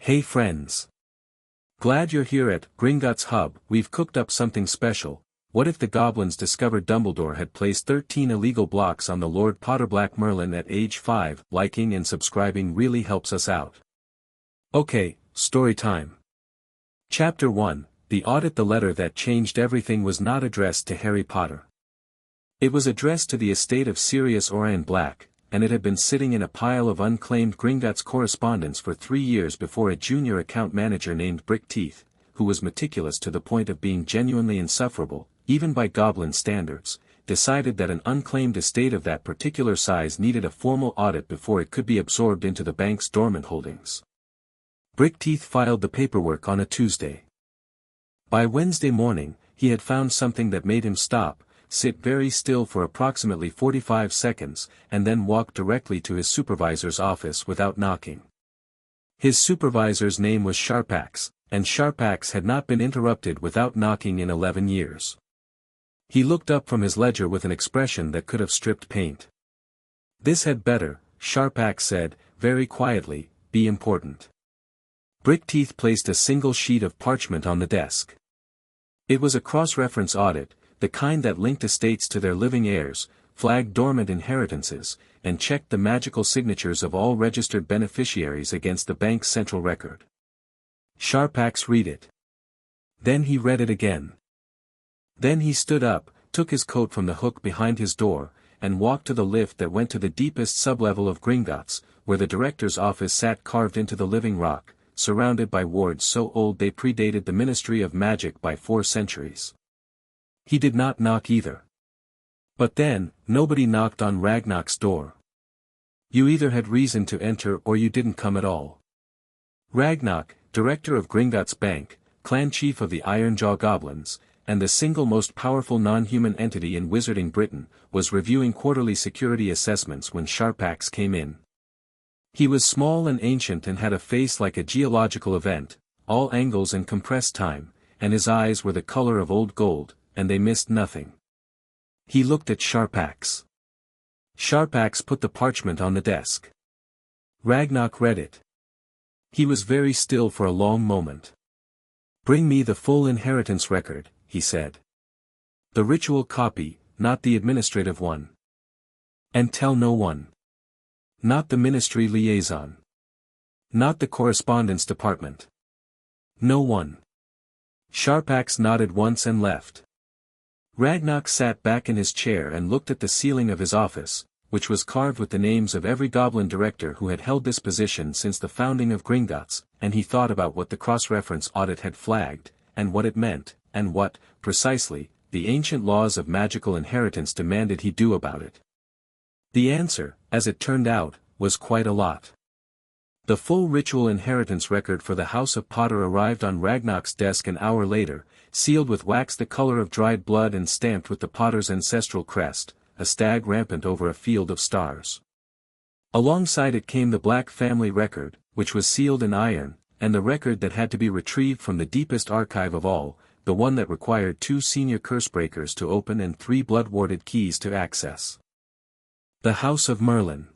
Hey friends! Glad you're here at Gringotts Hub. We've cooked up something special. What if the goblins discovered Dumbledore had placed 13 illegal blocks on the Lord Potter-Black-Merlin at age 5? Liking and subscribing really helps us out. Okay, story time. Chapter 1, The Audit. The letter that changed everything was not addressed to Harry Potter. It was addressed to the estate of Sirius Orion Black, and it had been sitting in a pile of unclaimed Gringotts correspondence for 3 years before a junior account manager named Brickteeth, who was meticulous to the point of being genuinely insufferable, even by goblin standards, decided that an unclaimed estate of that particular size needed a formal audit before it could be absorbed into the bank's dormant holdings. Brickteeth filed the paperwork on a Tuesday. By Wednesday morning, he had found something that made him stop, sit very still for approximately 45 seconds, and then walk directly to his supervisor's office without knocking. His supervisor's name was Sharpax, and Sharpax had not been interrupted without knocking in 11 years. He looked up from his ledger with an expression that could have stripped paint. "This had better," Sharpax said, very quietly, "be important." Brickteeth placed a single sheet of parchment on the desk. It was a cross-reference audit, the kind that linked estates to their living heirs, flagged dormant inheritances, and checked the magical signatures of all registered beneficiaries against the bank's central record. Sharpax read it. Then he read it again. Then he stood up, took his coat from the hook behind his door, and walked to the lift that went to the deepest sublevel of Gringotts, where the director's office sat carved into the living rock, surrounded by wards so old they predated the Ministry of Magic by 4 centuries. He did not knock either. But then, nobody knocked on Ragnok's door. You either had reason to enter or you didn't come at all. Ragnok, director of Gringotts Bank, clan chief of the Ironjaw Goblins, and the single most powerful non-human entity in Wizarding Britain, was reviewing quarterly security assessments when Sharpax came in. He was small and ancient and had a face like a geological event, all angles and compressed time, and his eyes were the color of old gold, and they missed nothing. He looked at Sharpax. Sharpax put the parchment on the desk. Ragnok read it. He was very still for a long moment. "Bring me the full inheritance record," he said. "The ritual copy, not the administrative one. And tell no one. Not the ministry liaison. Not the correspondence department. No one." Sharpax nodded once and left. Ragnok sat back in his chair and looked at the ceiling of his office, which was carved with the names of every goblin director who had held this position since the founding of Gringotts, and he thought about what the cross-reference audit had flagged, and what it meant, and what, precisely, the ancient laws of magical inheritance demanded he do about it. The answer, as it turned out, was quite a lot. The full ritual inheritance record for the House of Potter arrived on Ragnok's desk an hour later, sealed with wax the color of dried blood and stamped with the Potter's ancestral crest, a stag rampant over a field of stars. Alongside it came the Black family record, which was sealed in iron, and the record that had to be retrieved from the deepest archive of all, the one that required 2 senior cursebreakers to open and 3 blood-warded keys to access. The House of Merlin.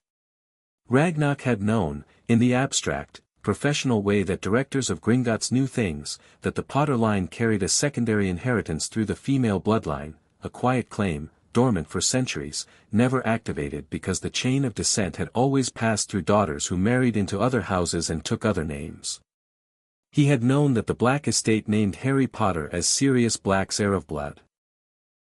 Ragnok had known, in the abstract, professional way that directors of Gringotts knew things, that the Potter line carried a secondary inheritance through the female bloodline, a quiet claim, dormant for centuries, never activated because the chain of descent had always passed through daughters who married into other houses and took other names. He had known that the Black estate named Harry Potter as Sirius Black's heir of blood.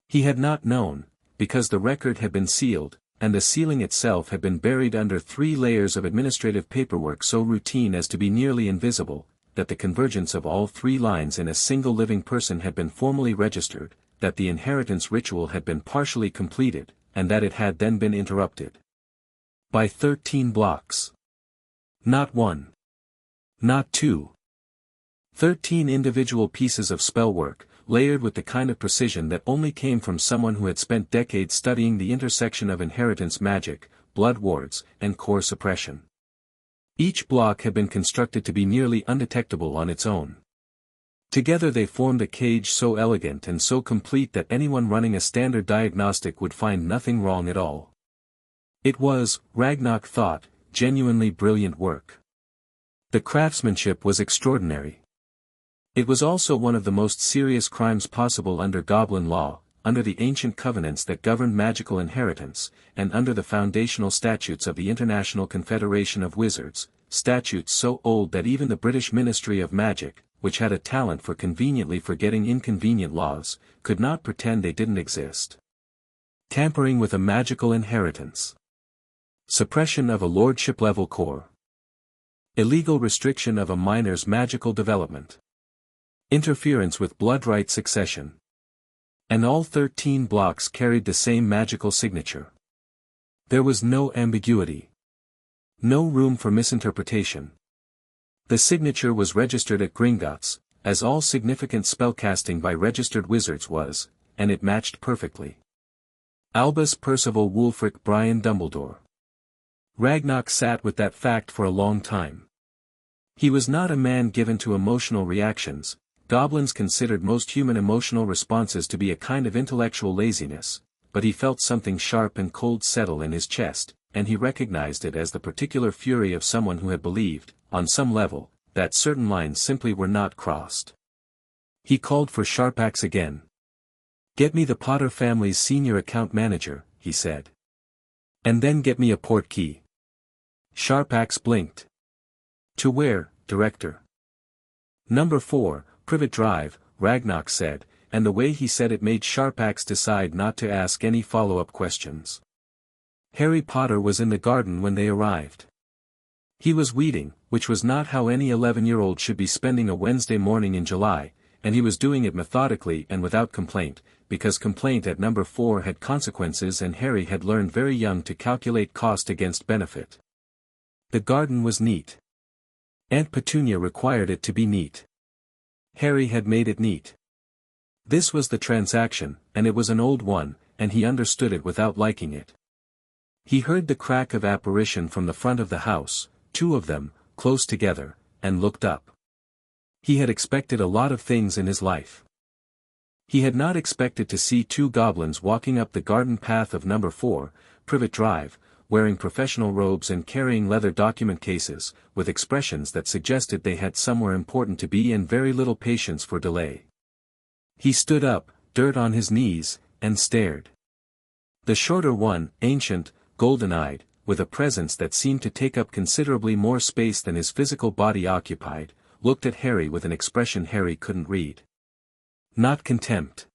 He had not known, because the record had been sealed, and the sealing itself had been buried under 3 layers of administrative paperwork so routine as to be nearly invisible, that the convergence of all 3 lines in a single living person had been formally registered, that the inheritance ritual had been partially completed, and that it had then been interrupted. By 13 blocks. Not 1. Not 2. 13 individual pieces of spellwork, layered with the kind of precision that only came from someone who had spent decades studying the intersection of inheritance magic, blood wards, and core suppression. Each block had been constructed to be nearly undetectable on its own. Together they formed a cage so elegant and so complete that anyone running a standard diagnostic would find nothing wrong at all. It was, Ragnok thought, genuinely brilliant work. The craftsmanship was extraordinary. It was also one of the most serious crimes possible under goblin law, under the ancient covenants that governed magical inheritance, and under the foundational statutes of the International Confederation of Wizards, statutes so old that even the British Ministry of Magic, which had a talent for conveniently forgetting inconvenient laws, could not pretend they didn't exist. Tampering with a magical inheritance. Suppression of a lordship-level core. Illegal restriction of a minor's magical development. Interference with blood right succession. And all 13 blocks carried the same magical signature. There was no ambiguity. No room for misinterpretation. The signature was registered at Gringotts, as all significant spellcasting by registered wizards was, and it matched perfectly. Albus Percival Wulfric Brian Dumbledore. Ragnok sat with that fact for a long time. He was not a man given to emotional reactions. Goblins considered most human emotional responses to be a kind of intellectual laziness, but he felt something sharp and cold settle in his chest, and he recognized it as the particular fury of someone who had believed, on some level, that certain lines simply were not crossed. He called for Sharpax again. "Get me the Potter family's senior account manager," he said. "And then get me a port key." Sharpax blinked. "To where, Director?" "Number 4, Privet Drive," Ragnok said, and the way he said it made Sharpax decide not to ask any follow-up questions. Harry Potter was in the garden when they arrived. He was weeding, which was not how any 11-year-old should be spending a Wednesday morning in July, and he was doing it methodically and without complaint, because complaint at number 4 had consequences and Harry had learned very young to calculate cost against benefit. The garden was neat. Aunt Petunia required it to be neat. Harry had made it neat. This was the transaction, and it was an old one, and he understood it without liking it. He heard the crack of apparition from the front of the house, 2 of them, close together, and looked up. He had expected a lot of things in his life. He had not expected to see 2 goblins walking up the garden path of number 4, Privet Drive, wearing professional robes and carrying leather document cases, with expressions that suggested they had somewhere important to be and very little patience for delay. He stood up, dirt on his knees, and stared. The shorter one, ancient, golden-eyed, with a presence that seemed to take up considerably more space than his physical body occupied, looked at Harry with an expression Harry couldn't read. Not contempt.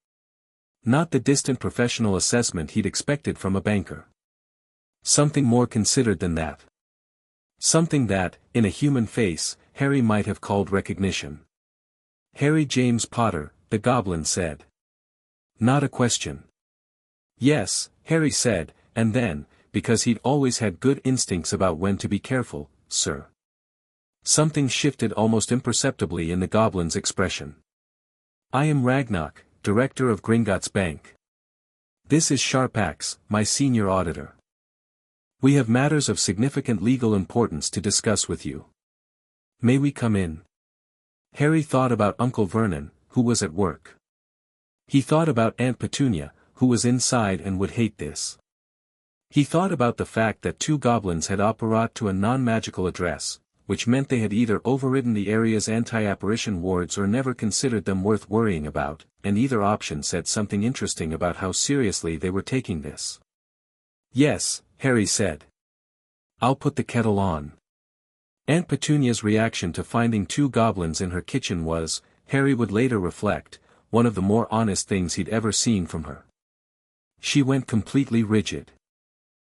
Not the distant professional assessment he'd expected from a banker. Something more considered than that. Something that, in a human face, Harry might have called recognition. "Harry James Potter," the goblin said. Not a question. "Yes," Harry said, and then, because he'd always had good instincts about when to be careful, "Sir." Something shifted almost imperceptibly in the goblin's expression. "I am Ragnok, director of Gringotts Bank. This is Sharpax, my senior auditor. We have matters of significant legal importance to discuss with you. May we come in?" Harry thought about Uncle Vernon, who was at work. He thought about Aunt Petunia, who was inside and would hate this. He thought about the fact that 2 goblins had apparat to a non-magical address, which meant they had either overridden the area's anti-apparition wards or never considered them worth worrying about, and either option said something interesting about how seriously they were taking this. "Yes," Harry said. "I'll put the kettle on." Aunt Petunia's reaction to finding 2 goblins in her kitchen was, Harry would later reflect, one of the more honest things he'd ever seen from her. She went completely rigid.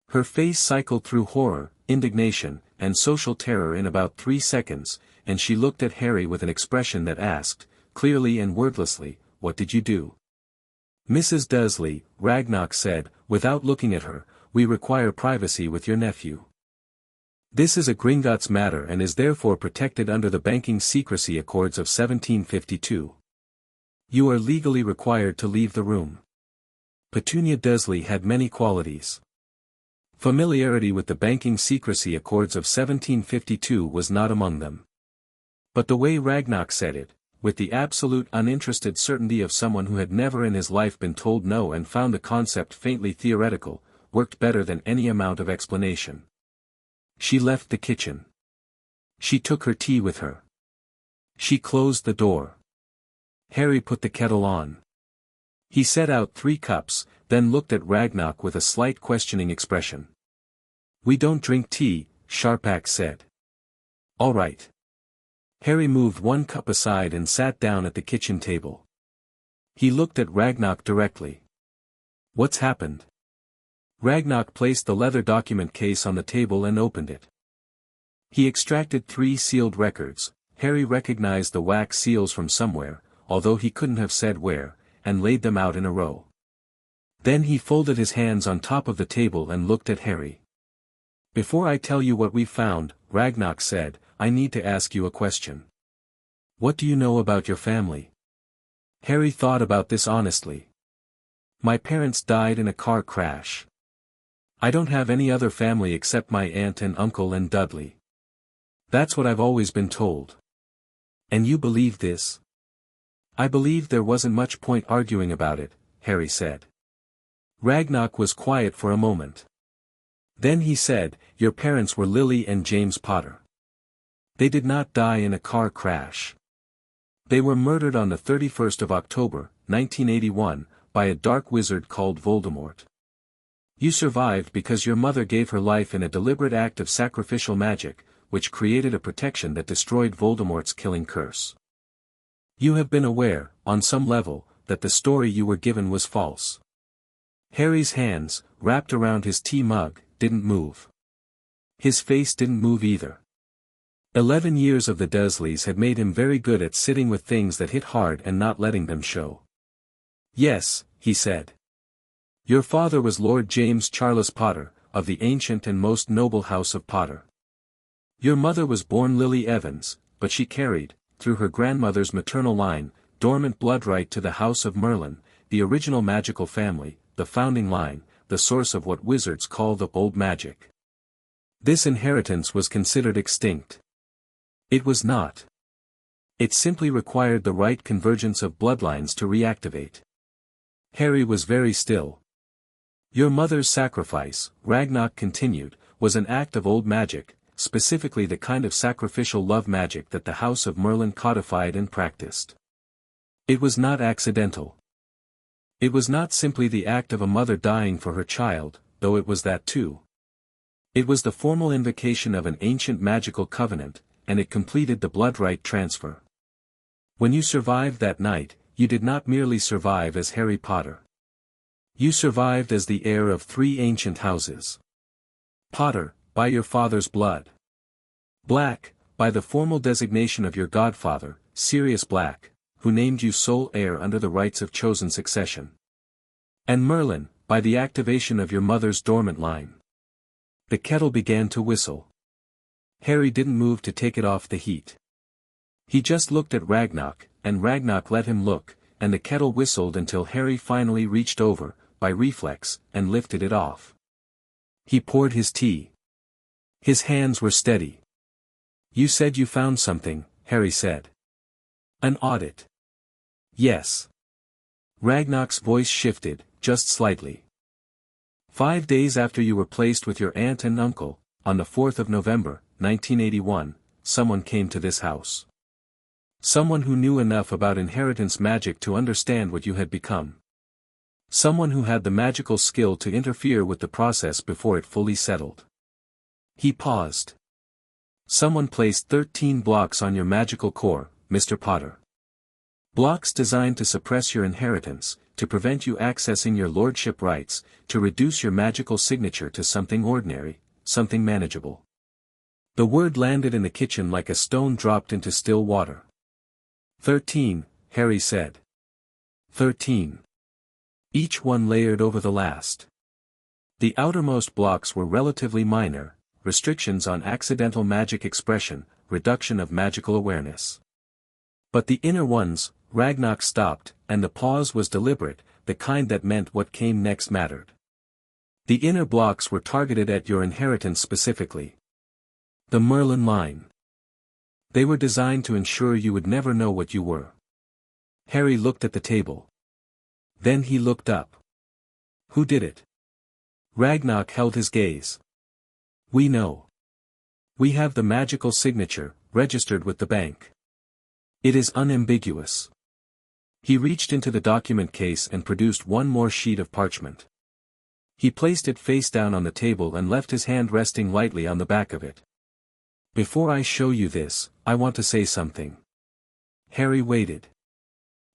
Her face cycled through horror, indignation, and social terror in about 3 seconds, and she looked at Harry with an expression that asked, clearly and wordlessly, "What did you do?" "Mrs. Dursley," Ragnok said, without looking at her, "we require privacy with your nephew. This is a Gringotts matter and is therefore protected under the Banking Secrecy Accords of 1752. You are legally required to leave the room." Petunia Dursley had many qualities. Familiarity with the Banking Secrecy Accords of 1752 was not among them. But the way Ragnok said it, with the absolute uninterested certainty of someone who had never in his life been told no and found the concept faintly theoretical, worked better than any amount of explanation. She left the kitchen. She took her tea with her. She closed the door. Harry put the kettle on. He set out 3 cups, then looked at Ragnok with a slight questioning expression. "We don't drink tea," Sharpak said. "All right." Harry moved 1 cup aside and sat down at the kitchen table. He looked at Ragnok directly. "What's happened?" Ragnok placed the leather document case on the table and opened it. He extracted 3 sealed records. Harry recognized the wax seals from somewhere, although he couldn't have said where, and laid them out in a row. Then he folded his hands on top of the table and looked at Harry. "Before I tell you what we found," Ragnok said, "I need to ask you a question. What do you know about your family?" Harry thought about this honestly. "My parents died in a car crash. I don't have any other family except my aunt and uncle and Dudley. That's what I've always been told." "And you believe this?" "I believed there wasn't much point arguing about it," Harry said. Ragnok was quiet for a moment. Then he said, "Your parents were Lily and James Potter. They did not die in a car crash. They were murdered on the 31st of October, 1981, by a dark wizard called Voldemort. You survived because your mother gave her life in a deliberate act of sacrificial magic, which created a protection that destroyed Voldemort's killing curse. You have been aware, on some level, that the story you were given was false." Harry's hands, wrapped around his tea mug, didn't move. His face didn't move either. 11 years of the Dursleys had made him very good at sitting with things that hit hard and not letting them show. "Yes," he said. "Your father was Lord James Charles Potter, of the ancient and most noble house of Potter. Your mother was born Lily Evans, but she carried, through her grandmother's maternal line, dormant blood right to the House of Merlin, the original magical family, the founding line, the source of what wizards call the old magic. This inheritance was considered extinct. It was not. It simply required the right convergence of bloodlines to reactivate." Harry was very still. "Your mother's sacrifice," Ragnok continued, "was an act of old magic, specifically the kind of sacrificial love magic that the House of Merlin codified and practiced. It was not accidental. It was not simply the act of a mother dying for her child, though it was that too. It was the formal invocation of an ancient magical covenant, and it completed the blood right transfer. When you survived that night, you did not merely survive as Harry Potter. You survived as the heir of 3 ancient houses. Potter, by your father's blood. Black, by the formal designation of your godfather, Sirius Black, who named you sole heir under the rights of chosen succession. And Merlin, by the activation of your mother's dormant line." The kettle began to whistle. Harry didn't move to take it off the heat. He just looked at Ragnok, and Ragnok let him look, and the kettle whistled until Harry finally reached over, by reflex, and lifted it off. He poured his tea. His hands were steady. "You said you found something," Harry said. "An audit." "Yes." Ragnok's voice shifted, just slightly. 5 days after you were placed with your aunt and uncle, on the 4th of November, 1981, someone came to this house. Someone who knew enough about inheritance magic to understand what you had become. Someone who had the magical skill to interfere with the process before it fully settled. He paused. "Someone placed 13 blocks on your magical core, Mr. Potter. Blocks designed to suppress your inheritance, to prevent you accessing your lordship rights, to reduce your magical signature to something ordinary, something manageable." The word landed in the kitchen like a stone dropped into still water. 13, Harry said. 13. Each one layered over the last. The outermost blocks were relatively minor, restrictions on accidental magic expression, reduction of magical awareness. But the inner ones, Ragnok stopped, and the pause was deliberate, the kind that meant what came next mattered. The inner blocks were targeted at your inheritance specifically. The Merlin line. They were designed to ensure you would never know what you were. Harry looked at the table. Then he looked up. "Who did it?" Ragnok held his gaze. "We know. We have the magical signature, registered with the bank. It is unambiguous. He reached into the document case and produced one more sheet of parchment. He placed it face down on the table and left his hand resting lightly on the back of it. Before I show you this, I want to say something. Harry waited.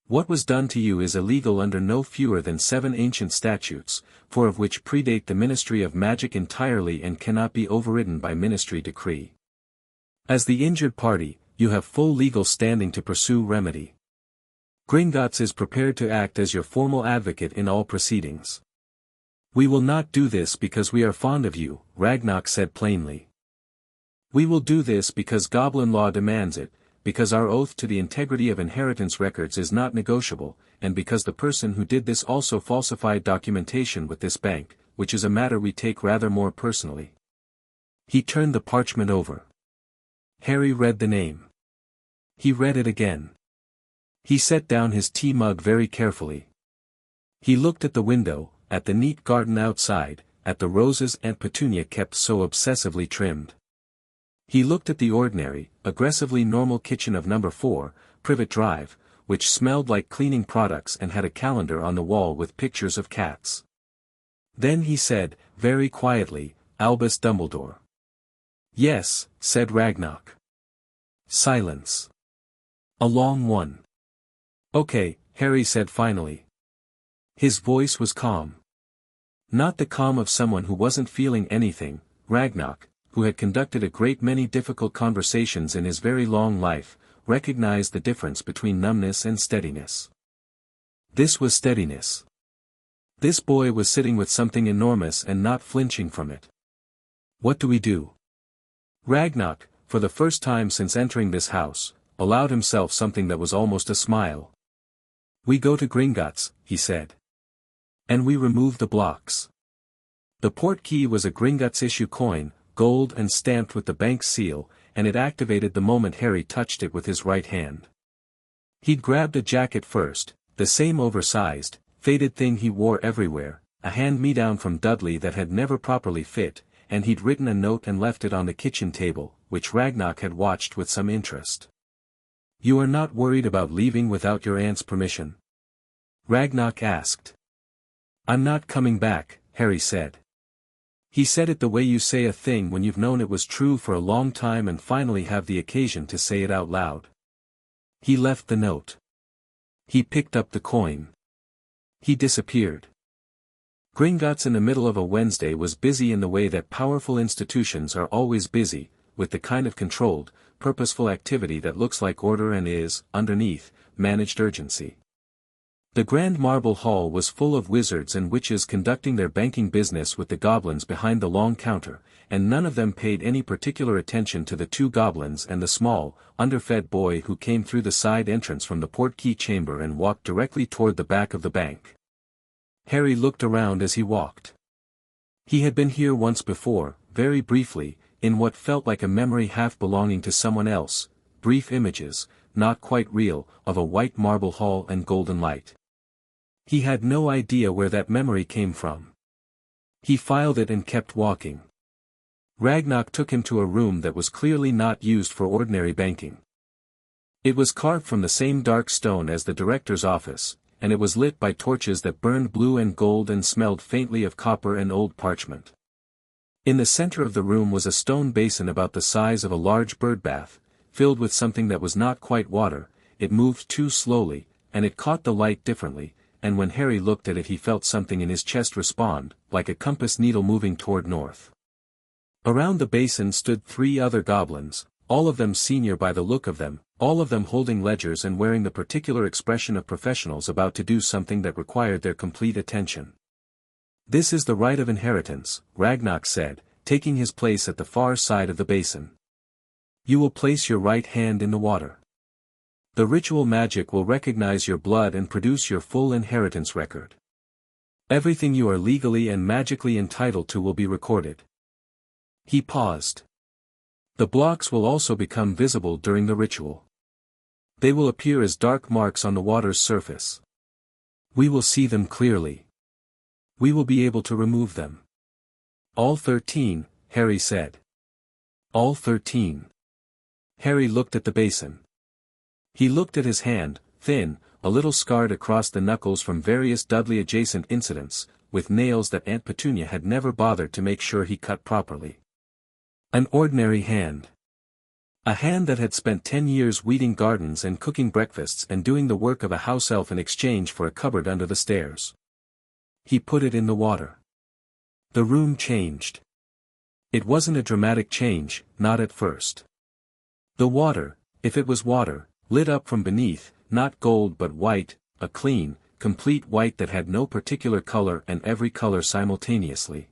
What was done to you is illegal under no fewer than 7 ancient statutes, 4 of which predate the Ministry of Magic entirely and cannot be overridden by ministry decree. As the injured party, you have full legal standing to pursue remedy. Gringotts is prepared to act as your formal advocate in all proceedings. We will not do this because we are fond of you, Ragnok said plainly. We will do this because goblin law demands it, because our oath to the integrity of inheritance records is not negotiable, and because the person who did this also falsified documentation with this bank, which is a matter we take rather more personally. He turned the parchment over. Harry read the name. He read it again. He set down his tea mug very carefully. He looked at the window, at the neat garden outside, at the roses Aunt Petunia kept so obsessively trimmed. He looked at the ordinary, aggressively normal kitchen of number 4, Privet Drive, which smelled like cleaning products and had a calendar on the wall with pictures of cats. Then he said, very quietly, Albus Dumbledore. Yes, said Ragnok. Silence. A long one. Okay, Harry said finally. His voice was calm. Not the calm of someone who wasn't feeling anything. Ragnok, who had conducted a great many difficult conversations in his very long life, recognized the difference between numbness and steadiness. This was steadiness. This boy was sitting with something enormous and not flinching from it. What do we do? Ragnok, for the first time since entering this house, allowed himself something that was almost a smile. We go to Gringotts, he said. And we remove the blocks. The port key was a Gringotts issue coin, gold and stamped with the bank's seal, and it activated the moment Harry touched it with his right hand. He'd grabbed a jacket first, the same oversized, faded thing he wore everywhere, a hand-me-down from Dudley that had never properly fit, and he'd written a note and left it on the kitchen table, which Ragnok had watched with some interest. You are not worried about leaving without your aunt's permission? Ragnok asked. I'm not coming back, Harry said. He said it the way you say a thing when you've known it was true for a long time and finally have the occasion to say it out loud. He left the note. He picked up the coin. He disappeared. Gringotts in the middle of a Wednesday was busy in the way that powerful institutions are always busy, with the kind of controlled, purposeful activity that looks like order and is, underneath, managed urgency. The Grand Marble Hall was full of wizards and witches conducting their banking business with the goblins behind the long counter, and none of them paid any particular attention to the 2 goblins and the small, underfed boy who came through the side entrance from the portkey chamber and walked directly toward the back of the bank. Harry looked around as he walked. He had been here once before, very briefly, in what felt like a memory half belonging to someone else, brief images, not quite real, of a white marble hall and golden light. He had no idea where that memory came from. He filed it and kept walking. Ragnok took him to a room that was clearly not used for ordinary banking. It was carved from the same dark stone as the director's office, and it was lit by torches that burned blue and gold and smelled faintly of copper and old parchment. In the center of the room was a stone basin about the size of a large bird bath, filled with something that was not quite water. It moved too slowly, and it caught the light differently, and when Harry looked at it he felt something in his chest respond, like a compass needle moving toward north. Around the basin stood 3 other goblins, all of them senior by the look of them, all of them holding ledgers and wearing the particular expression of professionals about to do something that required their complete attention. This is the right of inheritance, Ragnok said, taking his place at the far side of the basin. You will place your right hand in the water. The ritual magic will recognize your blood and produce your full inheritance record. Everything you are legally and magically entitled to will be recorded. He paused. The blocks will also become visible during the ritual. They will appear as dark marks on the water's surface. We will see them clearly. We will be able to remove them. All 13, Harry said. All 13. Harry looked at the basin. He looked at his hand, thin, a little scarred across the knuckles from various Dudley-adjacent incidents, with nails that Aunt Petunia had never bothered to make sure he cut properly. An ordinary hand. A hand that had spent 10 years weeding gardens and cooking breakfasts and doing the work of a house elf in exchange for a cupboard under the stairs. He put it in the water. The room changed. It wasn't a dramatic change, not at first. The water, if it was water, lit up from beneath, not gold but white, a clean, complete white that had no particular color and every color simultaneously.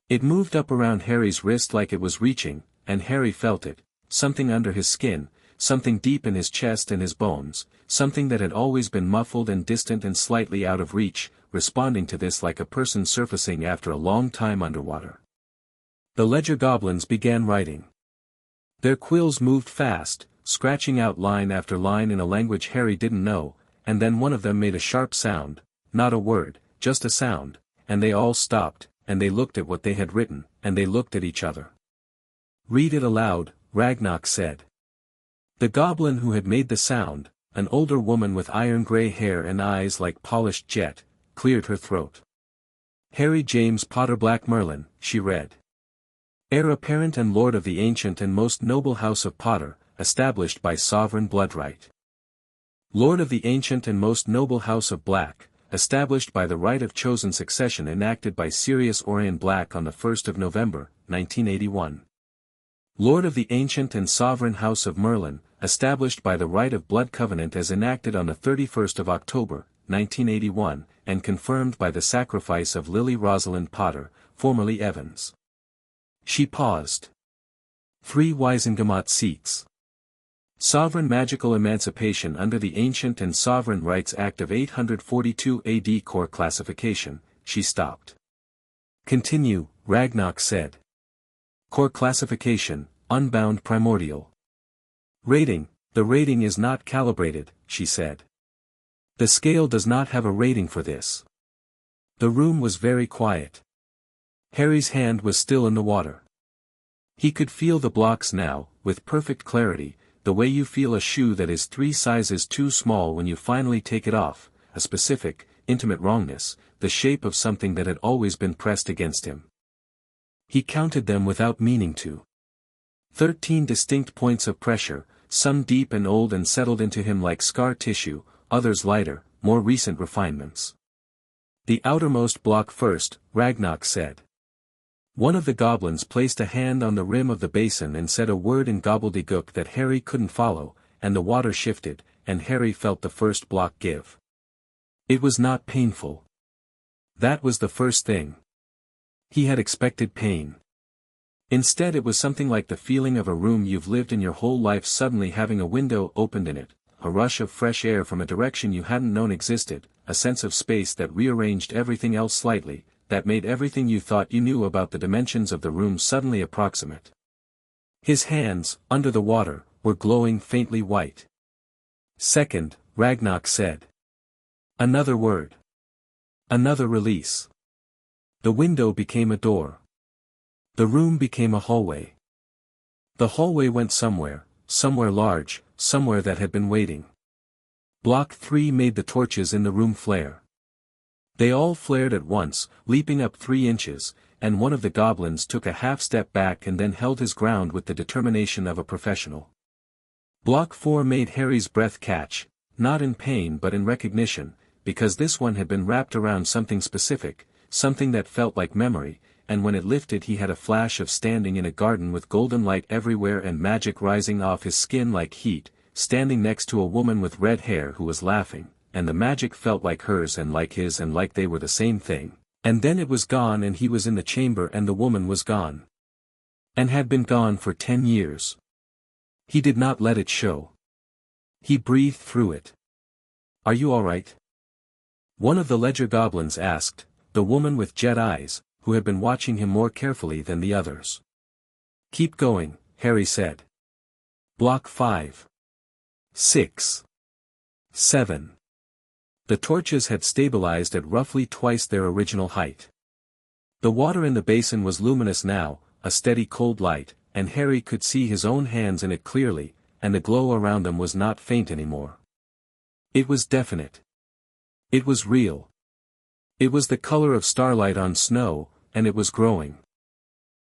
It moved up around Harry's wrist like it was reaching, and Harry felt it, something under his skin, something deep in his chest and his bones, something that had always been muffled and distant and slightly out of reach, responding to this like a person surfacing after a long time underwater. The ledger goblins began writing. Their quills moved fast, scratching out line after line in a language Harry didn't know, and then one of them made a sharp sound, not a word, just a sound, and they all stopped, and they looked at what they had written, and they looked at each other. "Read it aloud," Ragnok said. The goblin who had made the sound, an older woman with iron-gray hair and eyes like polished jet, cleared her throat. "Harry James Potter-Black-Merlin," she read. "Heir apparent and lord of the ancient and most noble house of Potter, established by sovereign bloodright. Lord of the ancient and most noble house of Black, established by the right of chosen succession enacted by Sirius Orion Black on the 1st of November, 1981. Lord of the ancient and sovereign house of Merlin, established by the right of blood covenant as enacted on the 31st of October, 1981, and confirmed by the sacrifice of Lily Rosalind Potter, formerly Evans." She paused. 3 Wisengamot seats. Sovereign magical emancipation under the Ancient and Sovereign Rights Act of 842 AD Core classification, she stopped. "Continue," Ragnok said. "Core classification, unbound primordial. Rating, the rating is not calibrated," she said. "The scale does not have a rating for this." The room was very quiet. Harry's hand was still in the water. He could feel the blocks now, with perfect clarity, the way you feel a shoe that is 3 sizes too small when you finally take it off, a specific, intimate wrongness, the shape of something that had always been pressed against him. He counted them without meaning to. 13 distinct points of pressure, some deep and old and settled into him like scar tissue, others lighter, more recent refinements. "The outermost block first," Ragnok said. One of the goblins placed a hand on the rim of the basin and said a word in gobbledygook that Harry couldn't follow, and the water shifted, and Harry felt the first block give. It was not painful. That was the first thing. He had expected pain. Instead it was something like the feeling of a room you've lived in your whole life suddenly having a window opened in it, a rush of fresh air from a direction you hadn't known existed, a sense of space that rearranged everything else slightly, that made everything you thought you knew about the dimensions of the room suddenly approximate. His hands, under the water, were glowing faintly white. "Second," Ragnok said. Another word. Another release. The window became a door. The room became a hallway. The hallway went somewhere large, somewhere that had been waiting. Block 3 made the torches in the room flare. They all flared at once, leaping up 3 inches, and one of the goblins took a half-step back and then held his ground with the determination of a professional. Block 4 made Harry's breath catch, not in pain but in recognition, because this one had been wrapped around something specific, something that felt like memory, and when it lifted he had a flash of standing in a garden with golden light everywhere and magic rising off his skin like heat, standing next to a woman with red hair who was laughing, and the magic felt like hers and like his and like they were the same thing, and then it was gone and he was in the chamber and the woman was gone. And had been gone for 10 years. He did not let it show. He breathed through it. "Are you all right?" One of the ledger goblins asked, the woman with jet eyes, who had been watching him more carefully than the others. "Keep going," Harry said. Block 5. 6. 7. The torches had stabilized at roughly twice their original height. The water in the basin was luminous now, a steady cold light, and Harry could see his own hands in it clearly, and the glow around them was not faint anymore. It was definite. It was real. It was the color of starlight on snow, and it was growing.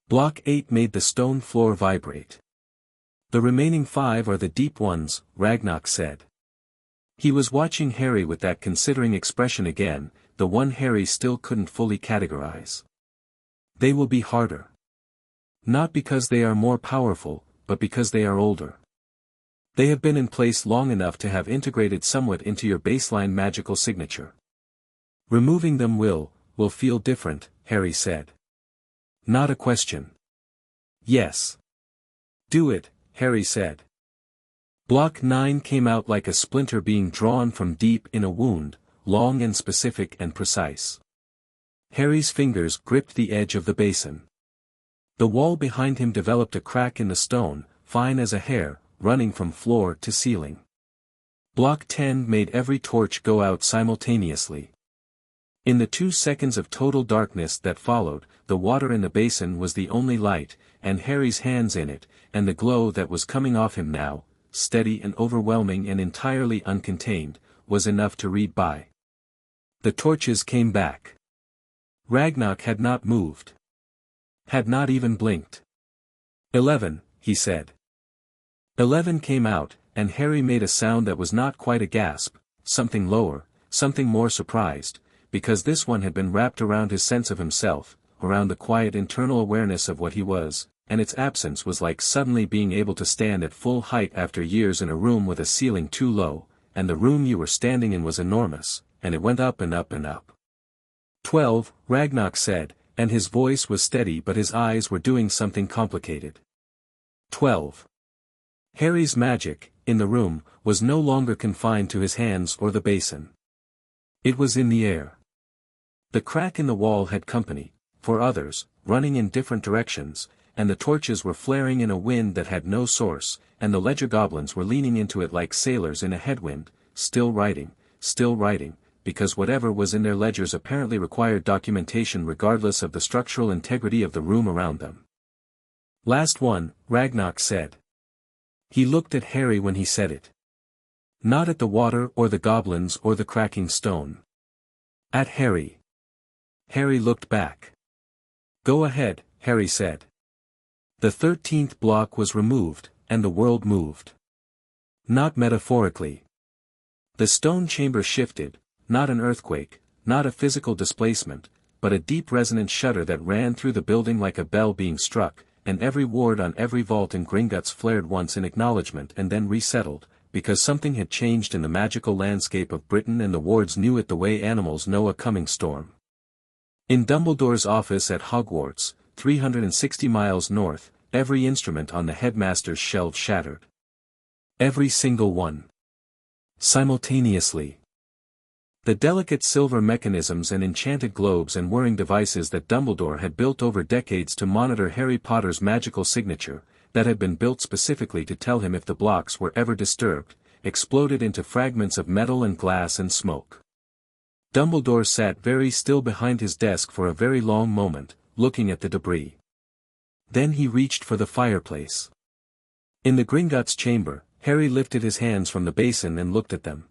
Block 8 made the stone floor vibrate. The remaining 5 are the deep ones, Ragnok said. He was watching Harry with that considering expression again, the one Harry still couldn't fully categorize. They will be harder. Not because they are more powerful, but because they are older. They have been in place long enough to have integrated somewhat into your baseline magical signature. Removing them will feel different, Harry said. Not a question. Yes. Do it, Harry said. Block 9 came out like a splinter being drawn from deep in a wound, long and specific and precise. Harry's fingers gripped the edge of the basin. The wall behind him developed a crack in the stone, fine as a hair, running from floor to ceiling. Block 10 made every torch go out simultaneously. In the 2 seconds of total darkness that followed, the water in the basin was the only light, and Harry's hands in it, and the glow that was coming off him now, steady and overwhelming and entirely uncontained, was enough to read by. The torches came back. Ragnok had not moved. Had not even blinked. 11, he said. 11 came out, and Harry made a sound that was not quite a gasp, something lower, something more surprised, because this one had been wrapped around his sense of himself, around the quiet internal awareness of what he was, and its absence was like suddenly being able to stand at full height after years in a room with a ceiling too low, and the room you were standing in was enormous, and it went up and up and up. 12, Ragnok said, and his voice was steady but his eyes were doing something complicated. 12. Harry's magic, in the room, was no longer confined to his hands or the basin. It was in the air. The crack in the wall had company, for others, running in different directions, and the torches were flaring in a wind that had no source, and the ledger goblins were leaning into it like sailors in a headwind, still writing, because whatever was in their ledgers apparently required documentation regardless of the structural integrity of the room around them. Last one, Ragnok said. He looked at Harry when he said it. Not at the water or the goblins or the cracking stone. At Harry. Harry looked back. Go ahead, Harry said. The 13th block was removed, and the world moved. Not metaphorically. The stone chamber shifted, not an earthquake, not a physical displacement, but a deep resonant shudder that ran through the building like a bell being struck, and every ward on every vault in Gringotts flared once in acknowledgement and then resettled, because something had changed in the magical landscape of Britain and the wards knew it the way animals know a coming storm. In Dumbledore's office at Hogwarts, 360 miles north, every instrument on the headmaster's shelf shattered. Every single one. Simultaneously. The delicate silver mechanisms and enchanted globes and whirring devices that Dumbledore had built over decades to monitor Harry Potter's magical signature, that had been built specifically to tell him if the blocks were ever disturbed, exploded into fragments of metal and glass and smoke. Dumbledore sat very still behind his desk for a very long moment, looking at the debris. Then he reached for the fireplace. In the Gringotts chamber, Harry lifted his hands from the basin and looked at them.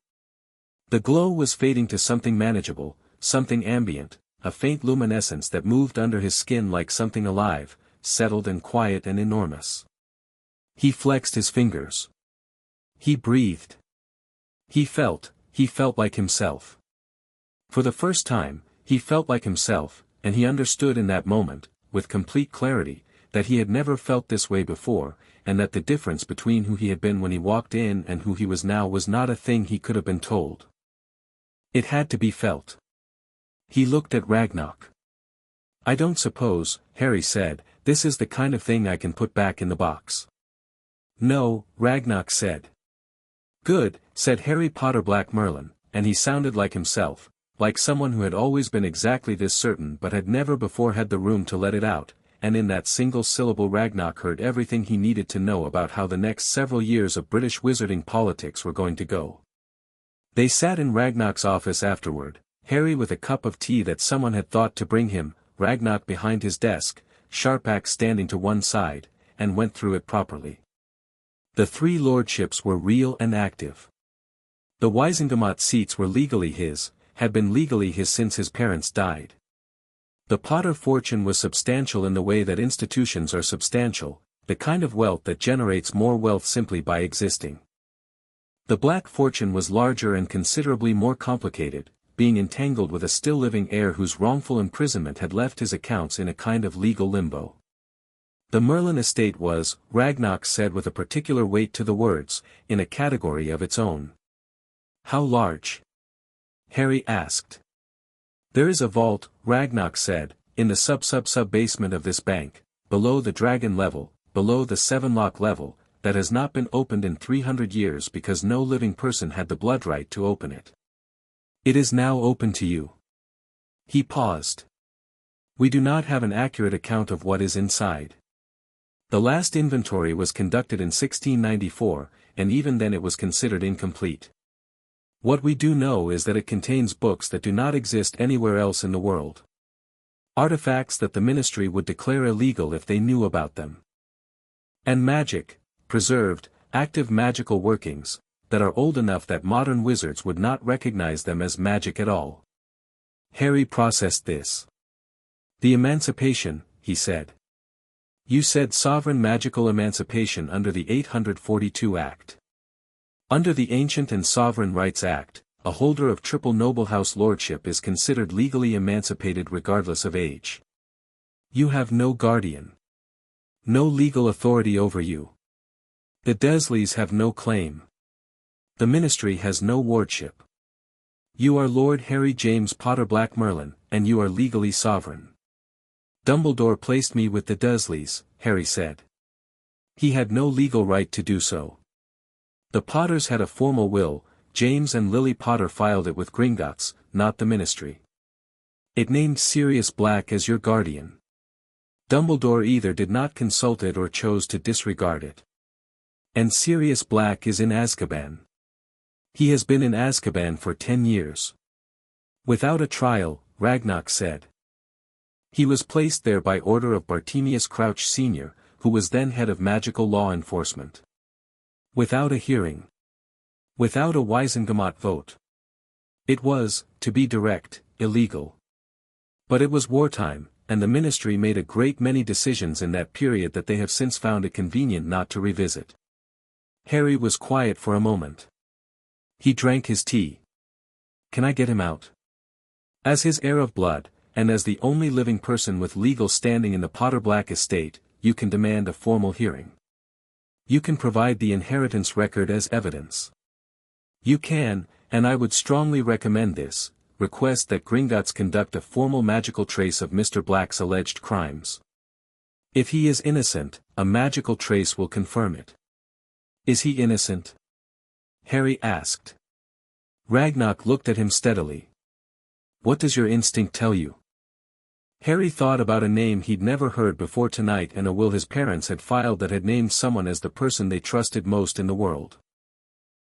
The glow was fading to something manageable, something ambient, a faint luminescence that moved under his skin like something alive, settled and quiet and enormous. He flexed his fingers. He breathed. He felt like himself. For the first time, he felt like himself, and he understood in that moment, with complete clarity, that he had never felt this way before, and that the difference between who he had been when he walked in and who he was now was not a thing he could have been told. It had to be felt. He looked at Ragnok. I don't suppose, Harry said, this is the kind of thing I can put back in the box. No, Ragnok said. Good, said Harry Potter-Black-Merlin, and he sounded like himself, like someone who had always been exactly this certain but had never before had the room to let it out, and in that single syllable Ragnok heard everything he needed to know about how the next several years of British wizarding politics were going to go. They sat in Ragnok's office afterward, Harry with a cup of tea that someone had thought to bring him, Ragnok behind his desk, Sharpak standing to one side, and went through it properly. The three lordships were real and active. The Wisengamot seats were legally his, had been legally his since his parents died. The Potter fortune was substantial in the way that institutions are substantial, the kind of wealth that generates more wealth simply by existing. The Black fortune was larger and considerably more complicated, being entangled with a still-living heir whose wrongful imprisonment had left his accounts in a kind of legal limbo. The Merlin estate was, Ragnok said with a particular weight to the words, in a category of its own. How large? Harry asked. There is a vault, Ragnok said, in the sub-basement of this bank, below the dragon level, below the seven-lock level, that has not been opened in 300 years because no living person had the blood right to open it. It is now open to you. He paused. We do not have an accurate account of what is inside. The last inventory was conducted in 1694, and even then it was considered incomplete. What we do know is that it contains books that do not exist anywhere else in the world. Artifacts that the ministry would declare illegal if they knew about them. And magic, preserved, active magical workings, that are old enough that modern wizards would not recognize them as magic at all. Harry processed this. The emancipation, he said. You said sovereign magical emancipation under the 842 Act. Under the Ancient and Sovereign Rights Act, a holder of triple noble house lordship is considered legally emancipated regardless of age. You have no guardian. No legal authority over you. The Dursleys have no claim. The ministry has no wardship. You are Lord Harry James Potter-Black-Merlin, and you are legally sovereign. Dumbledore placed me with the Dursleys, Harry said. He had no legal right to do so. The Potters had a formal will, James and Lily Potter filed it with Gringotts, not the ministry. It named Sirius Black as your guardian. Dumbledore either did not consult it or chose to disregard it. And Sirius Black is in Azkaban. He has been in Azkaban for 10 years. Without a trial, Ragnok said. He was placed there by order of Bartemius Crouch Sr., who was then head of magical law enforcement. Without a hearing. Without a Wisengamot vote. It was, to be direct, illegal. But it was wartime, and the ministry made a great many decisions in that period that they have since found it convenient not to revisit. Harry was quiet for a moment. He drank his tea. Can I get him out? As his heir of blood, and as the only living person with legal standing in the Potter-Black estate, you can demand a formal hearing. You can provide the inheritance record as evidence. You can, and I would strongly recommend this, request that Gringotts conduct a formal magical trace of Mr. Black's alleged crimes. If he is innocent, a magical trace will confirm it. Is he innocent? Harry asked. Ragnok looked at him steadily. What does your instinct tell you? Harry thought about a name he'd never heard before tonight and a will his parents had filed that had named someone as the person they trusted most in the world.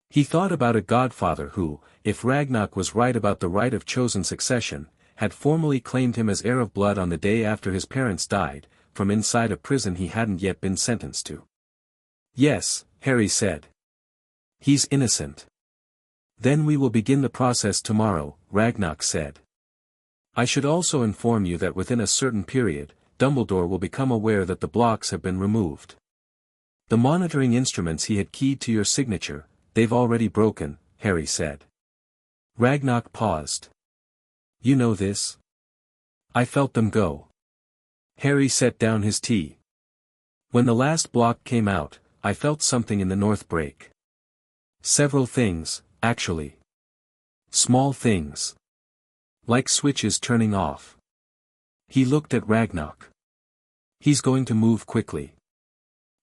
He thought about a godfather who, if Ragnok was right about the right of chosen succession, had formally claimed him as heir of blood on the day after his parents died, from inside a prison he hadn't yet been sentenced to. Yes, Harry said. He's innocent. Then we will begin the process tomorrow, Ragnok said. I should also inform you that within a certain period, Dumbledore will become aware that the blocks have been removed. The monitoring instruments he had keyed to your signature, they've already broken, Harry said. Ragnok paused. You know this? I felt them go. Harry set down his tea. When the last block came out, I felt something in the north break. Several things, actually. Small things. Like switches turning off. He looked at Ragnok. He's going to move quickly.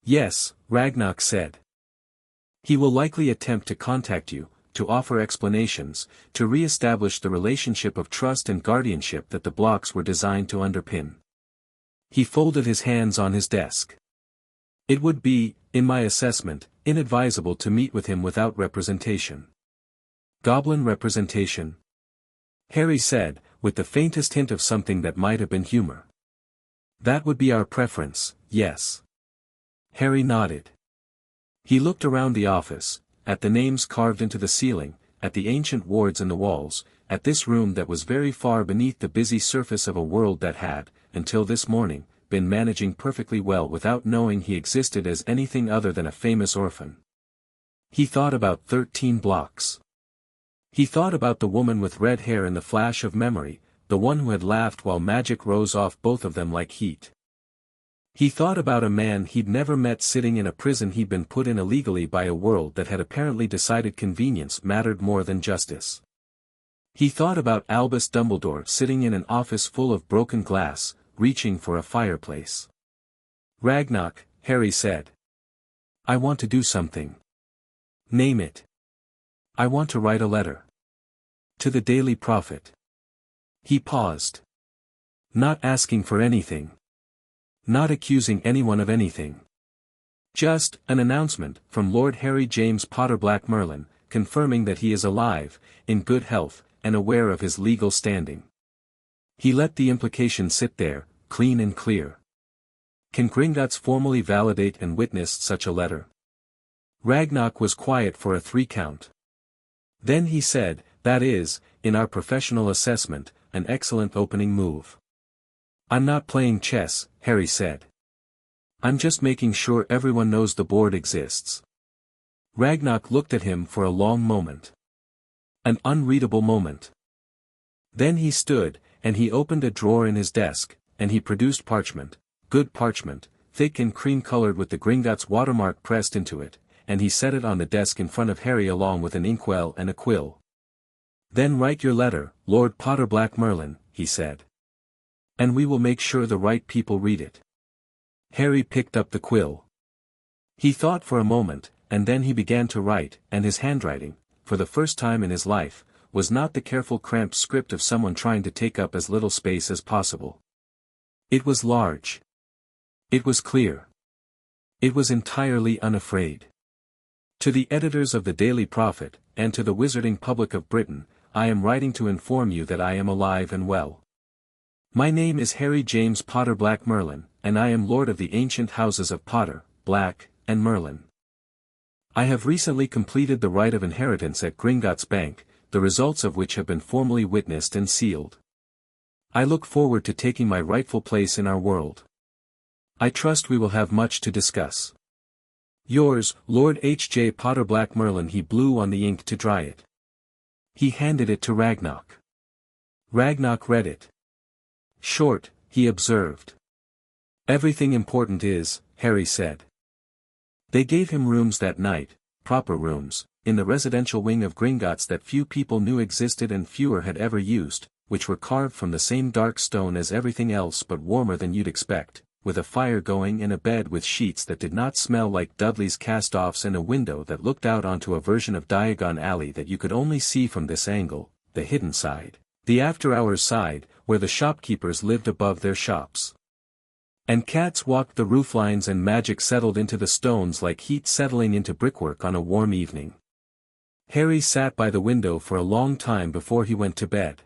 Yes, Ragnok said. He will likely attempt to contact you, to offer explanations, to re-establish the relationship of trust and guardianship that the blocks were designed to underpin. He folded his hands on his desk. It would be, in my assessment, inadvisable to meet with him without representation. Goblin representation? Harry said, with the faintest hint of something that might have been humor. That would be our preference, yes. Harry nodded. He looked around the office, at the names carved into the ceiling, at the ancient wards in the walls, at this room that was very far beneath the busy surface of a world that had, until this morning, been managing perfectly well without knowing he existed as anything other than a famous orphan. He thought about 13 blocks. He thought about the woman with red hair in the flash of memory, the one who had laughed while magic rose off both of them like heat. He thought about a man he'd never met sitting in a prison he'd been put in illegally by a world that had apparently decided convenience mattered more than justice. He thought about Albus Dumbledore sitting in an office full of broken glass, reaching for a fireplace. Ragnok, Harry said. I want to do something. Name it. I want to write a letter. To the Daily Prophet. He paused. Not asking for anything. Not accusing anyone of anything. Just an announcement from Lord Harry James Potter-Black-Merlin, confirming that he is alive, in good health, and aware of his legal standing. He let the implication sit there, clean and clear. Can Gringotts formally validate and witness such a letter? Ragnok was quiet for a 3 count. Then he said, that is, in our professional assessment, an excellent opening move. I'm not playing chess, Harry said. I'm just making sure everyone knows the board exists. Ragnok looked at him for a long moment. An unreadable moment. Then he stood, and he opened a drawer in his desk, and he produced parchment, good parchment, thick and cream-colored with the Gringotts watermark pressed into it, and he set it on the desk in front of Harry along with an inkwell and a quill. Then write your letter, Lord Potter-Black-Merlin, he said. And we will make sure the right people read it. Harry picked up the quill. He thought for a moment, and then he began to write, and his handwriting, for the first time in his life, was not the careful cramped script of someone trying to take up as little space as possible. It was large. It was clear. It was entirely unafraid. To the editors of the Daily Prophet, and to the wizarding public of Britain, I am writing to inform you that I am alive and well. My name is Harry James Potter-Black-Merlin, and I am Lord of the ancient houses of Potter, Black, and Merlin. I have recently completed the right of inheritance at Gringotts Bank, the results of which have been formally witnessed and sealed. I look forward to taking my rightful place in our world. I trust we will have much to discuss. Yours, Lord H. J. Potter-Black-Merlin. He blew on the ink to dry it. He handed it to Ragnok. Ragnok read it. Short, he observed. Everything important is, Harry said. They gave him rooms that night, proper rooms, in the residential wing of Gringotts that few people knew existed and fewer had ever used, which were carved from the same dark stone as everything else but warmer than you'd expect, with a fire going and a bed with sheets that did not smell like Dudley's cast-offs and a window that looked out onto a version of Diagon Alley that you could only see from this angle, the hidden side, the after-hours side, where the shopkeepers lived above their shops. And cats walked the rooflines and magic settled into the stones like heat settling into brickwork on a warm evening. Harry sat by the window for a long time before he went to bed.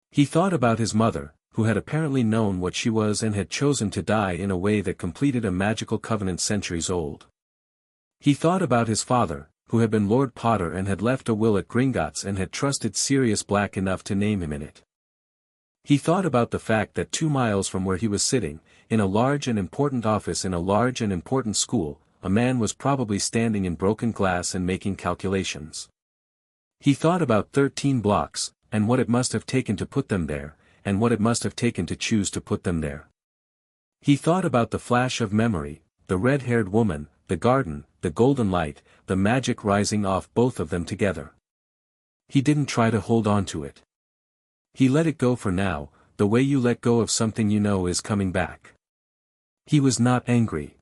He thought about his mother, who had apparently known what she was and had chosen to die in a way that completed a magical covenant centuries old. He thought about his father, who had been Lord Potter and had left a will at Gringotts and had trusted Sirius Black enough to name him in it. He thought about the fact that 2 miles from where he was sitting, in a large and important office in a large and important school, a man was probably standing in broken glass and making calculations. He thought about 13 blocks, and what it must have taken to put them there, and what it must have taken to choose to put them there. He thought about the flash of memory, the red-haired woman, the garden, the golden light, the magic rising off both of them together. He didn't try to hold on to it. He let it go for now, the way you let go of something you know is coming back. He was not angry.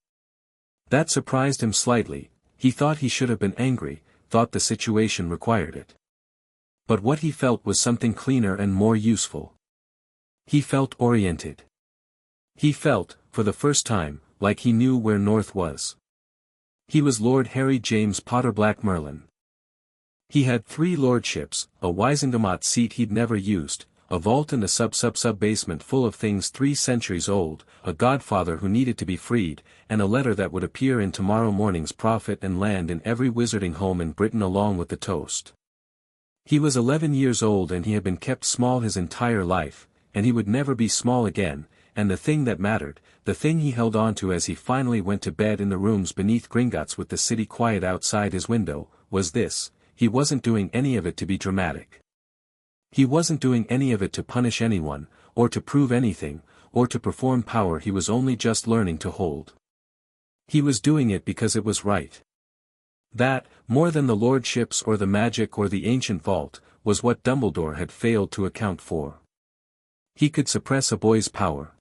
That surprised him slightly. He thought he should have been angry, thought the situation required it. But what he felt was something cleaner and more useful. He felt oriented. He felt, for the first time, like he knew where north was. He was Lord Harry James Potter-Black-Merlin. He had 3 lordships, a Wisengamot seat he'd never used, a vault in the sub-basement full of things 3 centuries old, a godfather who needed to be freed, and a letter that would appear in tomorrow morning's Prophet and land in every wizarding home in Britain along with the toast. He was 11 years old and he had been kept small his entire life, and he would never be small again, and the thing that mattered, the thing he held on to as he finally went to bed in the rooms beneath Gringotts with the city quiet outside his window, was this: he wasn't doing any of it to be dramatic. He wasn't doing any of it to punish anyone, or to prove anything, or to perform power he was only just learning to hold. He was doing it because it was right. That, more than the lordships or the magic or the ancient vault, was what Dumbledore had failed to account for. He could suppress a boy's power.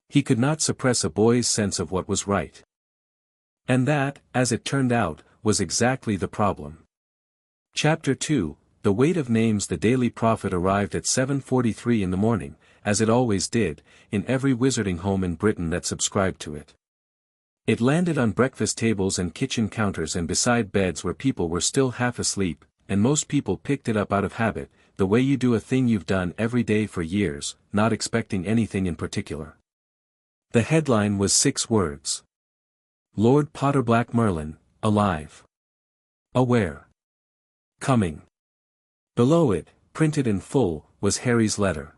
He could not suppress a boy's sense of what was right. And that, as it turned out, was exactly the problem. Chapter 2, The Weight of Names. The Daily Prophet arrived at 7:43 in the morning, as it always did, in every wizarding home in Britain that subscribed to it. It landed on breakfast tables and kitchen counters and beside beds where people were still half asleep, and most people picked it up out of habit, the way you do a thing you've done every day for years, not expecting anything in particular. The headline was 6 words. Lord Potter-Black-Merlin, alive. Aware. Coming. Below it, printed in full, was Harry's letter.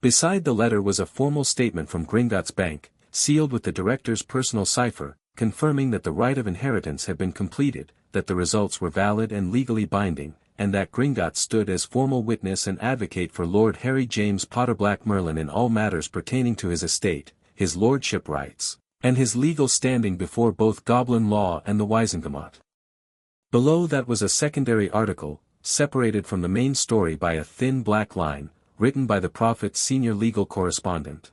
Beside the letter was a formal statement from Gringotts Bank, sealed with the director's personal cipher, confirming that the right of inheritance had been completed, that the results were valid and legally binding, and that Gringotts stood as formal witness and advocate for Lord Harry James Potter-Black-Merlin in all matters pertaining to his estate, his lordship rights, and his legal standing before both Goblin law and the Wisengamot. Below that was a secondary article, separated from the main story by a thin black line, written by the Prophet's senior legal correspondent.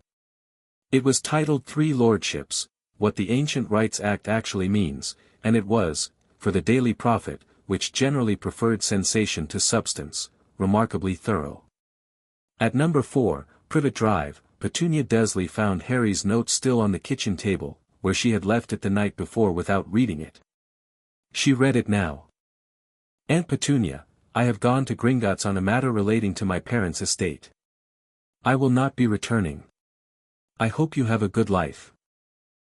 It was titled 3 Lordships, What the Ancient Rights Act Actually Means, and it was, for the Daily Prophet, which generally preferred sensation to substance, remarkably thorough. At number 4, Privet Drive, Petunia Dursley found Harry's note still on the kitchen table, where she had left it the night before without reading it. She read it now. Aunt Petunia, I have gone to Gringotts on a matter relating to my parents' estate. I will not be returning. I hope you have a good life.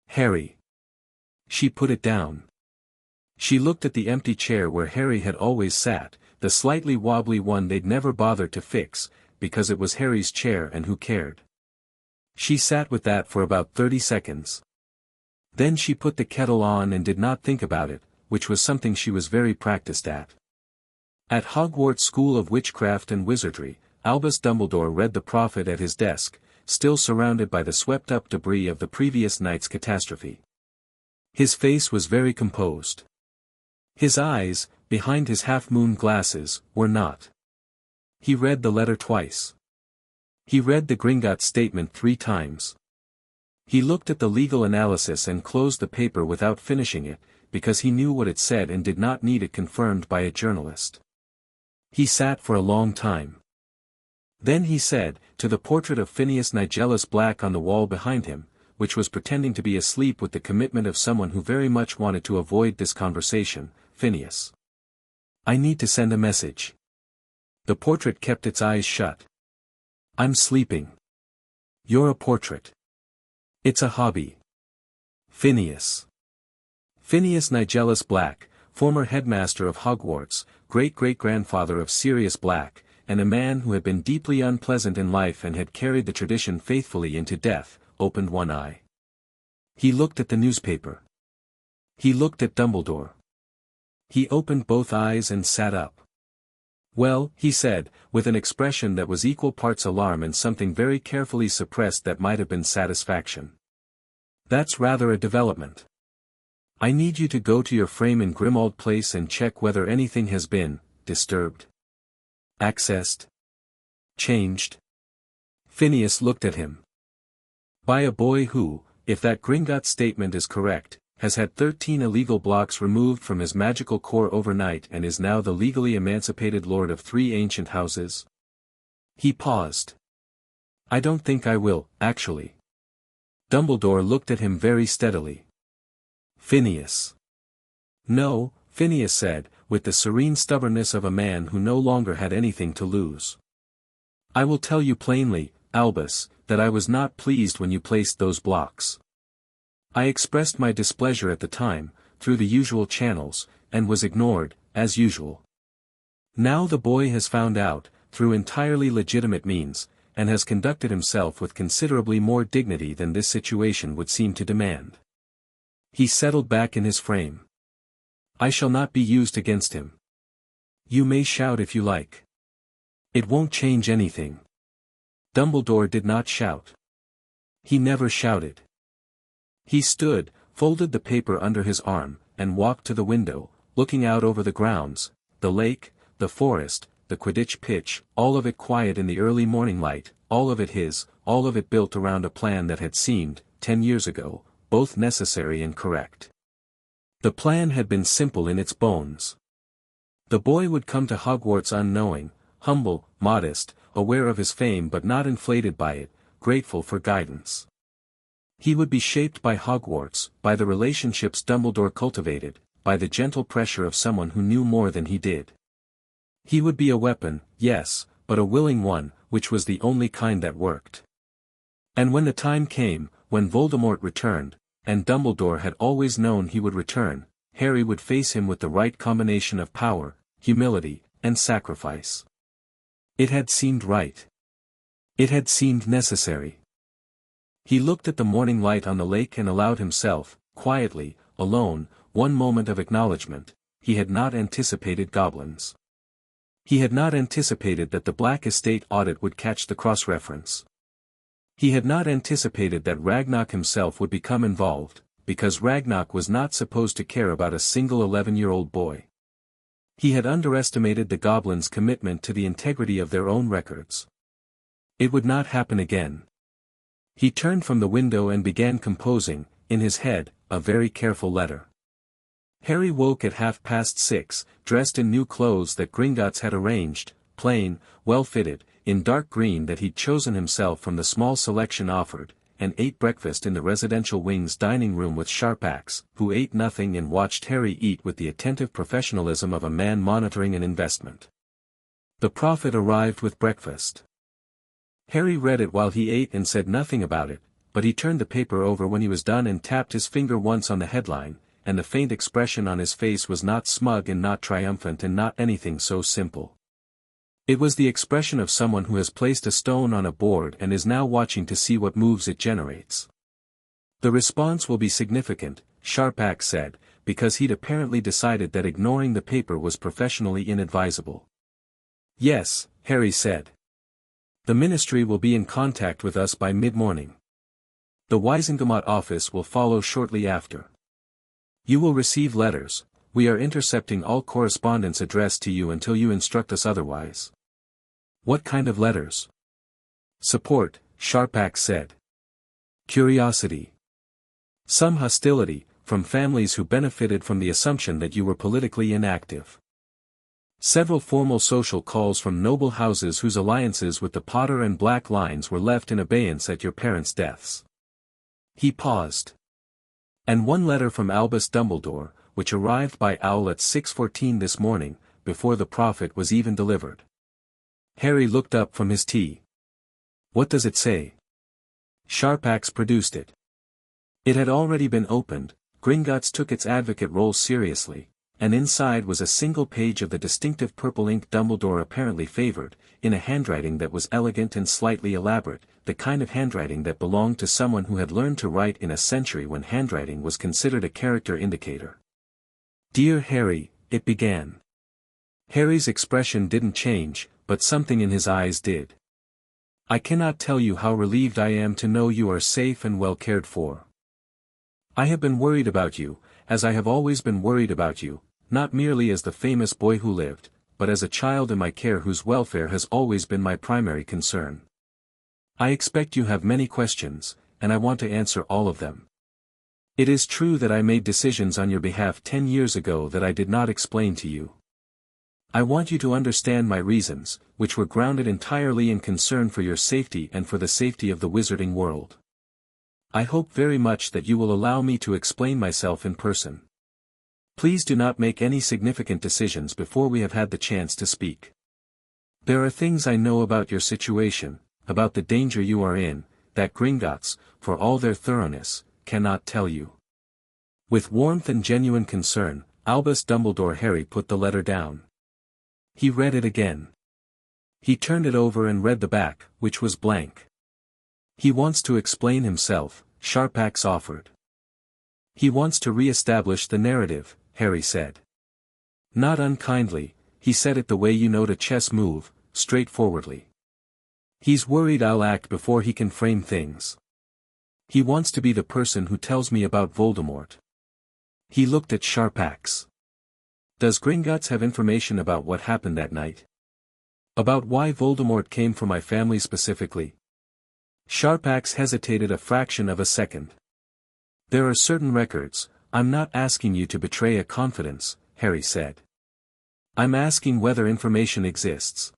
Harry. She put it down. She looked at the empty chair where Harry had always sat, the slightly wobbly one they'd never bothered to fix, because it was Harry's chair and who cared. She sat with that for about 30 seconds. Then she put the kettle on and did not think about it, which was something she was very practiced at. At Hogwarts School of Witchcraft and Wizardry, Albus Dumbledore read the Prophet at his desk, still surrounded by the swept-up debris of the previous night's catastrophe. His face was very composed. His eyes, behind his half-moon glasses, were not. He read the letter twice. He read the Gringotts statement 3 times. He looked at the legal analysis and closed the paper without finishing it, because he knew what it said and did not need it confirmed by a journalist. He sat for a long time. Then he said, to the portrait of Phineas Nigellus Black on the wall behind him, which was pretending to be asleep with the commitment of someone who very much wanted to avoid this conversation, Phineas. I need to send a message. The portrait kept its eyes shut. I'm sleeping. You're a portrait. It's a hobby. Phineas. Phineas Nigellus Black, former headmaster of Hogwarts, great-great-grandfather of Sirius Black, and a man who had been deeply unpleasant in life and had carried the tradition faithfully into death, opened one eye. He looked at the newspaper. He looked at Dumbledore. He opened both eyes and sat up. Well, he said, with an expression that was equal parts alarm and something very carefully suppressed that might have been satisfaction. That's rather a development. I need you to go to your frame in Grimmauld Place and check whether anything has been disturbed. Accessed. Changed. Phineas looked at him. By a boy who, if that Gringotts statement is correct, has had 13 illegal blocks removed from his magical core overnight and is now the legally emancipated lord of 3 ancient houses? He paused. I don't think I will, actually. Dumbledore looked at him very steadily. Phineas. No, Phineas said, with the serene stubbornness of a man who no longer had anything to lose. I will tell you plainly, Albus, that I was not pleased when you placed those blocks. I expressed my displeasure at the time, through the usual channels, and was ignored, as usual. Now the boy has found out, through entirely legitimate means, and has conducted himself with considerably more dignity than this situation would seem to demand. He settled back in his frame. I shall not be used against him. You may shout if you like. It won't change anything. Dumbledore did not shout. He never shouted. He stood, folded the paper under his arm, and walked to the window, looking out over the grounds, the lake, the forest, the Quidditch pitch, all of it quiet in the early morning light, all of it his, all of it built around a plan that had seemed, 10 years ago, both necessary and correct. The plan had been simple in its bones. The boy would come to Hogwarts unknowing, humble, modest, aware of his fame but not inflated by it, grateful for guidance. He would be shaped by Hogwarts, by the relationships Dumbledore cultivated, by the gentle pressure of someone who knew more than he did. He would be a weapon, yes, but a willing one, which was the only kind that worked. And when the time came, when Voldemort returned, and Dumbledore had always known he would return, Harry would face him with the right combination of power, humility, and sacrifice. It had seemed right. It had seemed necessary. He looked at the morning light on the lake and allowed himself, quietly, alone, one moment of acknowledgement. He had not anticipated goblins. He had not anticipated that the Black Estate audit would catch the cross-reference. He had not anticipated that Ragnok himself would become involved, because Ragnok was not supposed to care about a single 11-year-old boy. He had underestimated the goblins' commitment to the integrity of their own records. It would not happen again. He turned from the window and began composing, in his head, a very careful letter. Harry woke at 6:30, dressed in new clothes that Gringotts had arranged, plain, well-fitted, in dark green that he'd chosen himself from the small selection offered, and ate breakfast in the residential wing's dining room with Sharpax, who ate nothing and watched Harry eat with the attentive professionalism of a man monitoring an investment. The prophet arrived with breakfast. Harry read it while he ate and said nothing about it, but he turned the paper over when he was done and tapped his finger once on the headline, and the faint expression on his face was not smug and not triumphant and not anything so simple. It was the expression of someone who has placed a stone on a board and is now watching to see what moves it generates. The response will be significant, Sharpax said, because he'd apparently decided that ignoring the paper was professionally inadvisable. Yes, Harry said. The ministry will be in contact with us by mid-morning. The Wisengamot office will follow shortly after. You will receive letters. We are intercepting all correspondence addressed to you until you instruct us otherwise. What kind of letters? Support, Sharpax said. Curiosity. Some hostility, from families who benefited from the assumption that you were politically inactive. Several formal social calls from noble houses whose alliances with the Potter and Black lines were left in abeyance at your parents' deaths. He paused. And one letter from Albus Dumbledore, which arrived by owl at 6:14 this morning, before the prophet was even delivered. Harry looked up from his tea. What does it say? Sharpax produced it. It had already been opened. Gringotts took its advocate role seriously, and inside was a single page of the distinctive purple ink Dumbledore apparently favored, in a handwriting that was elegant and slightly elaborate, the kind of handwriting that belonged to someone who had learned to write in a century when handwriting was considered a character indicator. Dear Harry, it began. Harry's expression didn't change, but something in his eyes did. I cannot tell you how relieved I am to know you are safe and well cared for. I have been worried about you, as I have always been worried about you, not merely as the famous boy who lived, but as a child in my care whose welfare has always been my primary concern. I expect you have many questions, and I want to answer all of them. It is true that I made decisions on your behalf 10 years ago that I did not explain to you. I want you to understand my reasons, which were grounded entirely in concern for your safety and for the safety of the wizarding world. I hope very much that you will allow me to explain myself in person. Please do not make any significant decisions before we have had the chance to speak. There are things I know about your situation, about the danger you are in, that Gringotts, for all their thoroughness, cannot tell you. With warmth and genuine concern, Albus Dumbledore Harry put the letter down. He read it again. He turned it over and read the back, which was blank. He wants to explain himself, Sharpax offered. He wants to re-establish the narrative, Harry said. Not unkindly, he said it the way you know to chess move, straightforwardly. He's worried I'll act before he can frame things. He wants to be the person who tells me about Voldemort. He looked at Sharpax. Does Gringotts have information about what happened that night? About why Voldemort came for my family specifically? Sharpax hesitated a fraction of a second. There are certain records. I'm not asking you to betray a confidence, Harry said. I'm asking whether information exists.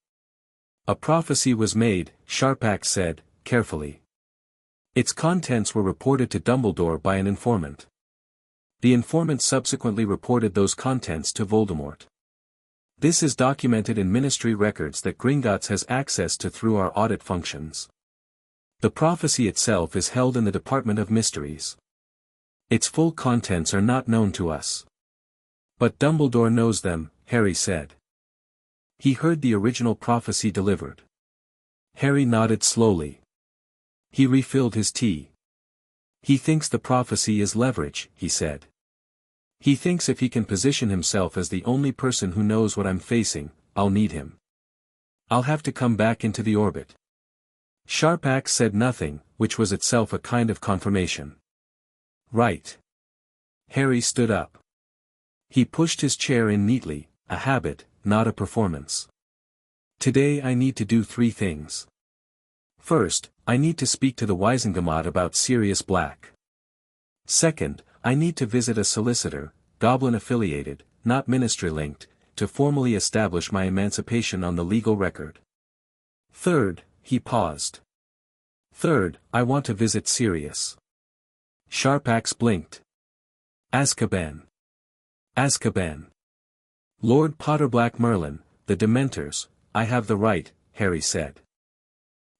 A prophecy was made, Sharpax said, carefully. Its contents were reported to Dumbledore by an informant. The informant subsequently reported those contents to Voldemort. This is documented in Ministry records that Gringotts has access to through our audit functions. The prophecy itself is held in the Department of Mysteries. Its full contents are not known to us. But Dumbledore knows them, Harry said. He heard the original prophecy delivered. Harry nodded slowly. He refilled his tea. He thinks the prophecy is leverage, he said. He thinks if he can position himself as the only person who knows what I'm facing, I'll need him. I'll have to come back into the orbit. Sharpax said nothing, which was itself a kind of confirmation. Right. Harry stood up. He pushed his chair in neatly, a habit, not a performance. Today I need to do 3 things. First, I need to speak to the Wizengamot about Sirius Black. Second, I need to visit a solicitor, goblin-affiliated, not ministry-linked, to formally establish my emancipation on the legal record. Third, he paused. Third, I want to visit Sirius. Sharpax blinked. Azkaban. Azkaban. Lord Potter-Black-Merlin, the Dementors, I have the right, Harry said.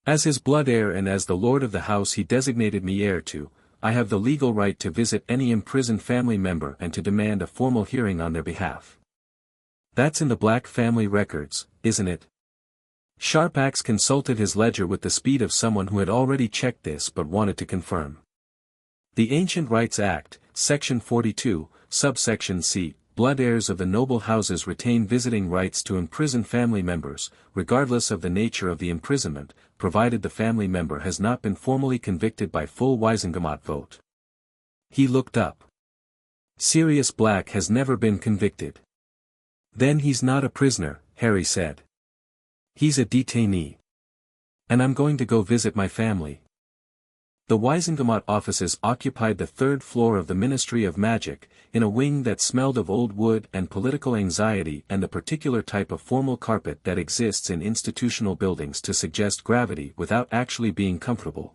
As his blood heir and as the lord of the house he designated me heir to, I have the legal right to visit any imprisoned family member and to demand a formal hearing on their behalf. That's in the Black family records, isn't it? Sharpax consulted his ledger with the speed of someone who had already checked this but wanted to confirm. The Ancient Rights Act, Section 42, subsection C, blood heirs of the noble houses retain visiting rights to imprisoned family members, regardless of the nature of the imprisonment, provided the family member has not been formally convicted by full Wizengamot vote. He looked up. Sirius Black has never been convicted. Then he's not a prisoner, Harry said. He's a detainee. And I'm going to go visit my family. The Wizengamot offices occupied the 3rd floor of the Ministry of Magic, in a wing that smelled of old wood and political anxiety and the particular type of formal carpet that exists in institutional buildings to suggest gravity without actually being comfortable.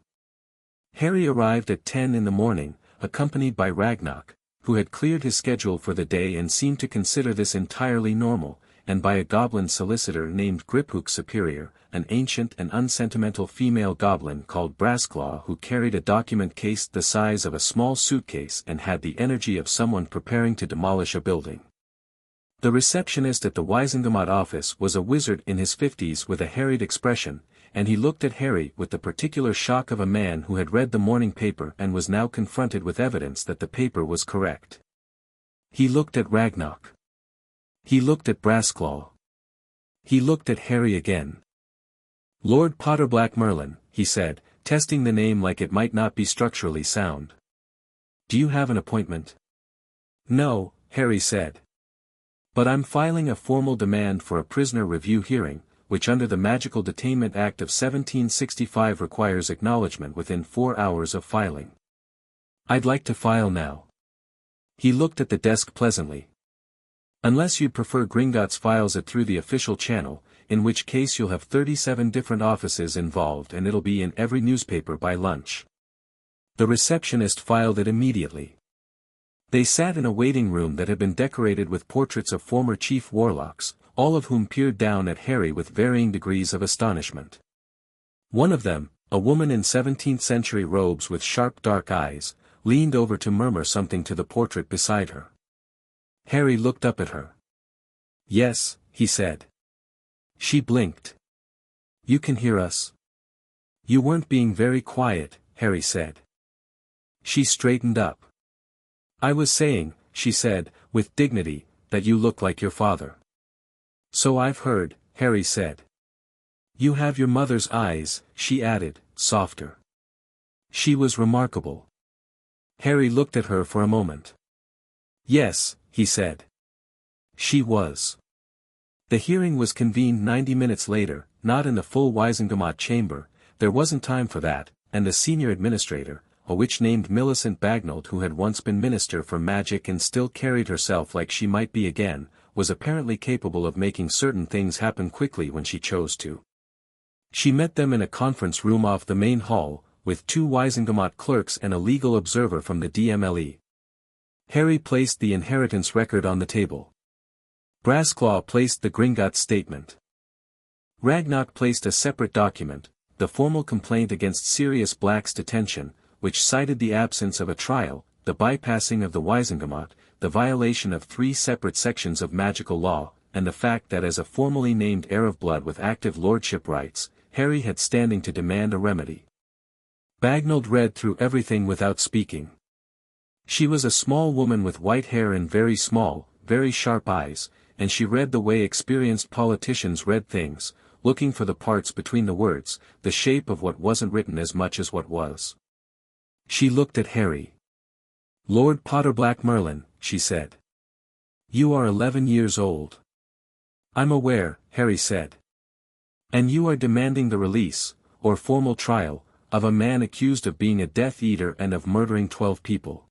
Harry arrived at 10 in the morning, accompanied by Ragnok, who had cleared his schedule for the day and seemed to consider this entirely normal, and by a goblin solicitor named Griphook Superior, an ancient and unsentimental female goblin called Brassclaw who carried a document case the size of a small suitcase and had the energy of someone preparing to demolish a building. The receptionist at the Wizengamot office was a wizard in his 50s with a harried expression, and he looked at Harry with the particular shock of a man who had read the morning paper and was now confronted with evidence that the paper was correct. He looked at Ragnok. He looked at Brassclaw. He looked at Harry again. Lord Potter-Black-Merlin, he said, testing the name like it might not be structurally sound. Do you have an appointment? No, Harry said. But I'm filing a formal demand for a prisoner review hearing, which under the Magical Detainment Act of 1765 requires acknowledgement within 4 hours of filing. I'd like to file now. He looked at the desk pleasantly. Unless you'd prefer Gringotts files it through the official channel, in which case you'll have 37 different offices involved and it'll be in every newspaper by lunch. The receptionist filed it immediately. They sat in a waiting room that had been decorated with portraits of former chief warlocks, all of whom peered down at Harry with varying degrees of astonishment. One of them, a woman in 17th-century robes with sharp dark eyes, leaned over to murmur something to the portrait beside her. Harry looked up at her. "Yes," he said. She blinked. "You can hear us?" "You weren't being very quiet," Harry said. She straightened up. "I was saying," she said, with dignity, "that you look like your father." "So I've heard," Harry said. "You have your mother's eyes," she added, softer. She was remarkable. Harry looked at her for a moment. "Yes," he said. She was. The hearing was convened 90 minutes later, not in the full Wisengamot chamber, there wasn't time for that, and the senior administrator, a witch named Millicent Bagnold who had once been minister for magic and still carried herself like she might be again, was apparently capable of making certain things happen quickly when she chose to. She met them in a conference room off the main hall, with 2 Wisengamot clerks and a legal observer from the DMLE. Harry placed the inheritance record on the table. Brassclaw placed the Gringotts statement. Ragnok placed a separate document, the formal complaint against Sirius Black's detention, which cited the absence of a trial, the bypassing of the Wisengamot, the violation of 3 separate sections of magical law, and the fact that as a formally named heir of blood with active lordship rights, Harry had standing to demand a remedy. Bagnold read through everything without speaking. She was a small woman with white hair and very small, very sharp eyes, and she read the way experienced politicians read things, looking for the parts between the words, the shape of what wasn't written as much as what was. She looked at Harry. "Lord Potter-Black-Merlin," she said. "You are 11 years old." "I'm aware," Harry said. "And you are demanding the release, or formal trial, of a man accused of being a Death Eater and of murdering 12 people."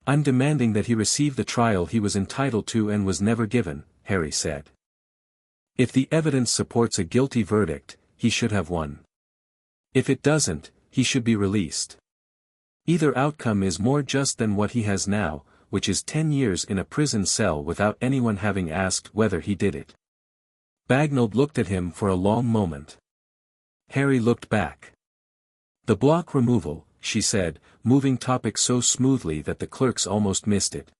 "I'm demanding that he receive the trial he was entitled to and was never given," Harry said. "If the evidence supports a guilty verdict, he should have won. If it doesn't, he should be released. Either outcome is more just than what he has now, which is 10 years in a prison cell without anyone having asked whether he did it." Bagnold looked at him for a long moment. Harry looked back. "The block removal," she said, moving topic so smoothly that the clerks almost missed it.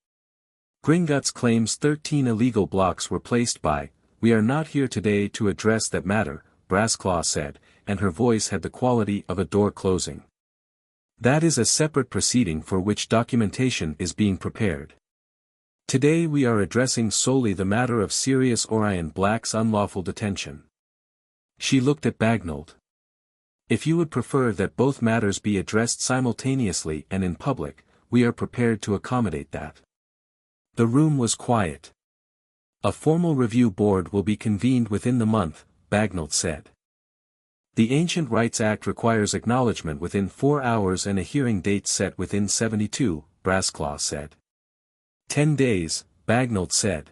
"Gringotts claims 13 illegal blocks were placed by, we are not here today to address that matter," Brassclaw said, and her voice had the quality of a door closing. "That is a separate proceeding for which documentation is being prepared. Today we are addressing solely the matter of Sirius Orion Black's unlawful detention." She looked at Bagnold. "If you would prefer that both matters be addressed simultaneously and in public, we are prepared to accommodate that." The room was quiet. "A formal review board will be convened within the month," Bagnold said. "The Ancient Rights Act requires acknowledgement within 4 hours and a hearing date set within 72, Brassclaw said. 10 days, Bagnold said.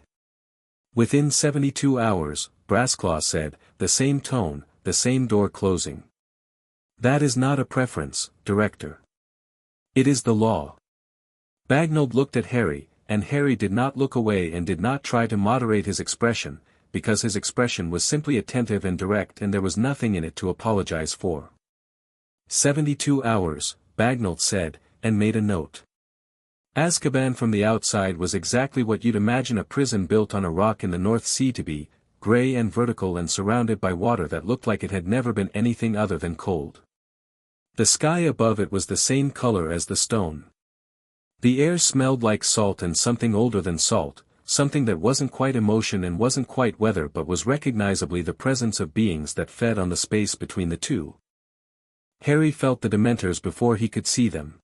"Within 72 hours, Brassclaw said, the same tone, the same door closing. "That is not a preference, Director. It is the law." Bagnold looked at Harry, and Harry did not look away and did not try to moderate his expression, because his expression was simply attentive and direct and there was nothing in it to apologize for. 72 hours, Bagnold said, and made a note. Azkaban from the outside was exactly what you'd imagine a prison built on a rock in the North Sea to be, grey and vertical and surrounded by water that looked like it had never been anything other than cold. The sky above it was the same color as the stone. The air smelled like salt and something older than salt, something that wasn't quite emotion and wasn't quite weather but was recognizably the presence of beings that fed on the space between the two. Harry felt the Dementors before he could see them.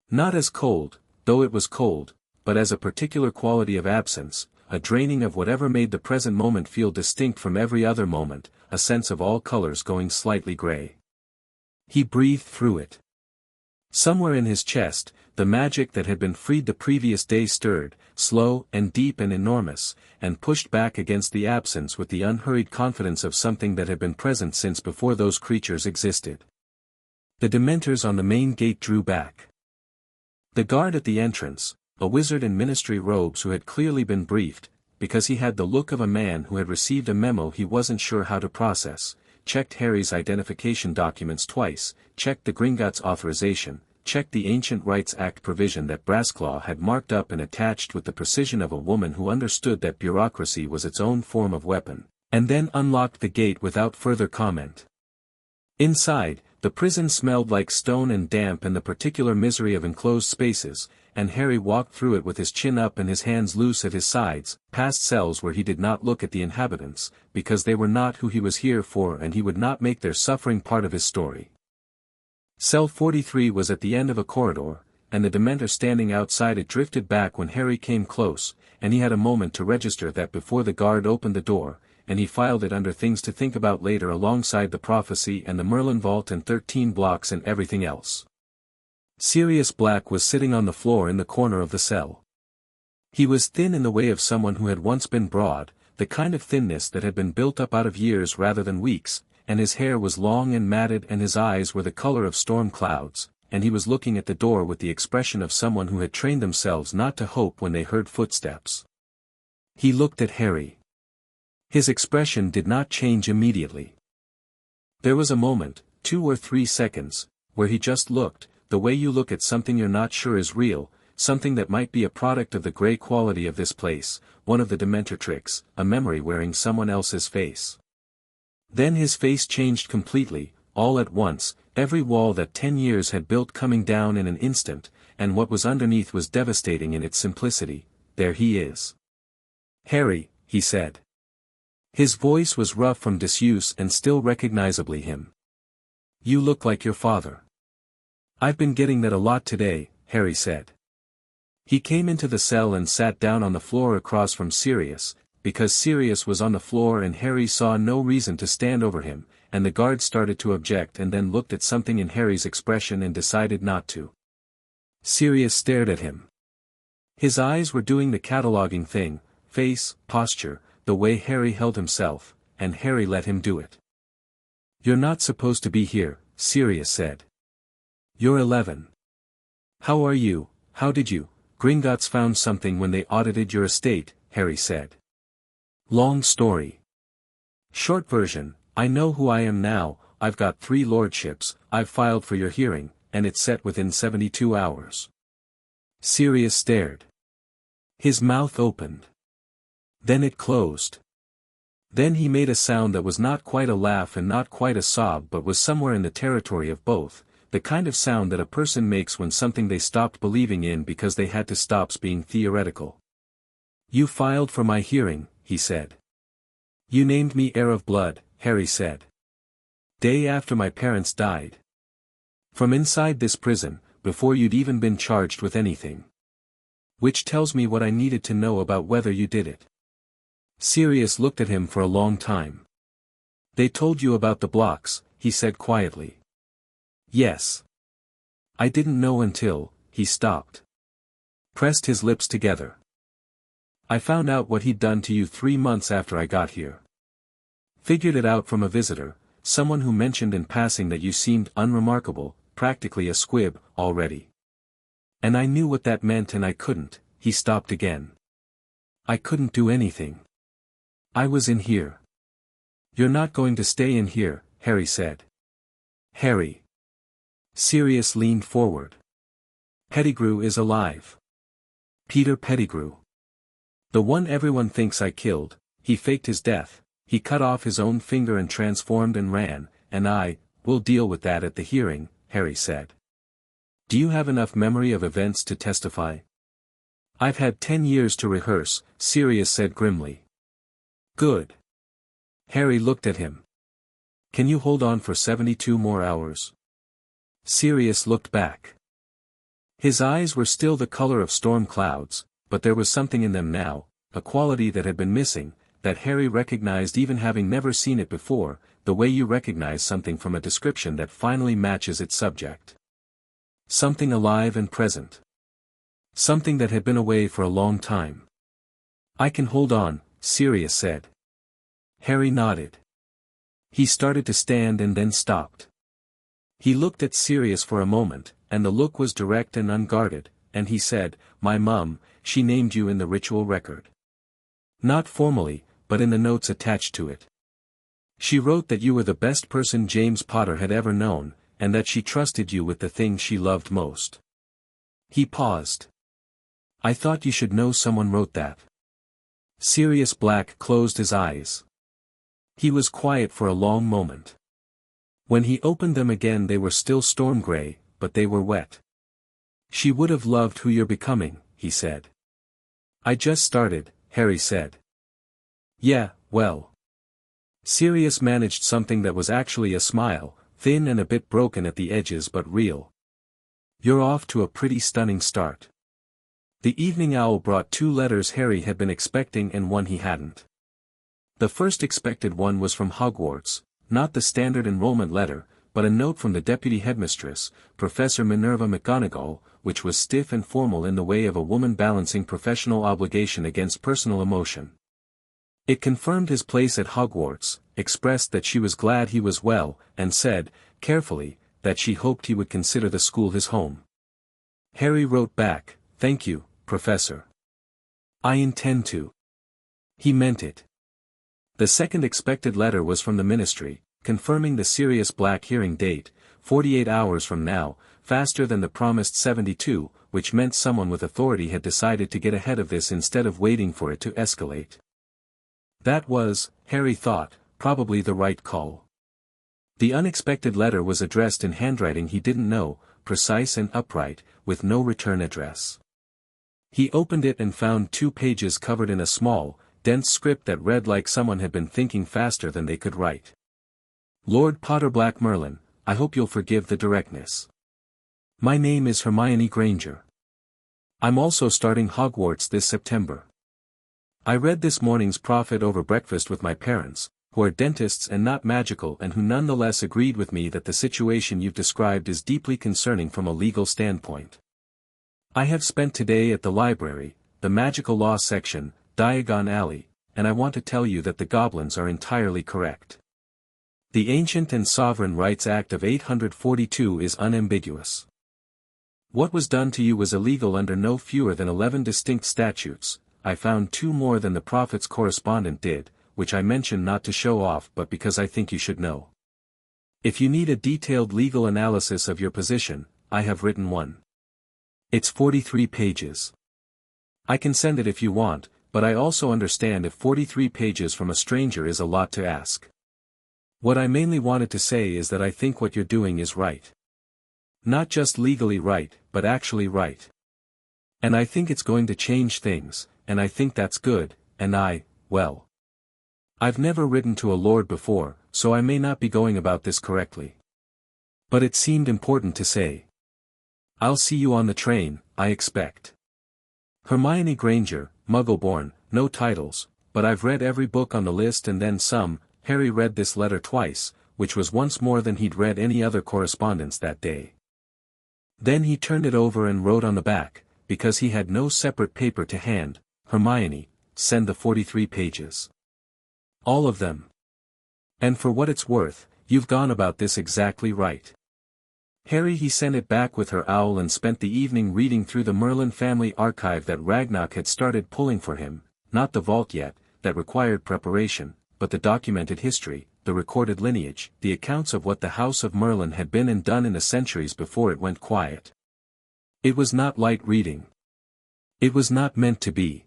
Not as cold, though it was cold, but as a particular quality of absence, a draining of whatever made the present moment feel distinct from every other moment, a sense of all colors going slightly gray. He breathed through it. Somewhere in his chest, the magic that had been freed the previous day stirred, slow and deep and enormous, and pushed back against the absence with the unhurried confidence of something that had been present since before those creatures existed. The Dementors on the main gate drew back. The guard at the entrance, a wizard in ministry robes who had clearly been briefed, because he had the look of a man who had received a memo he wasn't sure how to process, checked Harry's identification documents twice, checked the Gringotts authorization, checked the Ancient Rights Act provision that Brassclaw had marked up and attached with the precision of a woman who understood that bureaucracy was its own form of weapon, and then unlocked the gate without further comment. Inside, the prison smelled like stone and damp and the particular misery of enclosed spaces, and Harry walked through it with his chin up and his hands loose at his sides, past cells where he did not look at the inhabitants, because they were not who he was here for and he would not make their suffering part of his story. Cell 43 was at the end of a corridor, and the Dementor standing outside it drifted back when Harry came close, and he had a moment to register that before the guard opened the door, and he filed it under things to think about later alongside the prophecy and the Merlin vault and 13 blocks and everything else. Sirius Black was sitting on the floor in the corner of the cell. He was thin in the way of someone who had once been broad, the kind of thinness that had been built up out of years rather than weeks, and his hair was long and matted and his eyes were the color of storm clouds, and he was looking at the door with the expression of someone who had trained themselves not to hope when they heard footsteps. He looked at Harry. His expression did not change immediately. There was a moment, 2 or 3 seconds, where he just looked, the way you look at something you're not sure is real, something that might be a product of the gray quality of this place, one of the Dementor tricks, a memory wearing someone else's face. Then his face changed completely, all at once, every wall that 10 years had built coming down in an instant, and what was underneath was devastating in its simplicity. There he is. Harry, he said. His voice was rough from disuse and still recognizably him. You look like your father. I've been getting that a lot today, Harry said. He came into the cell and sat down on the floor across from Sirius, because Sirius was on the floor and Harry saw no reason to stand over him, and the guard started to object and then looked at something in Harry's expression and decided not to. Sirius stared at him. His eyes were doing the cataloging thing, face, posture, the way Harry held himself, and Harry let him do it. You're not supposed to be here, Sirius said. You're 11. How are you? How did you? Gringotts found something when they audited your estate, Harry said. Long story. Short version, I know who I am now, I've got 3 lordships, I've filed for your hearing, and it's set within 72 hours. Sirius stared. His mouth opened. Then it closed. Then he made a sound that was not quite a laugh and not quite a sob but was somewhere in the territory of both, the kind of sound that a person makes when something they stopped believing in because they had to stop being theoretical. You filed for my hearing, he said. You named me heir of blood, Harry said. Day after my parents died. From inside this prison, before you'd even been charged with anything. Which tells me what I needed to know about whether you did it. Sirius looked at him for a long time. They told you about the blocks, he said quietly. Yes. I didn't know until, he stopped. Pressed his lips together. I found out what he'd done to you 3 months after I got here. Figured it out from a visitor, someone who mentioned in passing that you seemed unremarkable, practically a squib, already. And I knew what that meant and I couldn't, he stopped again. I couldn't do anything. I was in here. You're not going to stay in here, Harry said. Harry. Sirius leaned forward. Pettigrew is alive. Peter Pettigrew. The one everyone thinks I killed, he faked his death, he cut off his own finger and transformed and ran, and we'll deal with that at the hearing, Harry said. Do you have enough memory of events to testify? I've had 10 years to rehearse, Sirius said grimly. Good. Harry looked at him. Can you hold on for 72 more hours? Sirius looked back. His eyes were still the color of storm clouds, but there was something in them now, a quality that had been missing, that Harry recognized even having never seen it before, the way you recognize something from a description that finally matches its subject. Something alive and present. Something that had been away for a long time. I can hold on, Sirius said. Harry nodded. He started to stand and then stopped. He looked at Sirius for a moment, and the look was direct and unguarded, and he said, My mum, she named you in the ritual record. Not formally, but in the notes attached to it. She wrote that you were the best person James Potter had ever known, and that she trusted you with the things she loved most. He paused. I thought you should know someone wrote that. Sirius Black closed his eyes. He was quiet for a long moment. When he opened them again they were still storm gray, but they were wet. She would have loved who you're becoming, he said. I just started, Harry said. Yeah, well. Sirius managed something that was actually a smile, thin and a bit broken at the edges but real. You're off to a pretty stunning start. The evening owl brought 2 letters Harry had been expecting and one he hadn't. The first expected one was from Hogwarts, not the standard enrollment letter, but a note from the deputy headmistress, Professor Minerva McGonagall, which was stiff and formal in the way of a woman balancing professional obligation against personal emotion. It confirmed his place at Hogwarts, expressed that she was glad he was well, and said, carefully, that she hoped he would consider the school his home. Harry wrote back, Thank you, Professor. I intend to. He meant it. The second expected letter was from the Ministry, confirming the Sirius Black hearing date, 48 hours from now, faster than the promised 72, which meant someone with authority had decided to get ahead of this instead of waiting for it to escalate. That was, Harry thought, probably the right call. The unexpected letter was addressed in handwriting he didn't know, precise and upright, with no return address. He opened it and found 2 pages covered in a small, dense script that read like someone had been thinking faster than they could write. Lord Potter-Black-Merlin, I hope you'll forgive the directness. My name is Hermione Granger. I'm also starting Hogwarts this September. I read this morning's Prophet over breakfast with my parents, who are dentists and not magical and who nonetheless agreed with me that the situation you've described is deeply concerning from a legal standpoint. I have spent today at the library, the magical law section, Diagon Alley, and I want to tell you that the goblins are entirely correct. The Ancient and Sovereign Rights Act of 842 is unambiguous. What was done to you was illegal under no fewer than 11 distinct statutes. I found 2 more than the Prophet's correspondent did, which I mention not to show off but because I think you should know. If you need a detailed legal analysis of your position, I have written one. It's 43 pages. I can send it if you want, but I also understand if 43 pages from a stranger is a lot to ask. What I mainly wanted to say is that I think what you're doing is right. Not just legally right, but actually right. And I think it's going to change things, and I think that's good, and well. I've never written to a lord before, so I may not be going about this correctly. But it seemed important to say. I'll see you on the train, I expect. Hermione Granger, Muggle-born, no titles, but I've read every book on the list and then some. Harry read this letter twice, which was once more than he'd read any other correspondence that day. Then he turned it over and wrote on the back, because he had no separate paper to hand, Hermione, send the 43 pages. All of them. And for what it's worth, you've gone about this exactly right. Harry he sent it back with her owl and spent the evening reading through the Merlin family archive that Ragnok had started pulling for him, not the vault yet, that required preparation, but the documented history, the recorded lineage, the accounts of what the House of Merlin had been and done in the centuries before it went quiet. It was not light reading. It was not meant to be.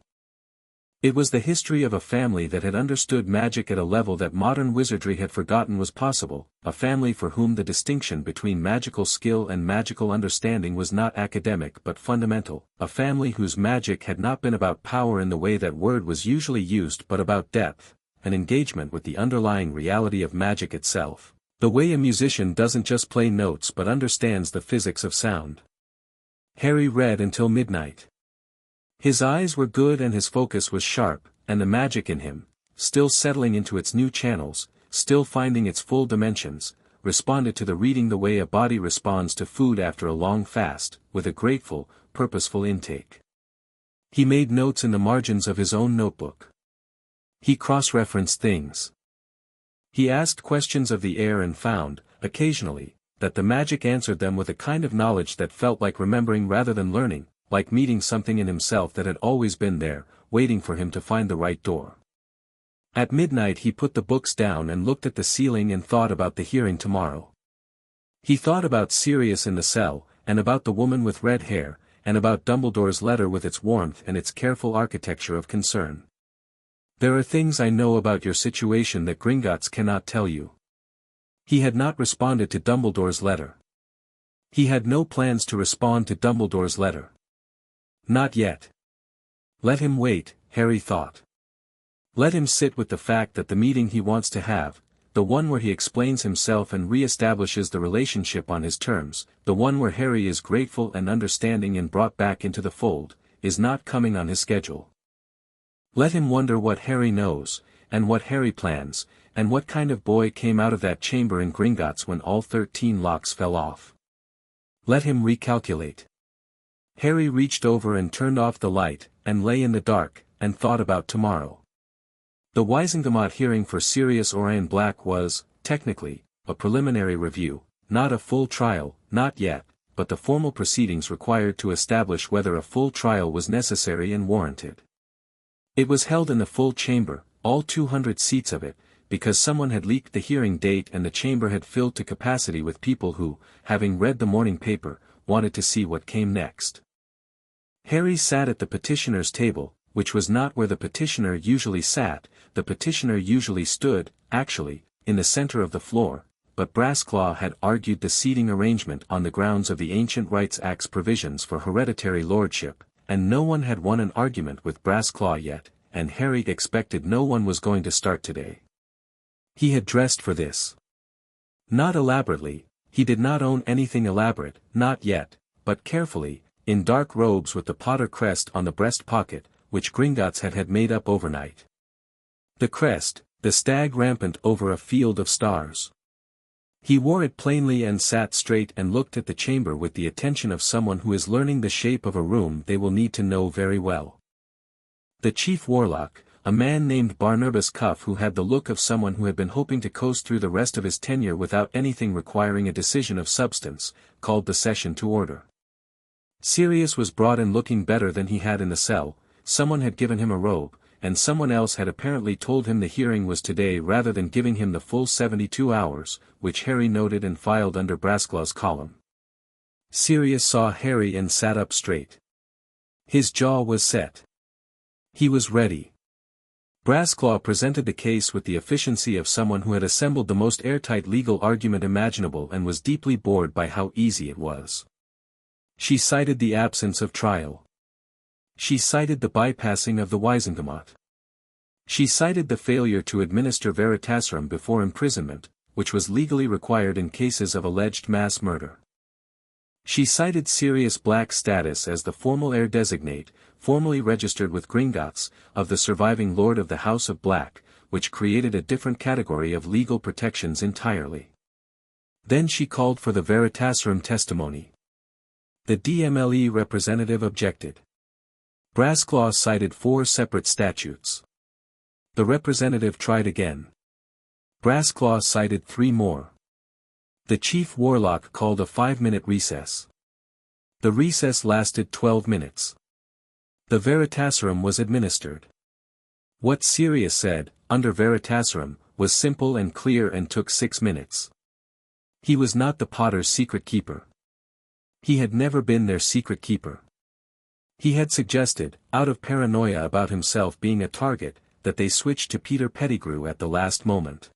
It was the history of a family that had understood magic at a level that modern wizardry had forgotten was possible, a family for whom the distinction between magical skill and magical understanding was not academic but fundamental, a family whose magic had not been about power in the way that word was usually used but about depth, an engagement with the underlying reality of magic itself, the way a musician doesn't just play notes but understands the physics of sound. Harry read until midnight. His eyes were good and his focus was sharp, and the magic in him, still settling into its new channels, still finding its full dimensions, responded to the reading the way a body responds to food after a long fast, with a grateful, purposeful intake. He made notes in the margins of his own notebook. He cross-referenced things. He asked questions of the heir and found, occasionally, that the magic answered them with a kind of knowledge that felt like remembering rather than learning, like meeting something in himself that had always been there, waiting for him to find the right door. At midnight he put the books down and looked at the ceiling and thought about the hearing tomorrow. He thought about Sirius in the cell, and about the woman with red hair, and about Dumbledore's letter with its warmth and its careful architecture of concern. "There are things I know about your situation that Gringotts cannot tell you." He had not responded to Dumbledore's letter. He had no plans to respond to Dumbledore's letter. Not yet. Let him wait, Harry thought. Let him sit with the fact that the meeting he wants to have, the one where he explains himself and re-establishes the relationship on his terms, the one where Harry is grateful and understanding and brought back into the fold, is not coming on his schedule. Let him wonder what Harry knows, and what Harry plans, and what kind of boy came out of that chamber in Gringotts when all 13 locks fell off. Let him recalculate. Harry reached over and turned off the light, and lay in the dark, and thought about tomorrow. The Wizengamot hearing for Sirius Orion Black was, technically, a preliminary review, not a full trial, not yet, but the formal proceedings required to establish whether a full trial was necessary and warranted. It was held in the full chamber, all 200 seats of it, because someone had leaked the hearing date and the chamber had filled to capacity with people who, having read the morning paper, wanted to see what came next. Harry sat at the petitioner's table, which was not where the petitioner usually sat. The petitioner usually stood, actually, in the center of the floor, but Brassclaw had argued the seating arrangement on the grounds of the Ancient Rights Act's provisions for hereditary lordship, and no one had won an argument with Brassclaw yet, and Harry expected no one was going to start today. He had dressed for this. Not elaborately, he did not own anything elaborate, not yet, but carefully, in dark robes with the Potter crest on the breast pocket, which Gringotts had made up overnight. The crest, the stag rampant over a field of stars. He wore it plainly and sat straight and looked at the chamber with the attention of someone who is learning the shape of a room they will need to know very well. The chief warlock, a man named Barnabas Cuff who had the look of someone who had been hoping to coast through the rest of his tenure without anything requiring a decision of substance, called the session to order. Sirius was brought in looking better than he had in the cell. Someone had given him a robe, and someone else had apparently told him the hearing was today rather than giving him the full 72 hours, which Harry noted and filed under Brassclaw's column. Sirius saw Harry and sat up straight. His jaw was set. He was ready. Brassclaw presented the case with the efficiency of someone who had assembled the most airtight legal argument imaginable and was deeply bored by how easy it was. She cited the absence of trial. She cited the bypassing of the Wizengamot. She cited the failure to administer veritaserum before imprisonment, which was legally required in cases of alleged mass murder. She cited Sirius Black's status as the formal heir designate, formally registered with Gringotts, of the surviving Lord of the House of Black, which created a different category of legal protections entirely. Then she called for the veritaserum testimony. The DMLE representative objected. Brassclaw cited 4 separate statutes. The representative tried again. Brassclaw cited 3 more. The chief warlock called a 5-minute recess. The recess lasted 12 minutes. The veritaserum was administered. What Sirius said, under veritaserum, was simple and clear and took 6 minutes. He was not the Potter's secret keeper. He had never been their secret keeper. He had suggested, out of paranoia about himself being a target, that they switch to Peter Pettigrew at the last moment.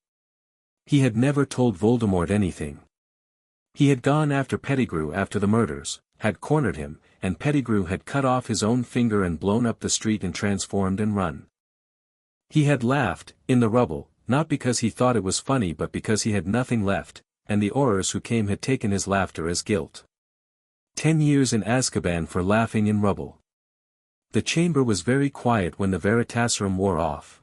He had never told Voldemort anything. He had gone after Pettigrew after the murders, had cornered him, and Pettigrew had cut off his own finger and blown up the street and transformed and run. He had laughed, in the rubble, not because he thought it was funny but because he had nothing left, and the Aurors who came had taken his laughter as guilt. 10 years in Azkaban for laughing in rubble. The chamber was very quiet when the veritaserum wore off.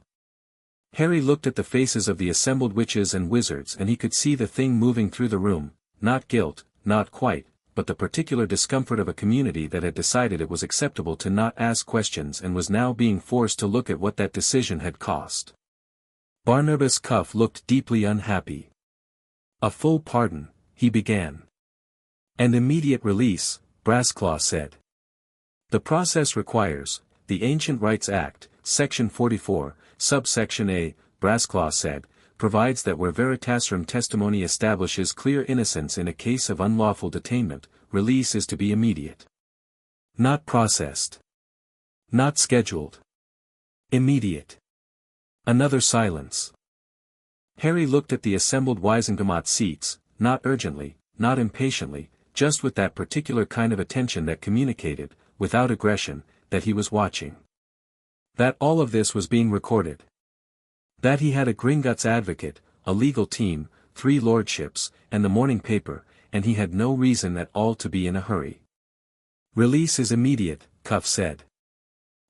Harry looked at the faces of the assembled witches and wizards and he could see the thing moving through the room, not guilt, not quite, but the particular discomfort of a community that had decided it was acceptable to not ask questions and was now being forced to look at what that decision had cost. Barnabas Cuff looked deeply unhappy. "A full pardon," he began. "And immediate release," Brassclaw said. "The process requires," the Ancient Rights Act, Section 44, subsection A, Brassclaw said, provides that where veritaserum testimony establishes clear innocence in a case of unlawful detainment, release is to be immediate. Not processed. Not scheduled. Immediate. Another silence. Harry looked at the assembled Wizengamot seats, not urgently, not impatiently, just with that particular kind of attention that communicated, without aggression, that he was watching. That all of this was being recorded. That he had a Gringotts advocate, a legal team, 3 lordships, and the morning paper, and he had no reason at all to be in a hurry. Release is immediate, Cuff said.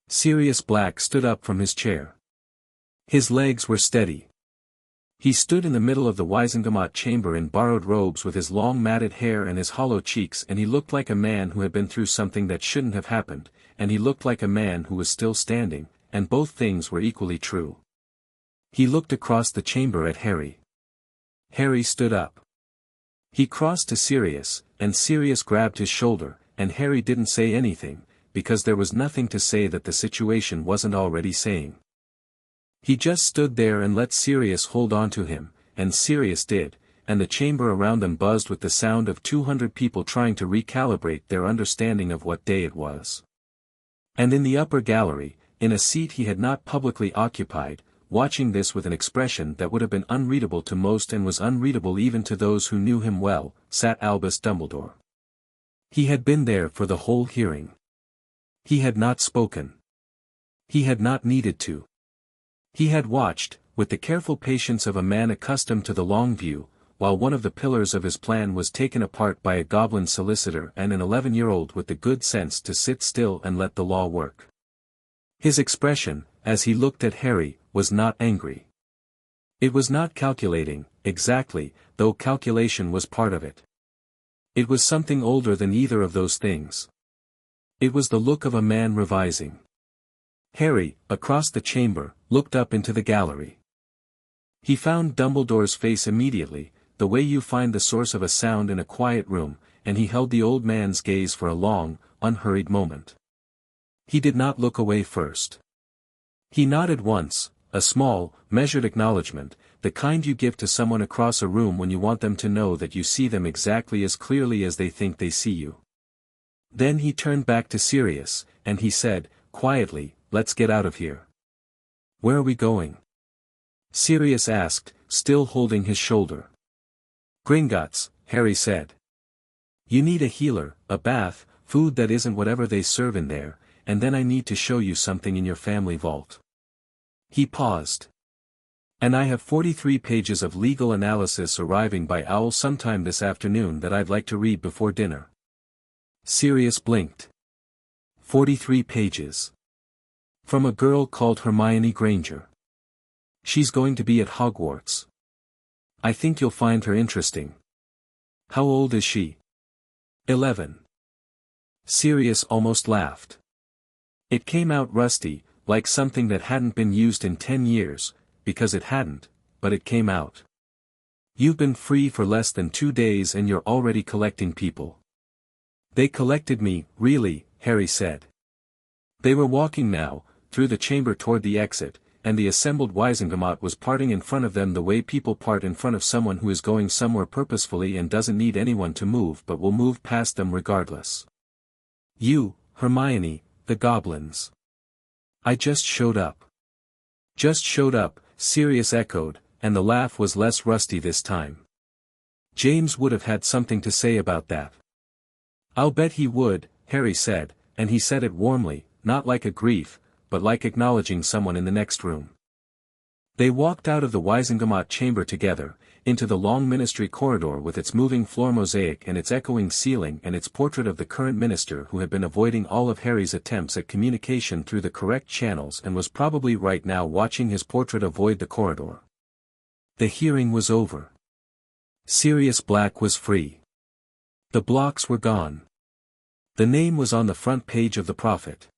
Sirius Black stood up from his chair. His legs were steady. He stood in the middle of the Wizengamot chamber in borrowed robes with his long matted hair and his hollow cheeks, and he looked like a man who had been through something that shouldn't have happened, and he looked like a man who was still standing, and both things were equally true. He looked across the chamber at Harry. Harry stood up. He crossed to Sirius, and Sirius grabbed his shoulder, and Harry didn't say anything, because there was nothing to say that the situation wasn't already saying. He just stood there and let Sirius hold on to him, and Sirius did, and the chamber around them buzzed with the sound of 200 people trying to recalibrate their understanding of what day it was. And in the upper gallery, in a seat he had not publicly occupied, watching this with an expression that would have been unreadable to most and was unreadable even to those who knew him well, sat Albus Dumbledore. He had been there for the whole hearing. He had not spoken. He had not needed to. He had watched, with the careful patience of a man accustomed to the long view, while one of the pillars of his plan was taken apart by a goblin solicitor and an 11-year-old with the good sense to sit still and let the law work. His expression, as he looked at Harry, was not angry. It was not calculating, exactly, though calculation was part of it. It was something older than either of those things. It was the look of a man revising. Harry, across the chamber, looked up into the gallery. He found Dumbledore's face immediately, the way you find the source of a sound in a quiet room, and he held the old man's gaze for a long, unhurried moment. He did not look away first. He nodded once, a small, measured acknowledgement, the kind you give to someone across a room when you want them to know that you see them exactly as clearly as they think they see you. Then he turned back to Sirius, and he said, quietly, "Let's get out of here." "Where are we going?" Sirius asked, still holding his shoulder. "Gringotts," Harry said. "You need a healer, a bath, food that isn't whatever they serve in there, and then I need to show you something in your family vault." He paused. "And I have 43 pages of legal analysis arriving by owl sometime this afternoon that I'd like to read before dinner." Sirius blinked. 43 pages. From a girl called Hermione Granger. She's going to be at Hogwarts. I think you'll find her interesting. How old is she? 11. Sirius almost laughed. It came out rusty, like something that hadn't been used in 10 years, because it hadn't, but it came out. You've been free for less than 2 days and you're already collecting people. They collected me, really, Harry said. They were walking now, through the chamber toward the exit, and the assembled Wizengamot was parting in front of them the way people part in front of someone who is going somewhere purposefully and doesn't need anyone to move but will move past them regardless. "You, Hermione, the goblins." "I just showed up." "Just showed up," Sirius echoed, and the laugh was less rusty this time. James would have had something to say about that. "I'll bet he would," Harry said, and he said it warmly, not like a grief, but like acknowledging someone in the next room. They walked out of the Wizengamot chamber together, into the long ministry corridor with its moving floor mosaic and its echoing ceiling and its portrait of the current minister who had been avoiding all of Harry's attempts at communication through the correct channels and was probably right now watching his portrait avoid the corridor. The hearing was over. Sirius Black was free. The blocks were gone. The name was on the front page of the Prophet.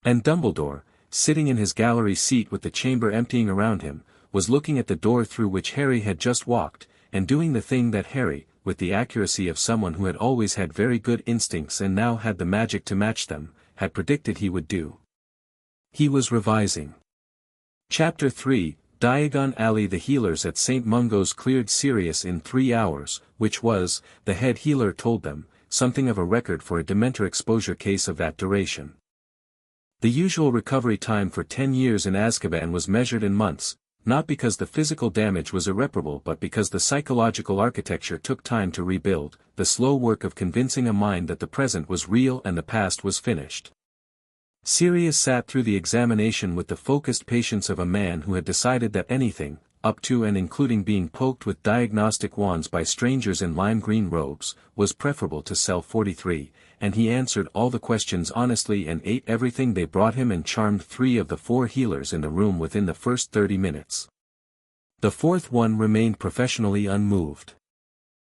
And Dumbledore, sitting in his gallery seat with the chamber emptying around him, was looking at the door through which Harry had just walked, and doing the thing that Harry, with the accuracy of someone who had always had very good instincts and now had the magic to match them, had predicted he would do. He was revising. Chapter 3, Diagon Alley. The healers at St. Mungo's cleared Sirius in 3 hours, which was, the head healer told them, something of a record for a Dementor exposure case of that duration. The usual recovery time for 10 years in Azkaban was measured in months, not because the physical damage was irreparable but because the psychological architecture took time to rebuild, the slow work of convincing a mind that the present was real and the past was finished. Sirius sat through the examination with the focused patience of a man who had decided that anything, up to and including being poked with diagnostic wands by strangers in lime green robes, was preferable to cell 43, and he answered all the questions honestly and ate everything they brought him and charmed 3 of the 4 healers in the room within the first 30 minutes. The 4th one remained professionally unmoved.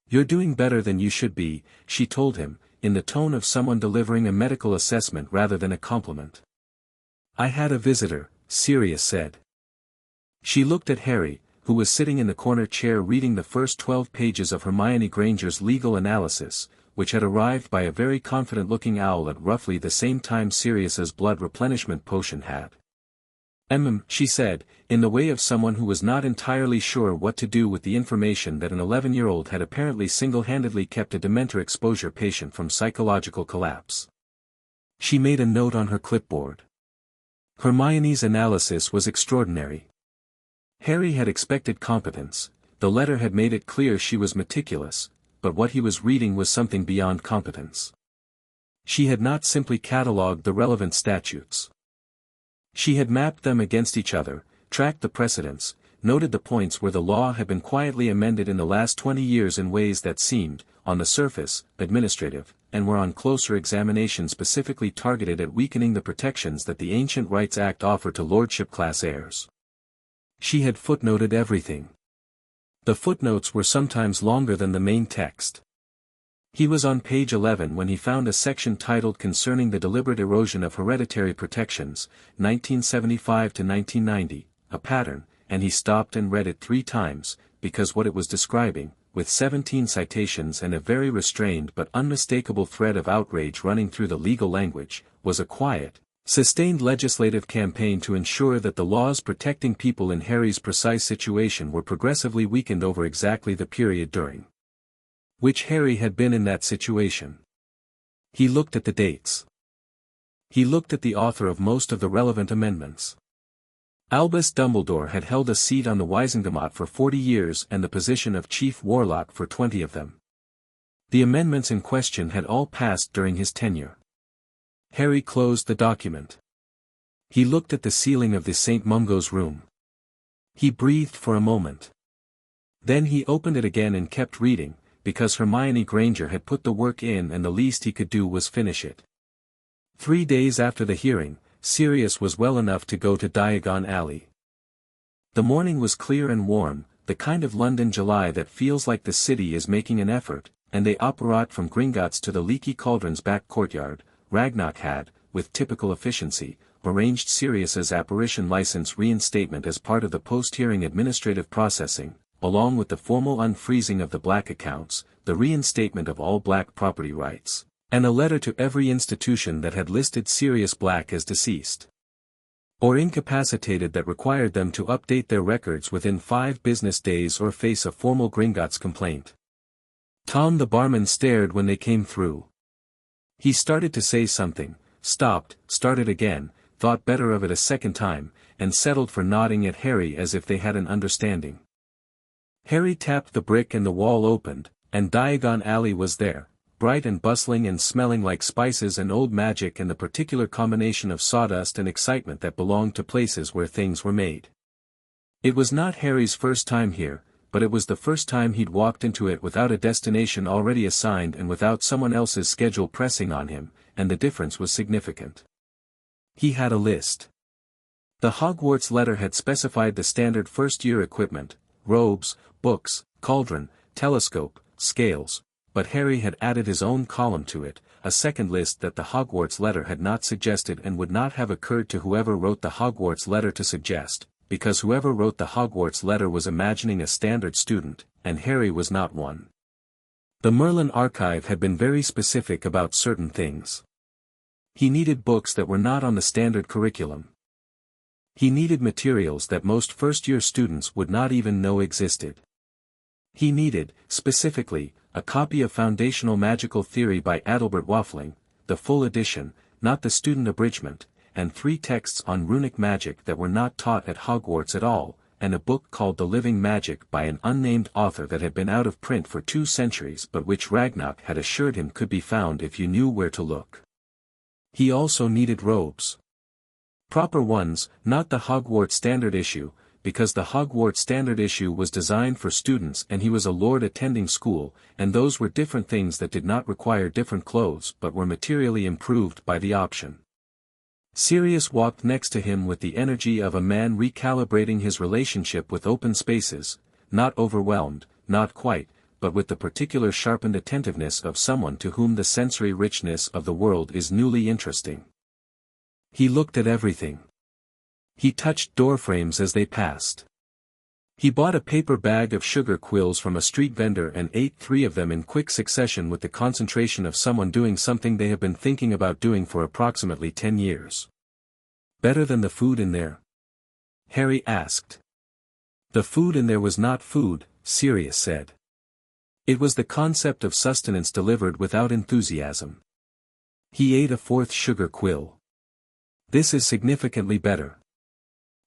"You're doing better than you should be," she told him, in the tone of someone delivering a medical assessment rather than a compliment. "I had a visitor," Sirius said. She looked at Harry, who was sitting in the corner chair reading the first 12 pages of Hermione Granger's legal analysis, which had arrived by a very confident-looking owl at roughly the same time Sirius's blood replenishment potion had. She said, in the way of someone who was not entirely sure what to do with the information that an 11-year-old had apparently single-handedly kept a Dementor exposure patient from psychological collapse. She made a note on her clipboard. Hermione's analysis was extraordinary. Harry had expected competence, the letter had made it clear she was meticulous, but what he was reading was something beyond competence. She had not simply catalogued the relevant statutes. She had mapped them against each other, tracked the precedents, noted the points where the law had been quietly amended in the last 20 years in ways that seemed, on the surface, administrative, and were on closer examination specifically targeted at weakening the protections that the Ancient Rights Act offered to lordship-class heirs. She had footnoted everything. The footnotes were sometimes longer than the main text. He was on page 11 when he found a section titled Concerning the Deliberate Erosion of Hereditary Protections, 1975 to 1990, a pattern, and he stopped and read it 3 times, because what it was describing, with 17 citations and a very restrained but unmistakable thread of outrage running through the legal language, was a quiet, sustained legislative campaign to ensure that the laws protecting people in Harry's precise situation were progressively weakened over exactly the period during which Harry had been in that situation. He looked at the dates. He looked at the author of most of the relevant amendments. Albus Dumbledore had held a seat on the Wisengamot for 40 years and the position of Chief Warlock for 20 of them. The amendments in question had all passed during his tenure. Harry closed the document. He looked at the ceiling of the St. Mungo's room. He breathed for a moment. Then he opened it again and kept reading, because Hermione Granger had put the work in and the least he could do was finish it. 3 days after the hearing, Sirius was well enough to go to Diagon Alley. The morning was clear and warm, the kind of London July that feels like the city is making an effort, and they apparat from Gringotts to the Leaky Cauldron's back courtyard. Ragnok had, with typical efficiency, arranged Sirius's apparition license reinstatement as part of the post-hearing administrative processing, along with the formal unfreezing of the Black accounts, the reinstatement of all Black property rights, and a letter to every institution that had listed Sirius Black as deceased or incapacitated that required them to update their records within 5 business days or face a formal Gringotts complaint. Tom the barman stared when they came through. He started to say something, stopped, started again, thought better of it a second time, and settled for nodding at Harry as if they had an understanding. Harry tapped the brick and the wall opened, and Diagon Alley was there, bright and bustling and smelling like spices and old magic and the particular combination of sawdust and excitement that belonged to places where things were made. It was not Harry's first time here, but it was the first time he'd walked into it without a destination already assigned and without someone else's schedule pressing on him, and the difference was significant. He had a list. The Hogwarts letter had specified the standard first-year equipment, robes, books, cauldron, telescope, scales, but Harry had added his own column to it, a second list that the Hogwarts letter had not suggested and would not have occurred to whoever wrote the Hogwarts letter to suggest, because whoever wrote the Hogwarts letter was imagining a standard student, and Harry was not one. The Merlin archive had been very specific about certain things. He needed books that were not on the standard curriculum, He needed materials that most first-year students would not even know existed. He needed, specifically, a copy of Foundational Magical Theory by Adalbert Waffling, the full edition, not the student abridgment, and 3 texts on runic magic that were not taught at Hogwarts at all, and a book called The Living Magic by an unnamed author that had been out of print for 2 centuries but which Ragnok had assured him could be found if you knew where to look. He also needed robes. Proper ones, not the Hogwarts Standard issue, because the Hogwarts Standard issue was designed for students and he was a lord attending school, and those were different things that did not require different clothes but were materially improved by the option. Sirius walked next to him with the energy of a man recalibrating his relationship with open spaces, not overwhelmed, not quite, but with the particular sharpened attentiveness of someone to whom the sensory richness of the world is newly interesting. He looked at everything. He touched doorframes as they passed. He bought a paper bag of sugar quills from a street vendor and ate 3 of them in quick succession with the concentration of someone doing something they have been thinking about doing for approximately 10 years. Better than the food in there? Harry asked. The food in there was not food, Sirius said. It was the concept of sustenance delivered without enthusiasm. He ate a 4th sugar quill. This is significantly better.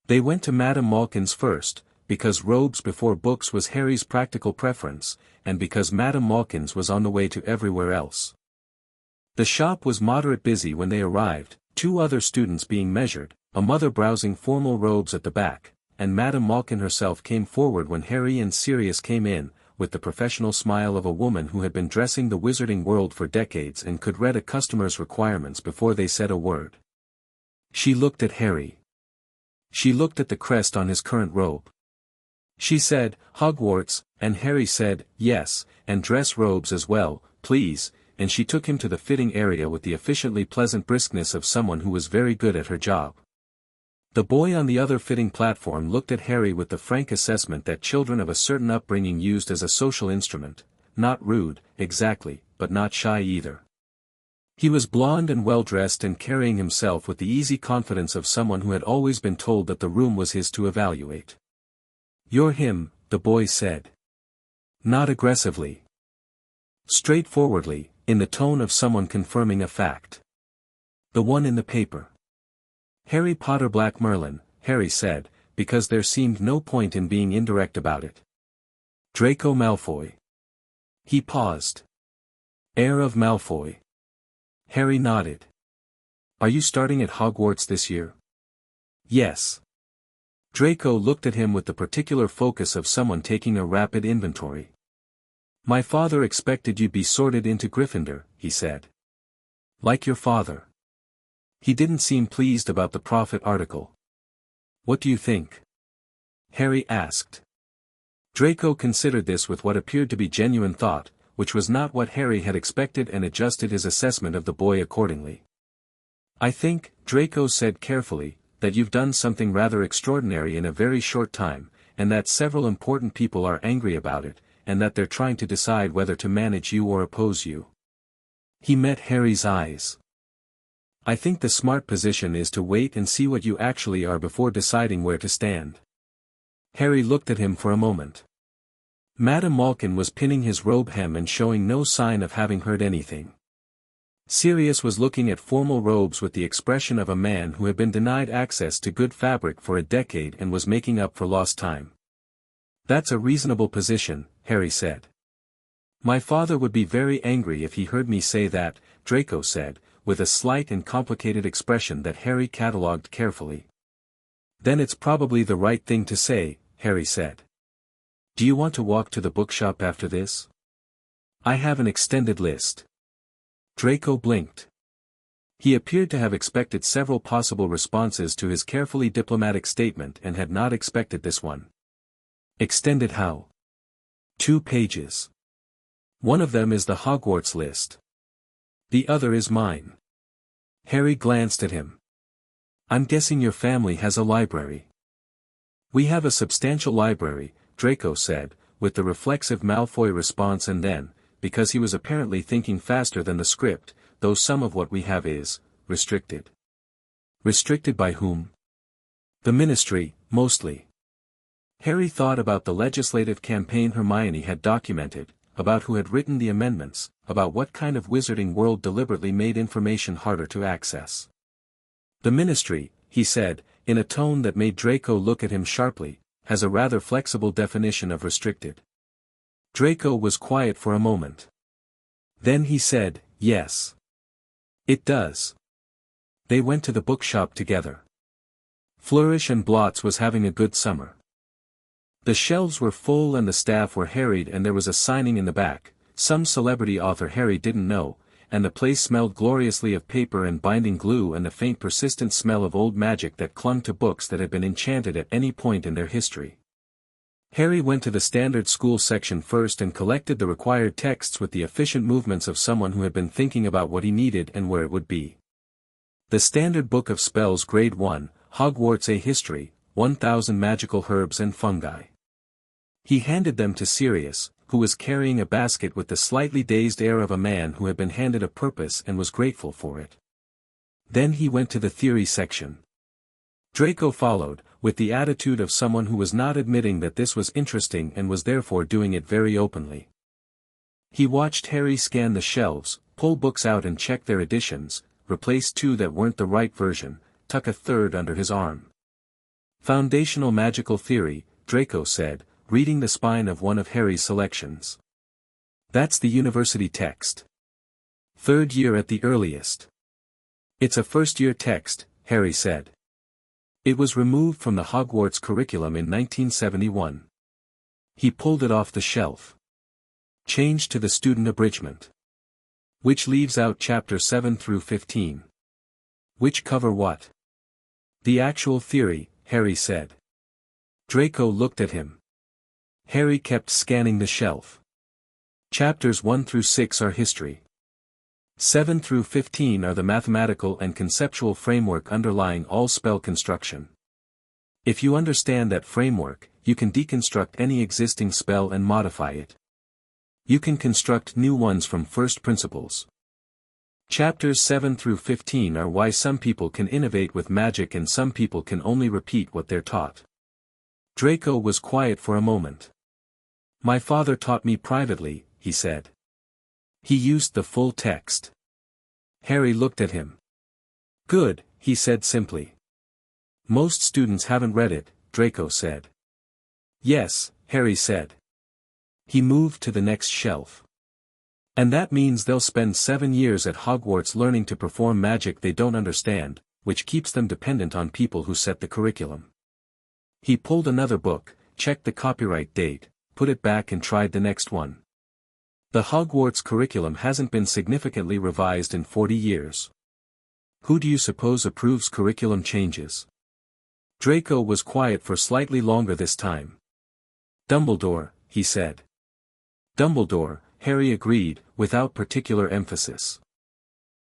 They went to Madame Malkin's first, because robes before books was Harry's practical preference, and because Madame Malkin's was on the way to everywhere else. The shop was moderate busy when they arrived, 2 other students being measured, a mother browsing formal robes at the back, and Madame Malkin herself came forward when Harry and Sirius came in, with the professional smile of a woman who had been dressing the wizarding world for decades and could read a customer's requirements before they said a word. She looked at Harry. She looked at the crest on his current robe. She said, Hogwarts, and Harry said, yes, and dress robes as well, please, and she took him to the fitting area with the efficiently pleasant briskness of someone who was very good at her job. The boy on the other fitting platform looked at Harry with the frank assessment that children of a certain upbringing used as a social instrument, not rude, exactly, but not shy either. He was blond and well-dressed and carrying himself with the easy confidence of someone who had always been told that the room was his to evaluate. You're him, the boy said. Not aggressively. Straightforwardly, in the tone of someone confirming a fact. The one in the paper. Harry Potter-Black-Merlin, Harry said, because there seemed no point in being indirect about it. Draco Malfoy. He paused. Heir of Malfoy. Harry nodded. Are you starting at Hogwarts this year? Yes. Draco looked at him with the particular focus of someone taking a rapid inventory. My father expected you'd be sorted into Gryffindor, he said. Like your father. He didn't seem pleased about the Prophet article. What do you think? Harry asked. Draco considered this with what appeared to be genuine thought, which was not what Harry had expected and adjusted his assessment of the boy accordingly. I think, Draco said carefully, that you've done something rather extraordinary in a very short time, and that several important people are angry about it, and that they're trying to decide whether to manage you or oppose you. He met Harry's eyes. I think the smart position is to wait and see what you actually are before deciding where to stand. Harry looked at him for a moment. Madame Malkin was pinning his robe hem and showing no sign of having heard anything. Sirius was looking at formal robes with the expression of a man who had been denied access to good fabric for a decade and was making up for lost time. That's a reasonable position, Harry said. My father would be very angry if he heard me say that, Draco said, with a slight and complicated expression that Harry catalogued carefully. Then it's probably the right thing to say, Harry said. Do you want to walk to the bookshop after this? I have an extended list. Draco blinked. He appeared to have expected several possible responses to his carefully diplomatic statement and had not expected this one. Extended how? 2 pages. One of them is the Hogwarts list. The other is mine. Harry glanced at him. I'm guessing your family has a library. We have a substantial library, Draco said, with the reflexive Malfoy response, and then, because he was apparently thinking faster than the script, though some of what we have is restricted. Restricted by whom? The Ministry, mostly. Harry thought about the legislative campaign Hermione had documented, about who had written the amendments, about what kind of wizarding world deliberately made information harder to access. The Ministry, he said, in a tone that made Draco look at him sharply, has a rather flexible definition of restricted. Draco was quiet for a moment. Then he said, yes. It does. They went to the bookshop together. Flourish and Blots was having a good summer. The shelves were full and the staff were harried and there was a signing in the back, some celebrity author Harry didn't know, and the place smelled gloriously of paper and binding glue and the faint persistent smell of old magic that clung to books that had been enchanted at any point in their history. Harry went to the standard school section first and collected the required texts with the efficient movements of someone who had been thinking about what he needed and where it would be. The Standard Book of Spells Grade 1, Hogwarts A History, 1000 Magical Herbs and Fungi. He handed them to Sirius, who was carrying a basket with the slightly dazed air of a man who had been handed a purpose and was grateful for it. Then he went to the theory section. Draco followed, with the attitude of someone who was not admitting that this was interesting and was therefore doing it very openly. He watched Harry scan the shelves, pull books out and check their editions, replace two that weren't the right version, tuck a third under his arm. Foundational Magical Theory, Draco said, reading the spine of one of Harry's selections. That's the university text. Third year at the earliest. It's a first-year text, Harry said. It was removed from the Hogwarts curriculum in 1971. He pulled it off the shelf. Changed to the student abridgment. Which leaves out chapter 7 through 15. Which cover what? The actual theory, Harry said. Draco looked at him. Harry kept scanning the shelf. Chapters 1 through 6 are history. 7 through 15 are the mathematical and conceptual framework underlying all spell construction. If you understand that framework, you can deconstruct any existing spell and modify it. You can construct new ones from first principles. Chapters 7 through 15 are why some people can innovate with magic and some people can only repeat what they're taught. Draco was quiet for a moment. My father taught me privately, he said. He used the full text. Harry looked at him. Good, he said simply. Most students haven't read it, Draco said. Yes, Harry said. He moved to the next shelf. And that means they'll spend 7 years at Hogwarts learning to perform magic they don't understand, which keeps them dependent on people who set the curriculum. He pulled another book, checked the copyright date, put it back and tried the next one. The Hogwarts curriculum hasn't been significantly revised in 40 years. Who do you suppose approves curriculum changes? Draco was quiet for slightly longer this time. Dumbledore, he said. Dumbledore, Harry agreed, without particular emphasis.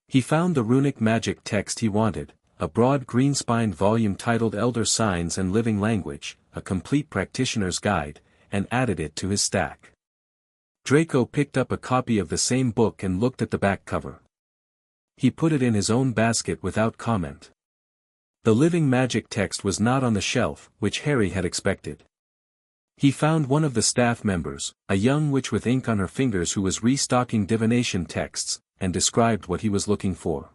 He found the runic magic text he wanted, a broad green-spined volume titled Elder Signs and Living Language, a complete practitioner's guide, and added it to his stack. Draco picked up a copy of the same book and looked at the back cover. He put it in his own basket without comment. The living magic text was not on the shelf, which Harry had expected. He found one of the staff members, a young witch with ink on her fingers who was restocking divination texts, and described what he was looking for.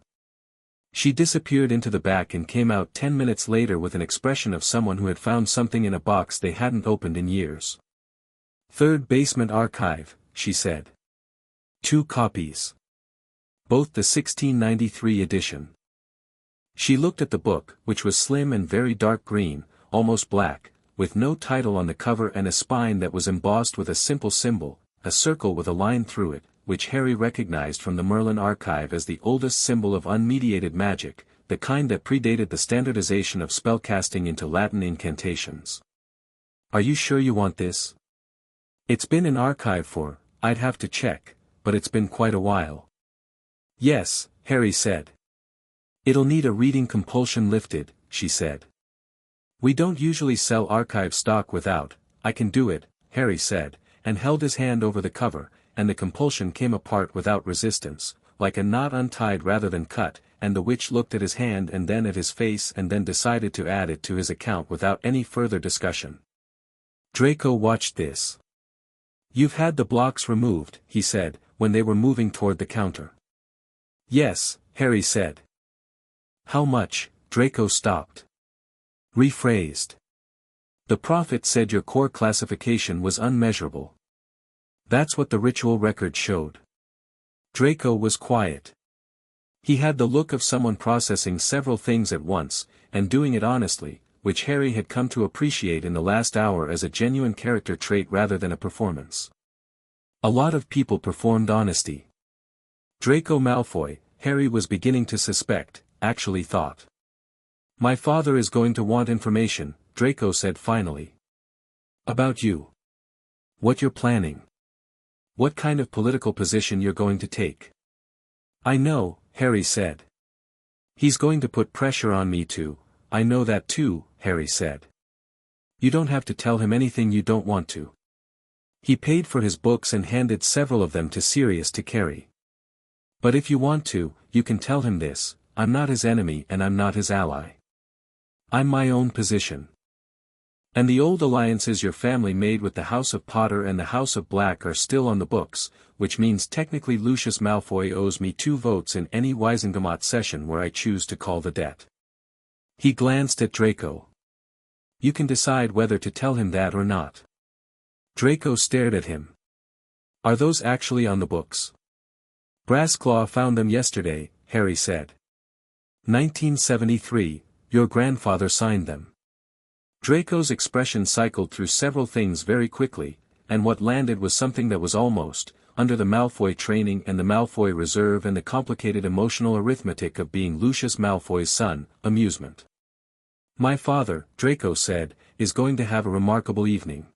She disappeared into the back and came out 10 minutes later with an expression of someone who had found something in a box they hadn't opened in years. Third basement archive, she said. 2 copies. Both the 1693 edition. She looked at the book, which was slim and very dark green, almost black, with no title on the cover and a spine that was embossed with a simple symbol, a circle with a line through it, which Harry recognized from the Merlin archive as the oldest symbol of unmediated magic, the kind that predated the standardization of spellcasting into Latin incantations. Are you sure you want this? It's been in archive for, I'd have to check, but it's been quite a while. Yes, Harry said. It'll need a reading compulsion lifted, she said. We don't usually sell archive stock without, I can do it, Harry said, and held his hand over the cover, and the compulsion came apart without resistance, like a knot untied rather than cut, and the witch looked at his hand and then at his face and then decided to add it to his account without any further discussion. Draco watched this. "You've had the blocks removed," he said, when they were moving toward the counter. "Yes," Harry said. "How much?" Draco stopped. Rephrased. "The prophet said your core classification was unmeasurable. That's what the ritual record showed." Draco was quiet. He had the look of someone processing several things at once, and doing it honestly, which Harry had come to appreciate in the last hour as a genuine character trait rather than a performance. A lot of people performed honesty. Draco Malfoy, Harry was beginning to suspect, actually thought. "My father is going to want information," Draco said finally. "About you. What you're planning. What kind of political position you're going to take." "I know," Harry said. "He's going to put pressure on me too." "I know that too," Harry said. "You don't have to tell him anything you don't want to." He paid for his books and handed several of them to Sirius to carry. "But if you want to, you can tell him this: I'm not his enemy and I'm not his ally. I'm my own position. And the old alliances your family made with the House of Potter and the House of Black are still on the books, which means technically Lucius Malfoy owes me 2 votes in any Wisengamot session where I choose to call the debt." He glanced at Draco. "You can decide whether to tell him that or not." Draco stared at him. "Are those actually on the books?" "Brassclaw found them yesterday," Harry said. 1973, your grandfather signed them." Draco's expression cycled through several things very quickly, and what landed was something that was almost, under the Malfoy training and the Malfoy reserve and the complicated emotional arithmetic of being Lucius Malfoy's son, amusement. "My father," Draco said, "is going to have a remarkable evening."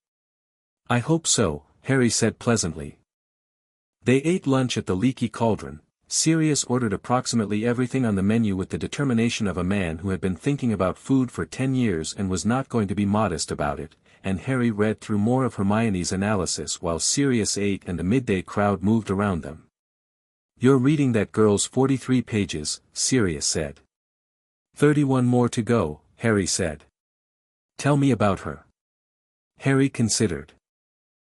"I hope so," Harry said pleasantly. They ate lunch at the Leaky Cauldron. Sirius ordered approximately everything on the menu with the determination of a man who had been thinking about food for 10 years and was not going to be modest about it, and Harry read through more of Hermione's analysis while Sirius ate and the midday crowd moved around them. "You're reading that girl's 43 pages, Sirius said. 31 more to go, Harry said. "Tell me about her." Harry considered.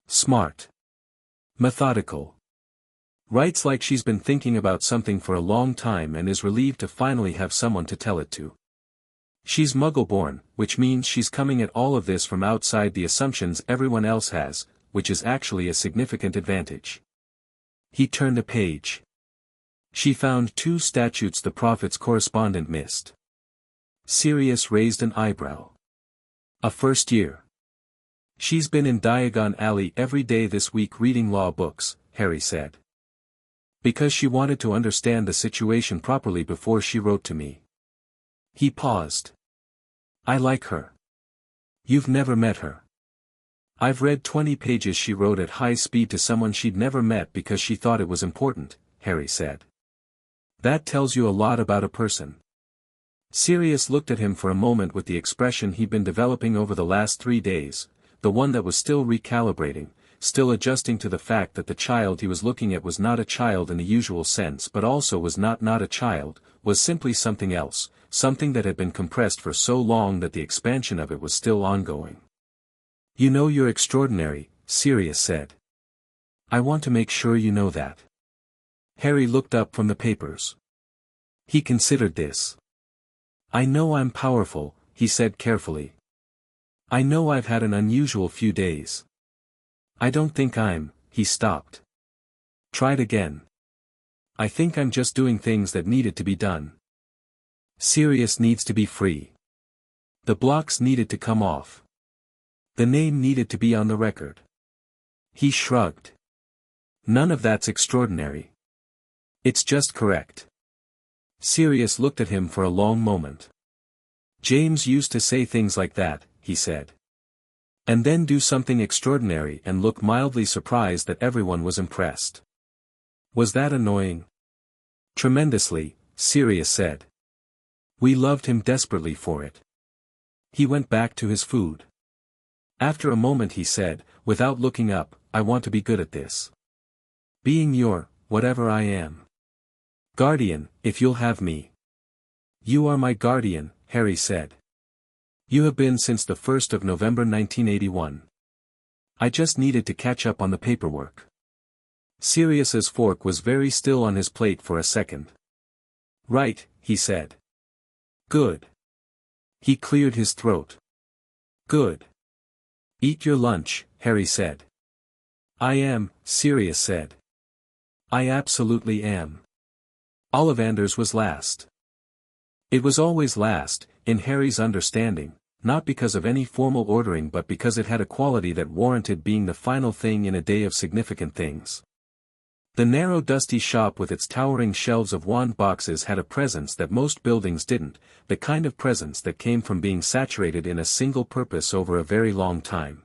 "Smart. Methodical. Writes like she's been thinking about something for a long time and is relieved to finally have someone to tell it to. She's Muggle-born, which means she's coming at all of this from outside the assumptions everyone else has, which is actually a significant advantage." He turned a page. "She found 2 statutes the prophet's correspondent missed." Sirius raised an eyebrow. "A first year. She's been in Diagon Alley every day this week reading law books," Harry said. "Because she wanted to understand the situation properly before she wrote to me." He paused. "I like her." "You've never met her." "I've read 20 pages she wrote at high speed to someone she'd never met because she thought it was important," Harry said. "That tells you a lot about a person." Sirius looked at him for a moment with the expression he'd been developing over the last 3 days, the one that was still recalibrating, still adjusting to the fact that the child he was looking at was not a child in the usual sense but also was not a child, was simply something else, something that had been compressed for so long that the expansion of it was still ongoing. "You know you're extraordinary," Sirius said. "I want to make sure you know that." Harry looked up from the papers. He considered this. "I know I'm powerful," he said carefully. "I know I've had an unusual few days. I don't think he stopped. Tried again. "I think I'm just doing things that needed to be done. Sirius needs to be free. The blocks needed to come off. The name needed to be on the record." He shrugged. "None of that's extraordinary. It's just correct." Sirius looked at him for a long moment. "James used to say things like that," he said. "And then do something extraordinary and look mildly surprised that everyone was impressed." "Was that annoying?" "Tremendously," Sirius said. "We loved him desperately for it." He went back to his food. After a moment he said, without looking up, "I want to be good at this. Being your, whatever I am. Guardian, if you'll have me." You are my guardian, Harry said. You have been since the 1st of November 1981. I just needed to catch up on the paperwork. Sirius's fork was very still on his plate for a second. Right, he said. Good. He cleared his throat. Good. Eat your lunch, Harry said. I am, Sirius said. I absolutely am. Ollivander's was last. It was always last, in Harry's understanding, not because of any formal ordering but because it had a quality that warranted being the final thing in a day of significant things. The narrow dusty shop with its towering shelves of wand boxes had a presence that most buildings didn't, the kind of presence that came from being saturated in a single purpose over a very long time.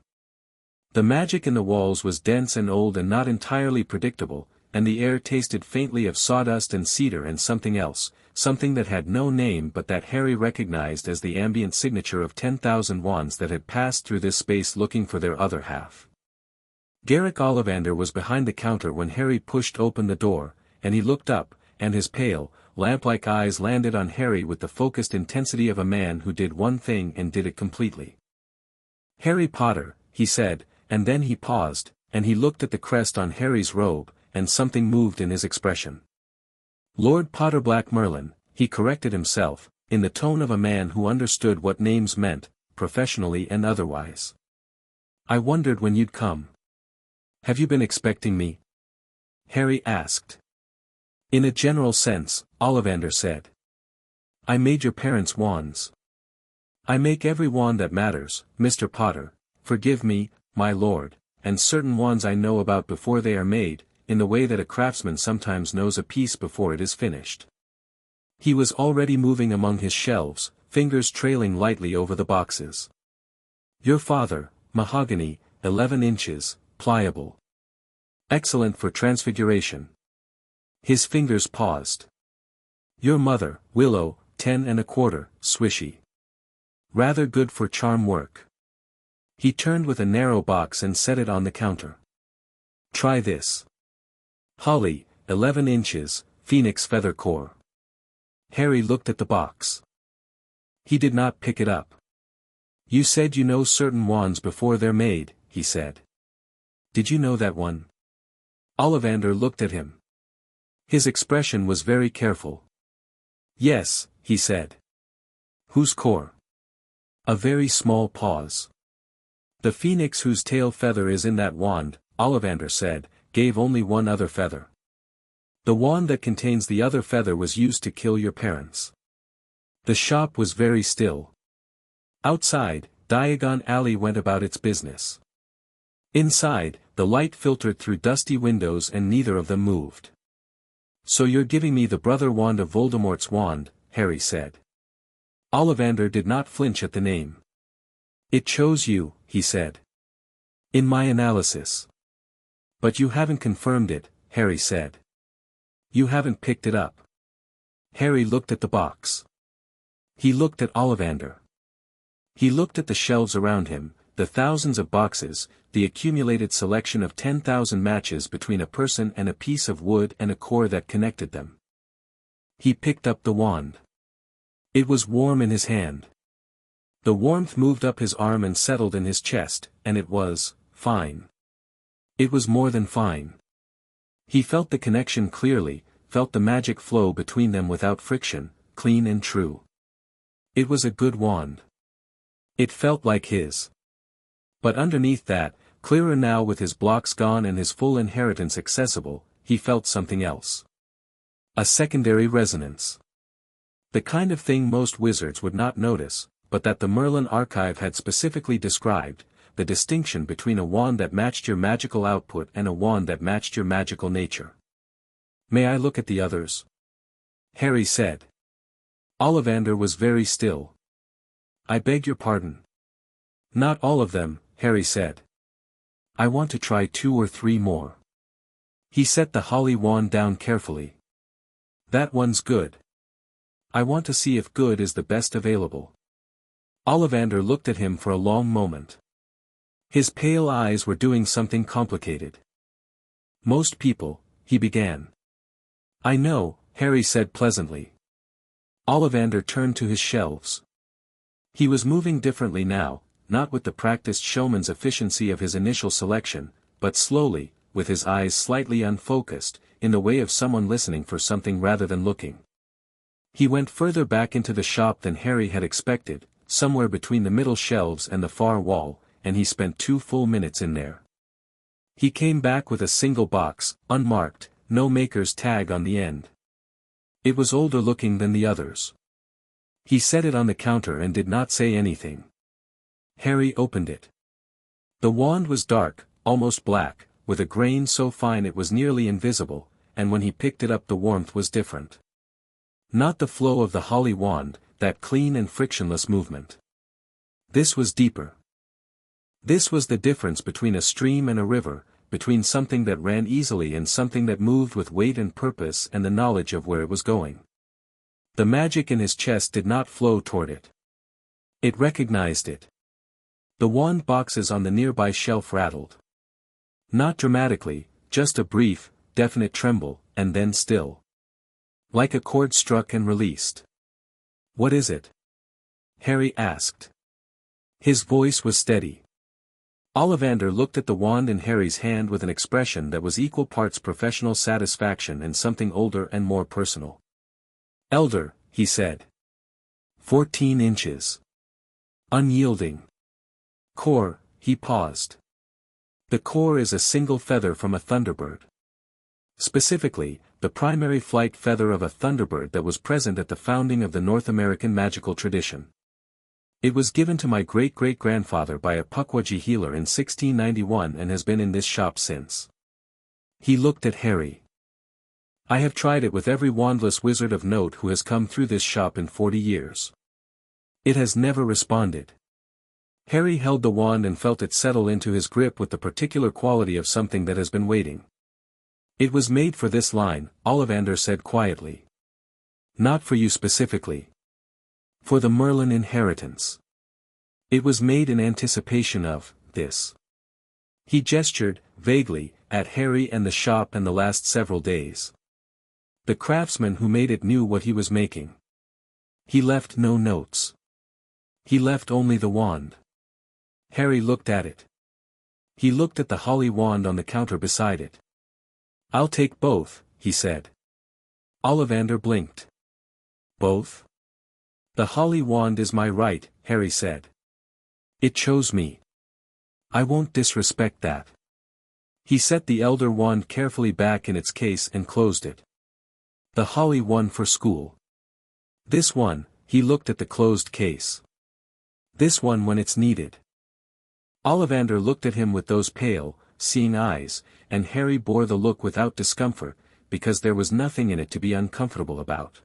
The magic in the walls was dense and old and not entirely predictable, and the air tasted faintly of sawdust and cedar and something else, something that had no name but that Harry recognized as the ambient signature of 10,000 wands that had passed through this space looking for their other half. Garrick Ollivander was behind the counter when Harry pushed open the door, and he looked up, and his pale, lamp-like eyes landed on Harry with the focused intensity of a man who did one thing and did it completely. Harry Potter, he said, and then he paused, and he looked at the crest on Harry's robe, and something moved in his expression. Lord Potter-Black-Merlin, he corrected himself, in the tone of a man who understood what names meant, professionally and otherwise. I wondered when you'd come. Have you been expecting me? Harry asked. In a general sense, Ollivander said. I made your parents' wands. I make every wand that matters, Mr. Potter, forgive me, my lord, and certain wands I know about before they are made, in the way that a craftsman sometimes knows a piece before it is finished. He was already moving among his shelves, fingers trailing lightly over the boxes. Your father, mahogany, 11 inches, pliable. Excellent for transfiguration. His fingers paused. Your mother, willow, 10 1/4, swishy. Rather good for charm work. He turned with a narrow box and set it on the counter. Try this. Holly, 11 inches, phoenix feather core. Harry looked at the box. He did not pick it up. You said you know certain wands before they're made, he said. Did you know that one? Ollivander looked at him. His expression was very careful. Yes, he said. Whose core? A very small pause. The phoenix whose tail feather is in that wand, Ollivander said, gave only one other feather. The wand that contains the other feather was used to kill your parents. The shop was very still. Outside, Diagon Alley went about its business. Inside, the light filtered through dusty windows and neither of them moved. So you're giving me the brother wand of Voldemort's wand, Harry said. Ollivander did not flinch at the name. It chose you, he said. In my analysis. But you haven't confirmed it, Harry said. You haven't picked it up. Harry looked at the box. He looked at Ollivander. He looked at the shelves around him, the thousands of boxes, the accumulated selection of 10,000 matches between a person and a piece of wood and a core that connected them. He picked up the wand. It was warm in his hand. The warmth moved up his arm and settled in his chest, and it was fine. It was more than fine. He felt the connection clearly, felt the magic flow between them without friction, clean and true. It was a good wand. It felt like his. But underneath that, clearer now with his blocks gone and his full inheritance accessible, he felt something else. A secondary resonance. The kind of thing most wizards would not notice, but that the Merlin archive had specifically described, the distinction between a wand that matched your magical output and a wand that matched your magical nature. May I look at the others? Harry said. Ollivander was very still. I beg your pardon. Not all of them, Harry said. I want to try 2 or 3 more. He set the holly wand down carefully. That one's good. I want to see if good is the best available. Ollivander looked at him for a long moment. His pale eyes were doing something complicated. Most people, he began. I know, Harry said pleasantly. Ollivander turned to his shelves. He was moving differently now, not with the practiced showman's efficiency of his initial selection, but slowly, with his eyes slightly unfocused, in the way of someone listening for something rather than looking. He went further back into the shop than Harry had expected, somewhere between the middle shelves and the far wall, and he spent 2 full minutes in there. He came back with a single box, unmarked, no maker's tag on the end. It was older looking than the others. He set it on the counter and did not say anything. Harry opened it. The wand was dark, almost black, with a grain so fine it was nearly invisible, and when he picked it up the warmth was different. Not the flow of the holly wand, that clean and frictionless movement. This was deeper. This was the difference between a stream and a river, between something that ran easily and something that moved with weight and purpose and the knowledge of where it was going. The magic in his chest did not flow toward it. It recognized it. The wand boxes on the nearby shelf rattled. Not dramatically, just a brief, definite tremble, and then still. Like a chord struck and released. "What is it?" Harry asked. His voice was steady. Ollivander looked at the wand in Harry's hand with an expression that was equal parts professional satisfaction and something older and more personal. "Elder," he said. 14 inches. Unyielding. Core," he paused. "The core is a single feather from a thunderbird. Specifically, the primary flight feather of a thunderbird that was present at the founding of the North American magical tradition. It was given to my great-great-grandfather by a Pukwudgie healer in 1691 and has been in this shop since." He looked at Harry. "I have tried it with every wandless wizard of note who has come through this shop in 40 years. It has never responded." Harry held the wand and felt it settle into his grip with the particular quality of something that has been waiting. "It was made for this line," Ollivander said quietly. "Not for you specifically. For the Merlin inheritance. It was made in anticipation of this." He gestured, vaguely, at Harry and the shop and the last several days. The craftsman who made it knew what he was making. He left no notes. He left only the wand. Harry looked at it. He looked at the holly wand on the counter beside it. "I'll take both," he said. Ollivander blinked. "Both?" "The holly wand is my right," Harry said. "It chose me. I won't disrespect that." He set the elder wand carefully back in its case and closed it. "The holly one for school. This one," he looked at the closed case. "This one when it's needed." Ollivander looked at him with those pale, seeing eyes, and Harry bore the look without discomfort, because there was nothing in it to be uncomfortable about.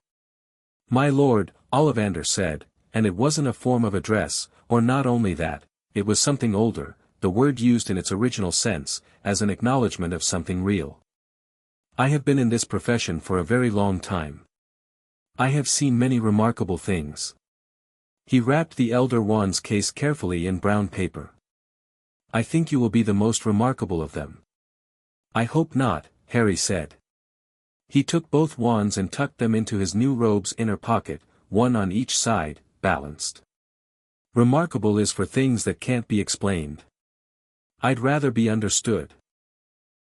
"My lord," Ollivander said, and it wasn't a form of address, or not only that, it was something older, the word used in its original sense, as an acknowledgement of something real. "I have been in this profession for a very long time. I have seen many remarkable things." He wrapped the elder wand's case carefully in brown paper. "I think you will be the most remarkable of them." "I hope not," Harry said. He took both wands and tucked them into his new robe's inner pocket, one on each side, balanced. "Remarkable is for things that can't be explained. I'd rather be understood."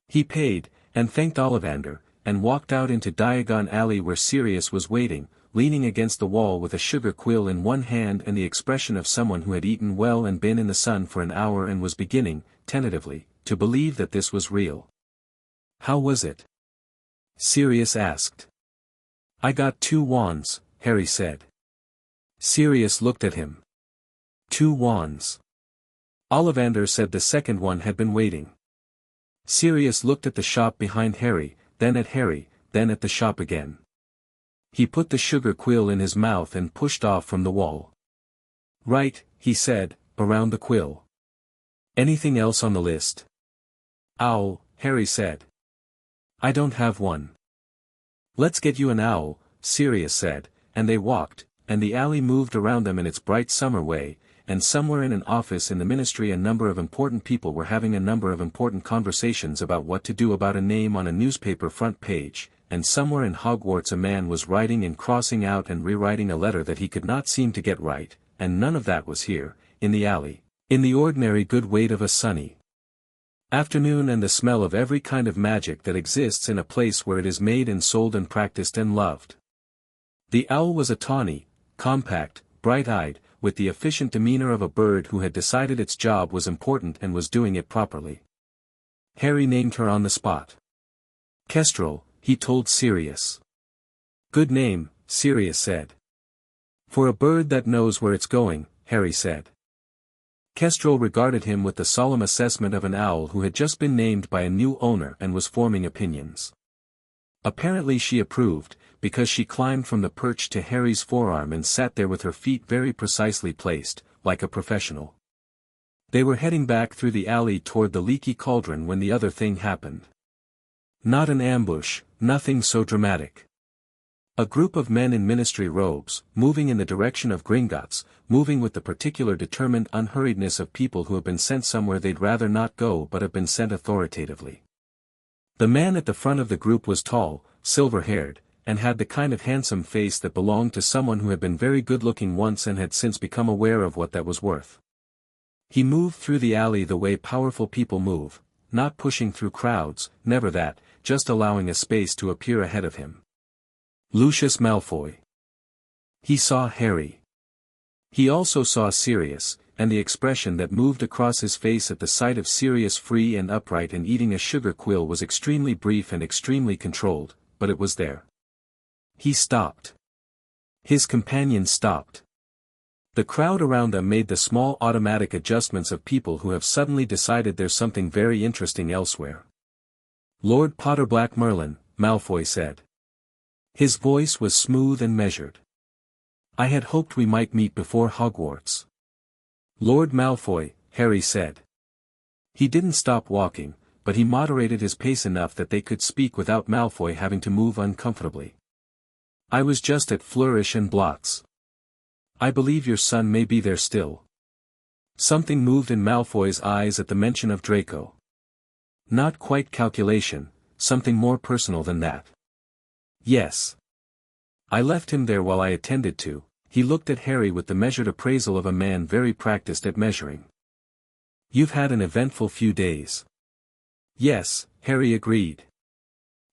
He paid, and thanked Ollivander, and walked out into Diagon Alley where Sirius was waiting, leaning against the wall with a sugar quill in one hand and the expression of someone who had eaten well and been in the sun for an hour and was beginning, tentatively, to believe that this was real. "How was it?" Sirius asked. "I got 2 wands, Harry said. Sirius looked at him. 2 wands. Ollivander said the second one had been waiting. Sirius looked at the shop behind Harry, then at Harry, then at the shop again. He put the sugar quill in his mouth and pushed off from the wall. "Right," he said, around the quill. "Anything else on the list?" "Owl," Harry said. "I don't have one." "Let's get you an owl," Sirius said, and they walked, and the alley moved around them in its bright summer way, and somewhere in an office in the ministry a number of important people were having a number of important conversations about what to do about a name on a newspaper front page, and somewhere in Hogwarts a man was writing and crossing out and rewriting a letter that he could not seem to get right, and none of that was here, in the alley, in the ordinary good weight of a sunny afternoon and the smell of every kind of magic that exists in a place where it is made and sold and practiced and loved. The owl was a tawny, compact, bright-eyed, with the efficient demeanor of a bird who had decided its job was important and was doing it properly. Harry named her on the spot. Kestrel, he told Sirius. Good name, Sirius said. For a bird that knows where it's going, Harry said. Kestrel regarded him with the solemn assessment of an owl who had just been named by a new owner and was forming opinions. Apparently she approved, because she climbed from the perch to Harry's forearm and sat there with her feet very precisely placed, like a professional. They were heading back through the alley toward the leaky cauldron when the other thing happened. Not an ambush, nothing so dramatic. A group of men in ministry robes, moving in the direction of Gringotts, moving with the particular determined unhurriedness of people who have been sent somewhere they'd rather not go but have been sent authoritatively. The man at the front of the group was tall, silver-haired, and had the kind of handsome face that belonged to someone who had been very good-looking once and had since become aware of what that was worth. He moved through the alley the way powerful people move, not pushing through crowds, never that, just allowing a space to appear ahead of him. Lucius Malfoy. He saw Harry. He also saw Sirius, and the expression that moved across his face at the sight of Sirius free and upright and eating a sugar quill was extremely brief and extremely controlled, but it was there. He stopped. His companion stopped. The crowd around them made the small automatic adjustments of people who have suddenly decided there's something very interesting elsewhere. Lord Potter-Black-Merlin, Malfoy said. His voice was smooth and measured. I had hoped we might meet before Hogwarts. Lord Malfoy, Harry said. He didn't stop walking, but he moderated his pace enough that they could speak without Malfoy having to move uncomfortably. I was just at Flourish and Blots. I believe your son may be there still. Something moved in Malfoy's eyes at the mention of Draco. Not quite calculation, something more personal than that. Yes. I left him there while I attended to. He looked at Harry with the measured appraisal of a man very practiced at measuring. You've had an eventful few days. Yes, Harry agreed.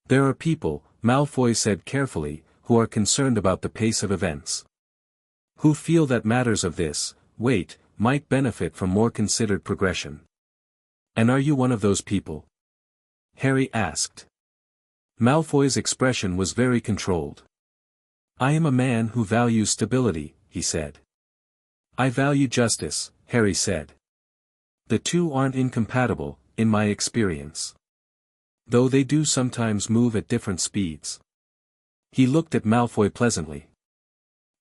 There are people, Malfoy said carefully, who are concerned about the pace of events. Who feel that matters of this weight might benefit from more considered progression. And are you one of those people? Harry asked. Malfoy's expression was very controlled. I am a man who values stability, he said. I value justice, Harry said. The two aren't incompatible, in my experience. Though they do sometimes move at different speeds. He looked at Malfoy pleasantly.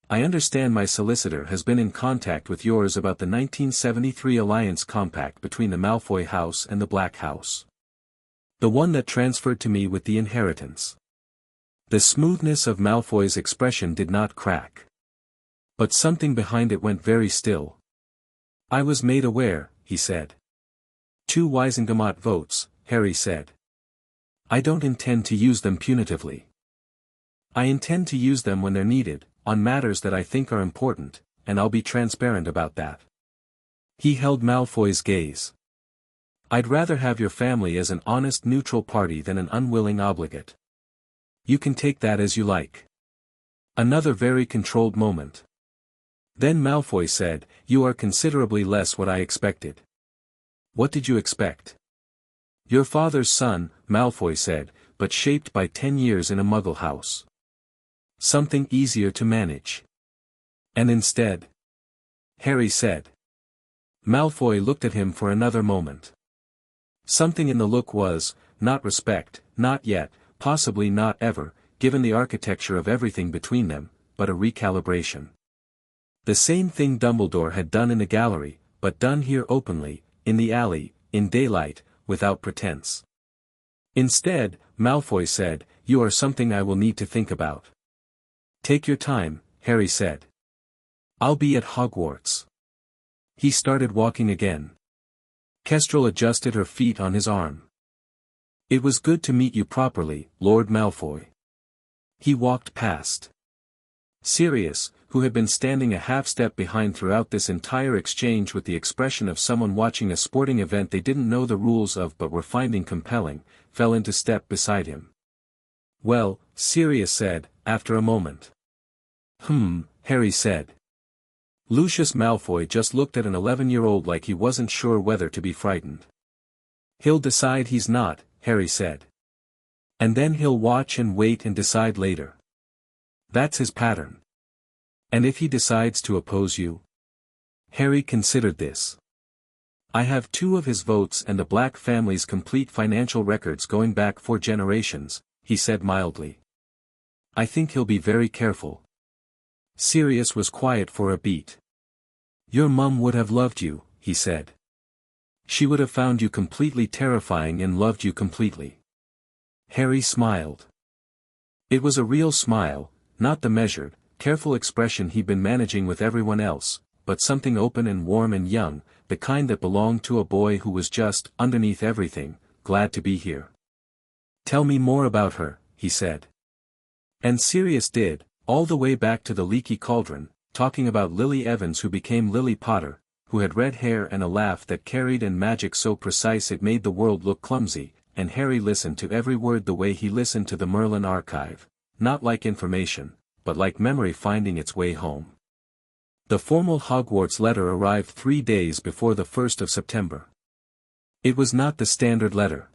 I understand my solicitor has been in contact with yours about the 1973 alliance compact between the Malfoy house and the Black House. The one that transferred to me with the inheritance. The smoothness of Malfoy's expression did not crack. But something behind it went very still. I was made aware, he said. 2 Wisengamot votes, Harry said. I don't intend to use them punitively. I intend to use them when they're needed, on matters that I think are important, and I'll be transparent about that. He held Malfoy's gaze. I'd rather have your family as an honest neutral party than an unwilling obligate. You can take that as you like. Another very controlled moment. Then Malfoy said, You are considerably less what I expected. What did you expect? Your father's son, Malfoy said, but shaped by 10 years in a muggle house. Something easier to manage. And instead? Harry said. Malfoy looked at him for another moment. Something in the look was, not respect, not yet, possibly not ever, given the architecture of everything between them, but a recalibration. The same thing Dumbledore had done in the gallery, but done here openly, in the alley, in daylight, without pretense. Instead, Malfoy said, You are something I will need to think about. Take your time, Harry said. I'll be at Hogwarts. He started walking again. Kestrel adjusted her feet on his arm. It was good to meet you properly, Lord Malfoy. He walked past Sirius, who had been standing a half step behind throughout this entire exchange with the expression of someone watching a sporting event they didn't know the rules of but were finding compelling, fell into step beside him. "Well," Sirius said, after a moment. Harry said. Lucius Malfoy just looked at an 11-year-old like he wasn't sure whether to be frightened. "He'll decide he's not," Harry said. "And then he'll watch and wait and decide later. That's his pattern. And if he decides to oppose you?" Harry considered this. "I have 2 of his votes and the Black family's complete financial records going back 4 generations," he said mildly. "I think he'll be very careful." Sirius was quiet for a beat. "Your mum would have loved you," he said. "She would have found you completely terrifying and loved you completely." Harry smiled. It was a real smile, not the measured, careful expression he'd been managing with everyone else, but something open and warm and young, the kind that belonged to a boy who was just, underneath everything, glad to be here. "Tell me more about her," he said. And Sirius did, all the way back to the leaky cauldron, talking about Lily Evans who became Lily Potter, who had red hair and a laugh that carried and magic so precise it made the world look clumsy, and Harry listened to every word the way he listened to the Merlin archive, not like information, but like memory finding its way home. The formal Hogwarts letter arrived 3 days before the 1st of September. It was not the standard letter.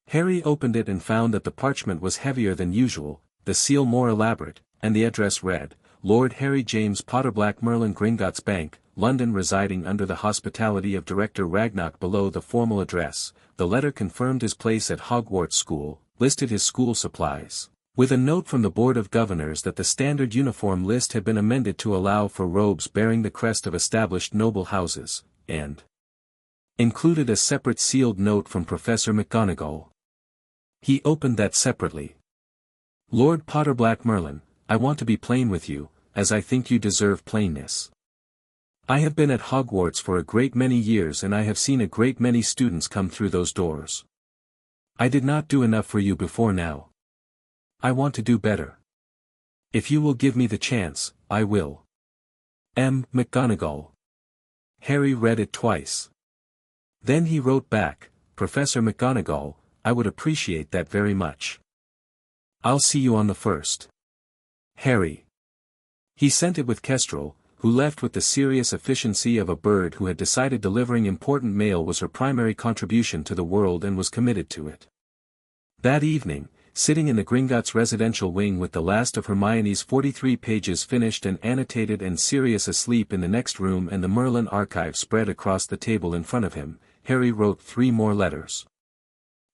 Harry opened it and found that the parchment was heavier than usual, the seal more elaborate, and the address read, Lord Harry James Potter-Black-Merlin, Gringotts Bank, London, residing under the hospitality of Director Ragnok. Below the formal address, the letter confirmed his place at Hogwarts School, listed his school supplies, with a note from the Board of Governors that the standard uniform list had been amended to allow for robes bearing the crest of established noble houses, and included a separate sealed note from Professor McGonagall. He opened that separately. Lord Potter-Black-Merlin, I want to be plain with you, as I think you deserve plainness. I have been at Hogwarts for a great many years and I have seen a great many students come through those doors. I did not do enough for you before now. I want to do better. If you will give me the chance, I will. M. McGonagall. Harry read it twice. Then he wrote back, Professor McGonagall, I would appreciate that very much. I'll see you on the 1st. Harry. He sent it with Kestrel, who left with the serious efficiency of a bird who had decided delivering important mail was her primary contribution to the world and was committed to it. That evening, sitting in the Gringotts residential wing with the last of Hermione's 43 pages finished and annotated and Sirius asleep in the next room and the Merlin archive spread across the table in front of him, Harry wrote 3 more letters.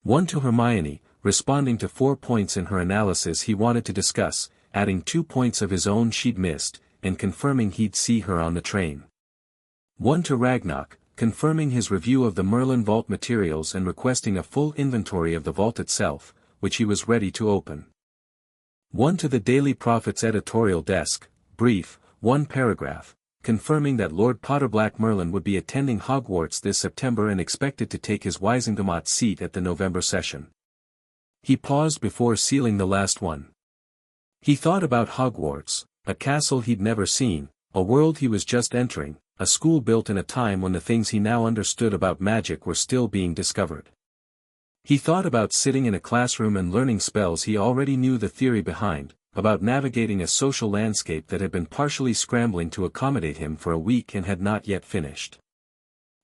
One to Hermione, responding to 4 points in her analysis he wanted to discuss, adding 2 points of his own she'd missed, and confirming he'd see her on the train. One to Ragnok, confirming his review of the Merlin vault materials and requesting a full inventory of the vault itself, which he was ready to open. One to the Daily Prophet's editorial desk, brief, 1 paragraph, confirming that Lord Potter-Black-Merlin would be attending Hogwarts this September and expected to take his Wisengamot seat at the November session. He paused before sealing the last one. He thought about Hogwarts, a castle he'd never seen, a world he was just entering, a school built in a time when the things he now understood about magic were still being discovered. He thought about sitting in a classroom and learning spells he already knew the theory behind, about navigating a social landscape that had been partially scrambling to accommodate him for a week and had not yet finished.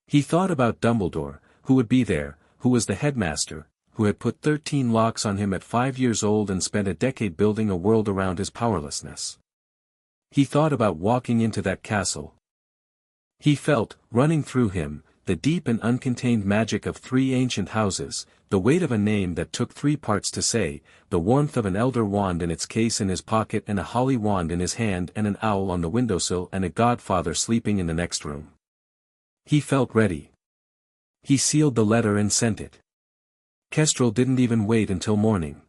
He thought about Dumbledore, who would be there, who was the headmaster, who had put 13 locks on him at 5 years old and spent a decade building a world around his powerlessness. He thought about walking into that castle. He felt, running through him, the deep and uncontained magic of 3 ancient houses, the weight of a name that took 3 parts to say, the warmth of an elder wand in its case in his pocket and a holly wand in his hand and an owl on the windowsill and a godfather sleeping in the next room. He felt ready. He sealed the letter and sent it. Kestrel didn't even wait until morning.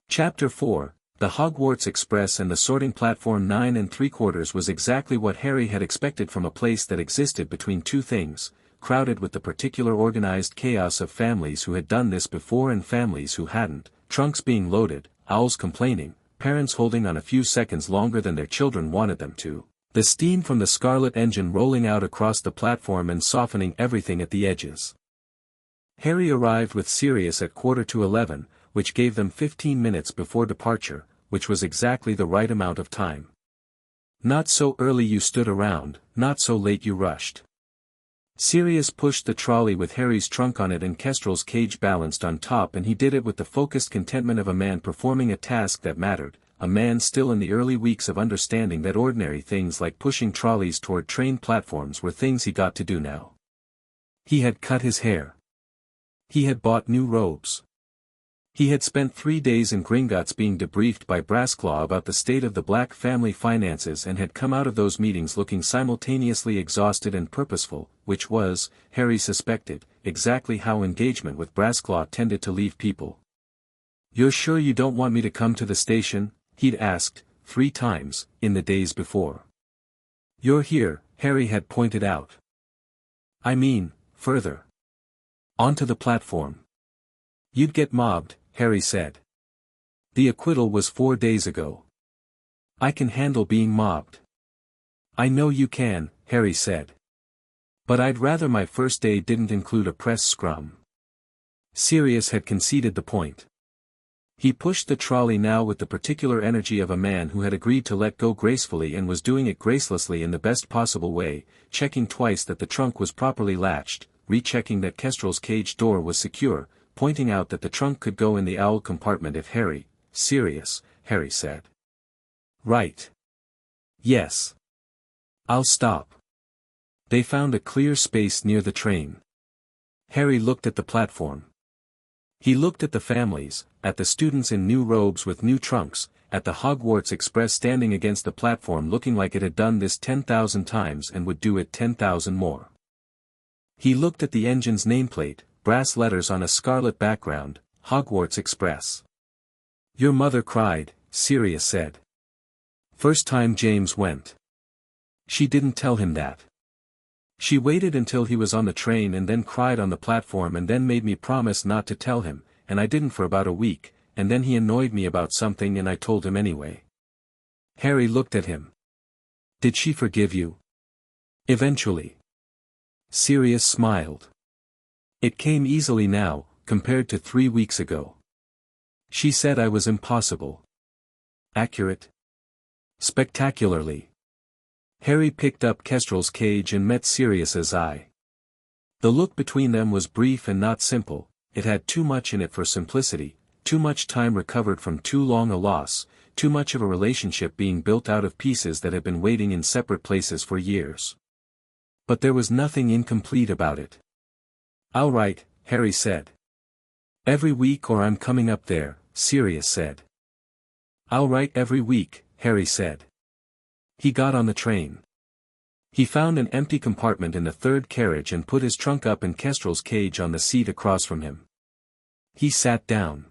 Chapter 4, The Hogwarts Express and the sorting platform 9 3/4 was exactly what Harry had expected from a place that existed between 2 things, crowded with the particular organized chaos of families who had done this before and families who hadn't, trunks being loaded, owls complaining, parents holding on a few seconds longer than their children wanted them to, the steam from the scarlet engine rolling out across the platform and softening everything at the edges. Harry arrived with Sirius at 11:15, which gave them 15 minutes before departure, which was exactly the right amount of time. Not so early you stood around, not so late you rushed. Sirius pushed the trolley with Harry's trunk on it and Kestrel's cage balanced on top, and he did it with the focused contentment of a man performing a task that mattered, a man still in the early weeks of understanding that ordinary things like pushing trolleys toward train platforms were things he got to do now. He had cut his hair. He had bought new robes. He had spent 3 days in Gringotts being debriefed by Brassclaw about the state of the Black family finances and had come out of those meetings looking simultaneously exhausted and purposeful, which was, Harry suspected, exactly how engagement with Brassclaw tended to leave people. "You're sure you don't want me to come to the station?" he'd asked, 3 times, in the days before. "You're here," Harry had pointed out. "I mean, further. Onto the platform." "You'd get mobbed," Harry said. "The acquittal was 4 days ago. I can handle being mobbed." "I know you can," Harry said. "But I'd rather my first day didn't include a press scrum." Sirius had conceded the point. He pushed the trolley now with the particular energy of a man who had agreed to let go gracefully and was doing it gracelessly in the best possible way, checking twice that the trunk was properly latched, rechecking that Kestrel's cage door was secure, pointing out that the trunk could go in the owl compartment if Sirius, Harry said. "Right. Yes. I'll stop." They found a clear space near the train. Harry looked at the platform. He looked at the families, at the students in new robes with new trunks, at the Hogwarts Express standing against the platform looking like it had done this 10,000 times and would do it 10,000 more. He looked at the engine's nameplate, brass letters on a scarlet background, Hogwarts Express. "Your mother cried," Sirius said. "First time James went. She didn't tell him that. She waited until he was on the train and then cried on the platform and then made me promise not to tell him, and I didn't for about a week, and then he annoyed me about something and I told him anyway." Harry looked at him. "Did she forgive you?" "Eventually." Sirius smiled. It came easily now, compared to 3 weeks ago. "She said I was impossible." "Accurate?" "Spectacularly." Harry picked up Kestrel's cage and met Sirius's eye. The look between them was brief and not simple, it had too much in it for simplicity, too much time recovered from too long a loss, too much of a relationship being built out of pieces that had been waiting in separate places for years. But there was nothing incomplete about it. "All right," Harry said. "Every week or I'm coming up there," Sirius said. "I'll write every week," Harry said. He got on the train. He found an empty compartment in the third carriage and put his trunk up in Kestrel's cage on the seat across from him. He sat down.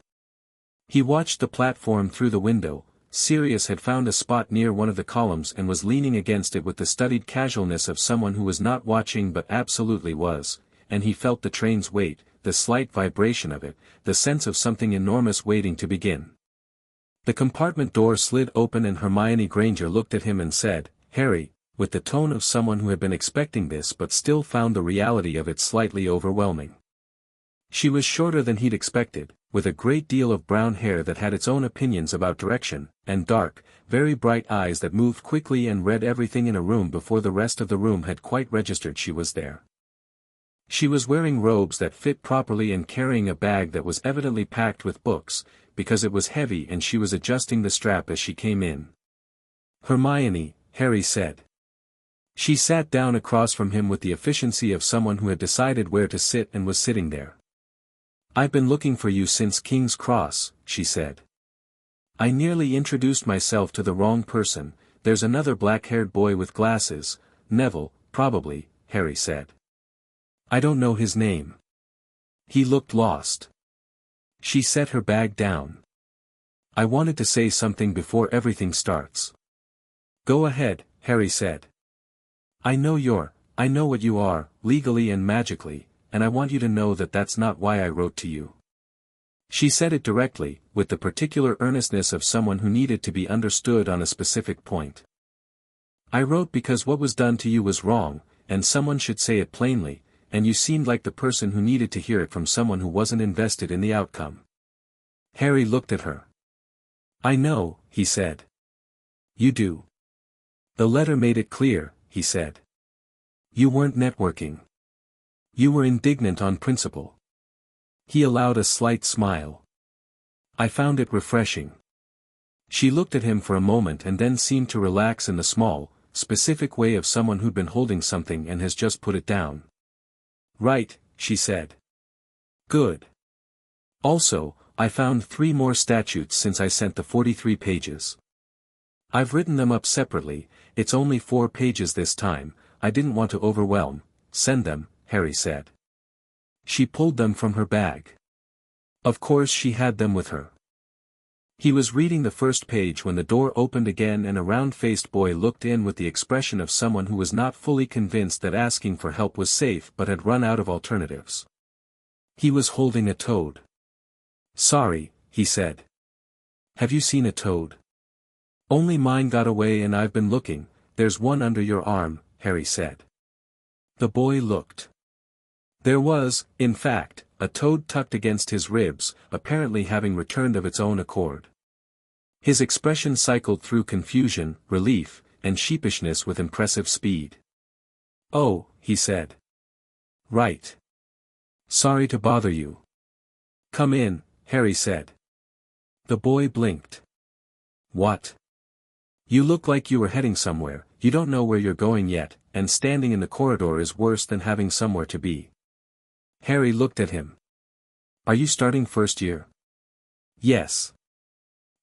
He watched the platform through the window. Sirius had found a spot near one of the columns and was leaning against it with the studied casualness of someone who was not watching but absolutely was, and he felt the train's weight, the slight vibration of it, the sense of something enormous waiting to begin. The compartment door slid open and Hermione Granger looked at him and said, "Harry," with the tone of someone who had been expecting this but still found the reality of it slightly overwhelming. She was shorter than he'd expected, with a great deal of brown hair that had its own opinions about direction, and dark, very bright eyes that moved quickly and read everything in a room before the rest of the room had quite registered she was there. She was wearing robes that fit properly and carrying a bag that was evidently packed with books, because it was heavy and she was adjusting the strap as she came in. "Hermione," Harry said. She sat down across from him with the efficiency of someone who had decided where to sit and was sitting there. "I've been looking for you since King's Cross," she said. "I nearly introduced myself to the wrong person. There's another black-haired boy with glasses, Neville, probably," Harry said. "I don't know his name." He looked lost. She set her bag down. "I wanted to say something before everything starts." "Go ahead," Harry said. I know what you are, legally and magically, and I want you to know that that's not why I wrote to you." She said it directly, with the particular earnestness of someone who needed to be understood on a specific point. I wrote because what was done to you was wrong, and someone should say it plainly, and you seemed like the person who needed to hear it from someone who wasn't invested in the outcome. Harry looked at her. I know, he said. You do. The letter made it clear, he said. You weren't networking. You were indignant on principle. He allowed a slight smile. I found it refreshing. She looked at him for a moment and then seemed to relax in the small, specific way of someone who'd been holding something and has just put it down. Right, she said. Good. Also, I found 3 more statutes since I sent the 43 pages. I've written them up separately, it's only 4 pages this time, I didn't want to overwhelm. Send them, Harry said. She pulled them from her bag. Of course she had them with her. He was reading the first page when the door opened again and a round-faced boy looked in with the expression of someone who was not fully convinced that asking for help was safe but had run out of alternatives. He was holding a toad. Sorry, he said. Have you seen a toad? Only mine got away and I've been looking, there's one under your arm, Harry said. The boy looked. There was, in fact, a toad tucked against his ribs, apparently having returned of its own accord. His expression cycled through confusion, relief, and sheepishness with impressive speed. Oh, he said. Right. Sorry to bother you. Come in, Harry said. The boy blinked. What? You look like you were heading somewhere, you don't know where you're going yet, and standing in the corridor is worse than having somewhere to be. Harry looked at him. Are you starting first year? Yes.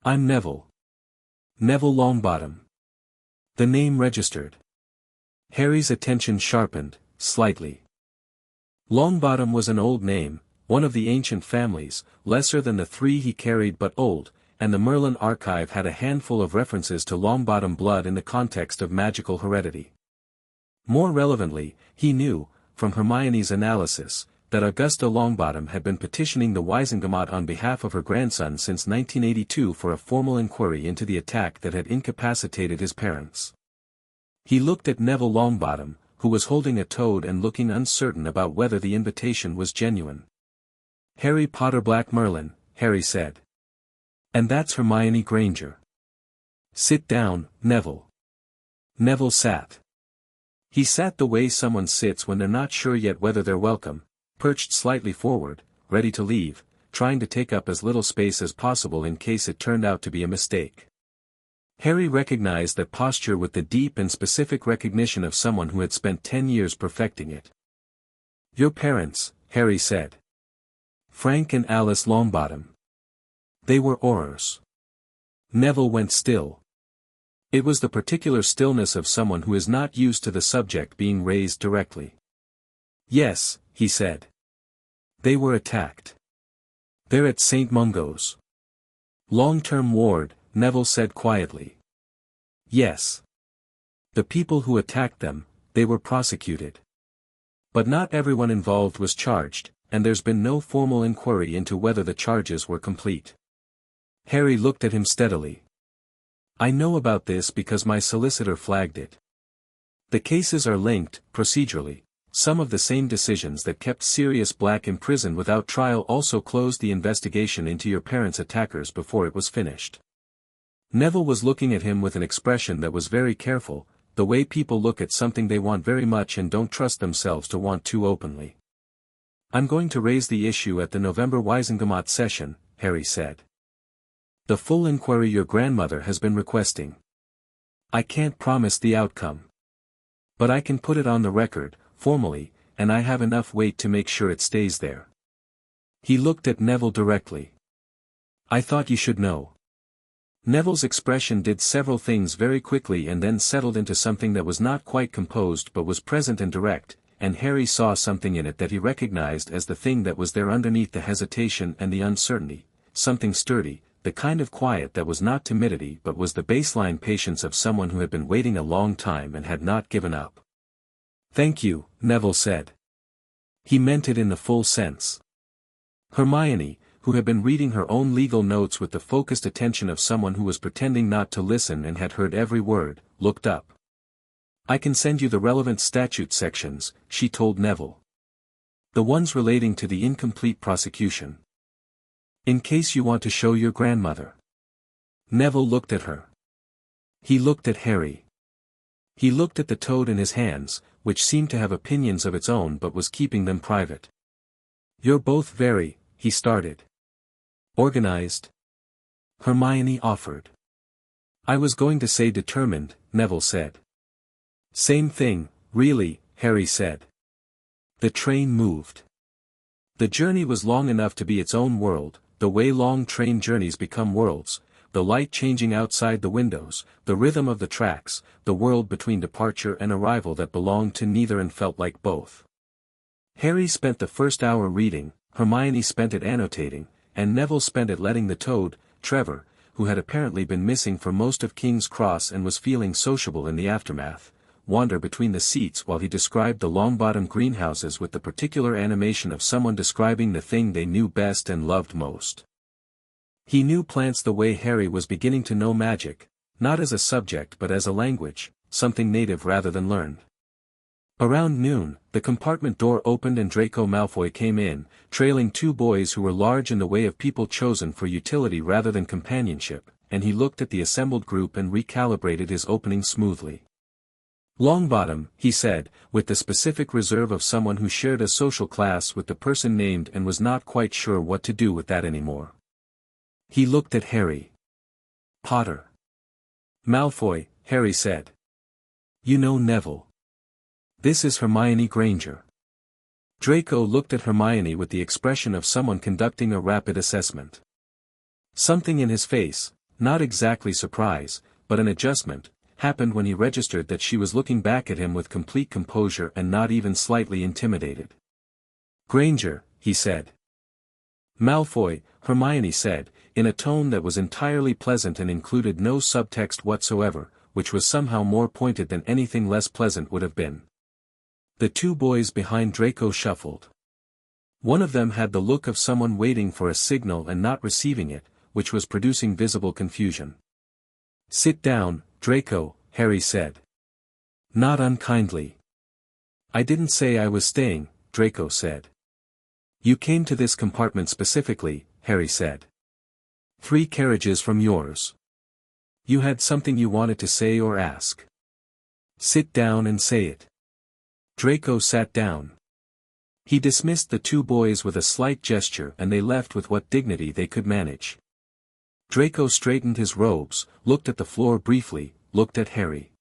I'm Neville. Neville Longbottom. The name registered. Harry's attention sharpened, slightly. Longbottom was an old name, one of the ancient families, lesser than the 3 he carried but old, and the Merlin archive had a handful of references to Longbottom blood in the context of magical heredity. More relevantly, he knew, from Hermione's analysis, that Augusta Longbottom had been petitioning the Wisengamot on behalf of her grandson since 1982 for a formal inquiry into the attack that had incapacitated his parents. He looked at Neville Longbottom, who was holding a toad and looking uncertain about whether the invitation was genuine. Harry Potter-Black-Merlin, Harry said. And that's Hermione Granger. Sit down, Neville. Neville sat. He sat the way someone sits when they're not sure yet whether they're welcome, perched slightly forward, ready to leave, trying to take up as little space as possible in case it turned out to be a mistake. Harry recognized that posture with the deep and specific recognition of someone who had spent 10 years perfecting it. Your parents, Harry said. Frank and Alice Longbottom. They were Aurors. Neville went still. It was the particular stillness of someone who is not used to the subject being raised directly. Yes, he said. They were attacked. They're at St. Mungo's. Long-term ward, Neville said quietly. Yes. The people who attacked them, they were prosecuted. But not everyone involved was charged, and there's been no formal inquiry into whether the charges were complete. Harry looked at him steadily. I know about this because my solicitor flagged it. The cases are linked, procedurally. Some of the same decisions that kept Sirius Black imprisoned without trial also closed the investigation into your parents' attackers before it was finished. Neville was looking at him with an expression that was very careful, the way people look at something they want very much and don't trust themselves to want too openly. I'm going to raise the issue at the November Wisengamot session, Harry said. The full inquiry your grandmother has been requesting. I can't promise the outcome. But I can put it on the record, formally, and I have enough weight to make sure it stays there. He looked at Neville directly. I thought you should know. Neville's expression did several things very quickly and then settled into something that was not quite composed but was present and direct, and Harry saw something in it that he recognized as the thing that was there underneath the hesitation and the uncertainty, something sturdy, the kind of quiet that was not timidity but was the baseline patience of someone who had been waiting a long time and had not given up. Thank you, Neville said. He meant it in the full sense. Hermione, who had been reading her own legal notes with the focused attention of someone who was pretending not to listen and had heard every word, looked up. "I can send you the relevant statute sections," she told Neville. "The ones relating to the incomplete prosecution. In case you want to show your grandmother." Neville looked at her. He looked at Harry. He looked at the toad in his hands, which seemed to have opinions of its own but was keeping them private. "You're both very," he started. "Organized?" Hermione offered. "I was going to say determined," Neville said. "Same thing, really," Harry said. The train moved. The journey was long enough to be its own world, the way long train journeys become worlds, the light changing outside the windows, the rhythm of the tracks, the world between departure and arrival that belonged to neither and felt like both. Harry spent the first hour reading, Hermione spent it annotating, and Neville spent it letting the toad, Trevor, who had apparently been missing for most of King's Cross and was feeling sociable in the aftermath, wander between the seats while he described the long-bottomed greenhouses with the particular animation of someone describing the thing they knew best and loved most. He knew plants the way Harry was beginning to know magic, not as a subject but as a language, something native rather than learned. Around noon, the compartment door opened and Draco Malfoy came in, trailing two boys who were large in the way of people chosen for utility rather than companionship, and he looked at the assembled group and recalibrated his opening smoothly. "Longbottom," he said, with the specific reserve of someone who shared a social class with the person named and was not quite sure what to do with that anymore. He looked at Harry. "Potter." "Malfoy," Harry said. "You know Neville. This is Hermione Granger." Draco looked at Hermione with the expression of someone conducting a rapid assessment. Something in his face, not exactly surprise, but an adjustment, happened when he registered that she was looking back at him with complete composure and not even slightly intimidated. "Granger," he said. "Malfoy," Hermione said, in a tone that was entirely pleasant and included no subtext whatsoever, which was somehow more pointed than anything less pleasant would have been. The two boys behind Draco shuffled. One of them had the look of someone waiting for a signal and not receiving it, which was producing visible confusion. "Sit down, Draco," Harry said. Not unkindly. "I didn't say I was staying," Draco said. "You came to this compartment specifically," Harry said. "3 carriages from yours. You had something you wanted to say or ask. Sit down and say it." Draco sat down. He dismissed the two boys with a slight gesture and they left with what dignity they could manage. Draco straightened his robes, looked at the floor briefly, looked at Harry.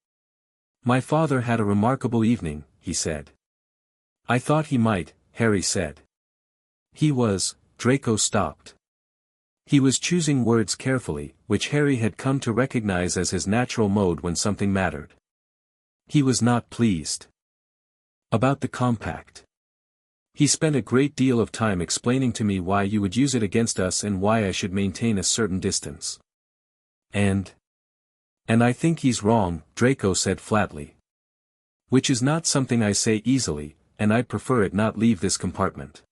"My father had a remarkable evening," he said. "I thought he might," Harry said. "He was," Draco stopped. He was choosing words carefully, which Harry had come to recognize as his natural mode when something mattered. "He was not pleased. About the compact. He spent a great deal of time explaining to me why you would use it against us and why I should maintain a certain distance. And I think he's wrong," Draco said flatly. "Which is not something I say easily, and I'd prefer it not leave this compartment."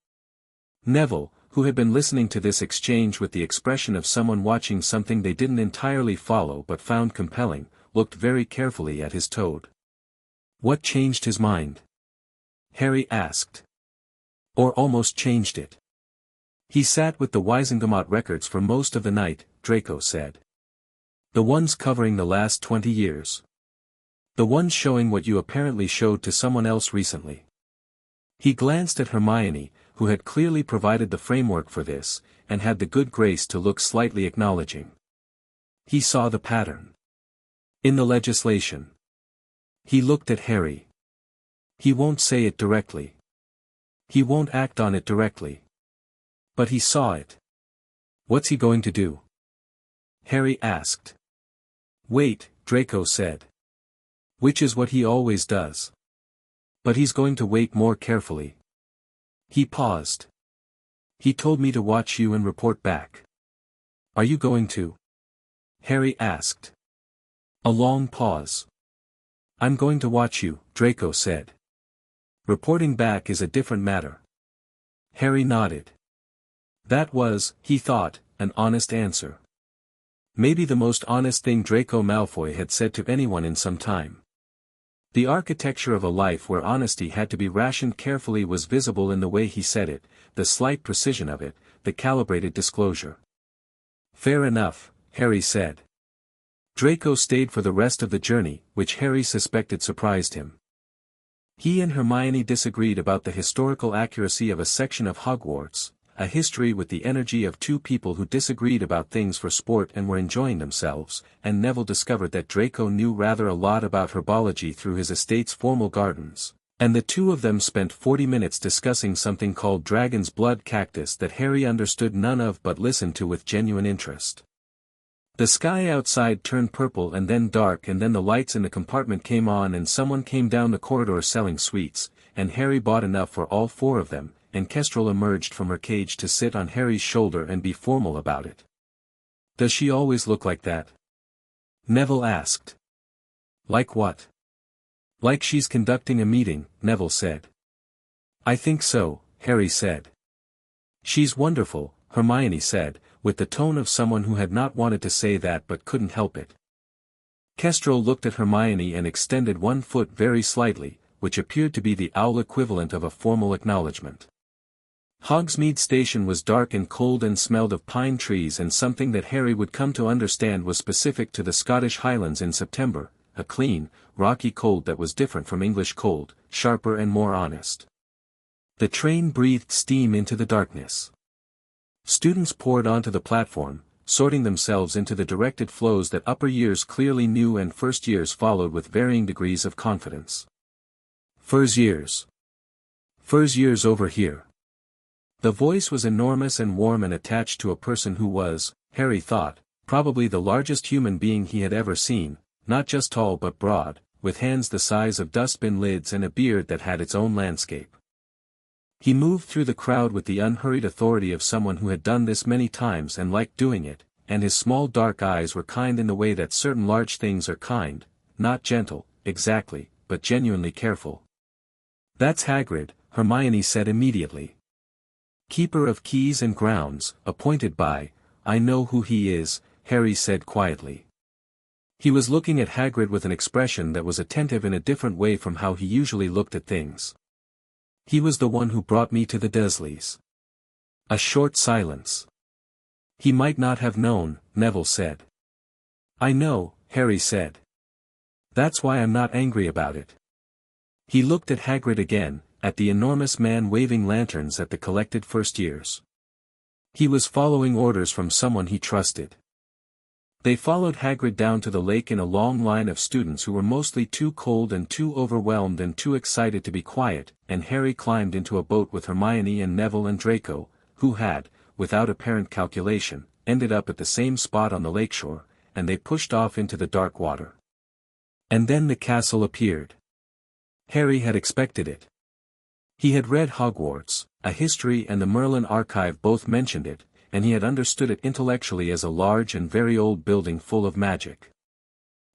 Neville, who had been listening to this exchange with the expression of someone watching something they didn't entirely follow but found compelling, looked very carefully at his toad. "What changed his mind?" Harry asked. "Or almost changed it." "He sat with the Wisengamot records for most of the night," Draco said. "The ones covering the last 20 years. The ones showing what you apparently showed to someone else recently." He glanced at Hermione, who had clearly provided the framework for this, and had the good grace to look slightly acknowledging. He saw the pattern. In the legislation. He looked at Harry. "He won't say it directly. He won't act on it directly. But he saw it. What's he going to do?" Harry asked. "Wait," Draco said. "Which is what he always does. But he's going to wait more carefully." He paused. "He told me to watch you and report back. Are you going to?" Harry asked. A long pause. "I'm going to watch you," Draco said. "Reporting back is a different matter." Harry nodded. That was, he thought, an honest answer. Maybe the most honest thing Draco Malfoy had said to anyone in some time. The architecture of a life where honesty had to be rationed carefully was visible in the way he said it, the slight precision of it, the calibrated disclosure. Fair enough, Harry said. Draco stayed for the rest of the journey, which Harry suspected surprised him. He and Hermione disagreed about the historical accuracy of a section of Hogwarts, a history with the energy of two people who disagreed about things for sport and were enjoying themselves, and Neville discovered that Draco knew rather a lot about herbology through his estate's formal gardens, and the two of them spent 40 minutes discussing something called dragon's blood cactus that Harry understood none of but listened to with genuine interest. The sky outside turned purple and then dark, and then the lights in the compartment came on and someone came down the corridor selling sweets, and Harry bought enough for all four of them, and Kestrel emerged from her cage to sit on Harry's shoulder and be formal about it. "Does she always look like that?" Neville asked. "Like what?" "Like she's conducting a meeting," Neville said. "I think so," Harry said. "She's wonderful," Hermione said, with the tone of someone who had not wanted to say that but couldn't help it. Kestrel looked at Hermione and extended one foot very slightly, which appeared to be the owl equivalent of a formal acknowledgement. Hogsmeade Station was dark and cold and smelled of pine trees and something that Harry would come to understand was specific to the Scottish Highlands in September, a clean, rocky cold that was different from English cold, sharper and more honest. The train breathed steam into the darkness. Students poured onto the platform, sorting themselves into the directed flows that upper years clearly knew and first years followed with varying degrees of confidence. "First years. First years over here." The voice was enormous and warm and attached to a person who was, Harry thought, probably the largest human being he had ever seen, not just tall but broad, with hands the size of dustbin lids and a beard that had its own landscape. He moved through the crowd with the unhurried authority of someone who had done this many times and liked doing it, and his small dark eyes were kind in the way that certain large things are kind, not gentle, exactly, but genuinely careful. "That's Hagrid," Hermione said immediately. "Keeper of Keys and Grounds, appointed by, I know who he is," Harry said quietly. He was looking at Hagrid with an expression that was attentive in a different way from how he usually looked at things. "He was the one who brought me to the Dursleys." A short silence. "He might not have known," Neville said. "I know," Harry said. "That's why I'm not angry about it." He looked at Hagrid again, at the enormous man waving lanterns at the collected first years. He was following orders from someone he trusted. They followed Hagrid down to the lake in a long line of students who were mostly too cold and too overwhelmed and too excited to be quiet, and Harry climbed into a boat with Hermione and Neville and Draco, who had, without apparent calculation, ended up at the same spot on the lakeshore, and they pushed off into the dark water. And then the castle appeared. Harry had expected it. He had read Hogwarts, a history and the Merlin archive both mentioned it, and he had understood it intellectually as a large and very old building full of magic.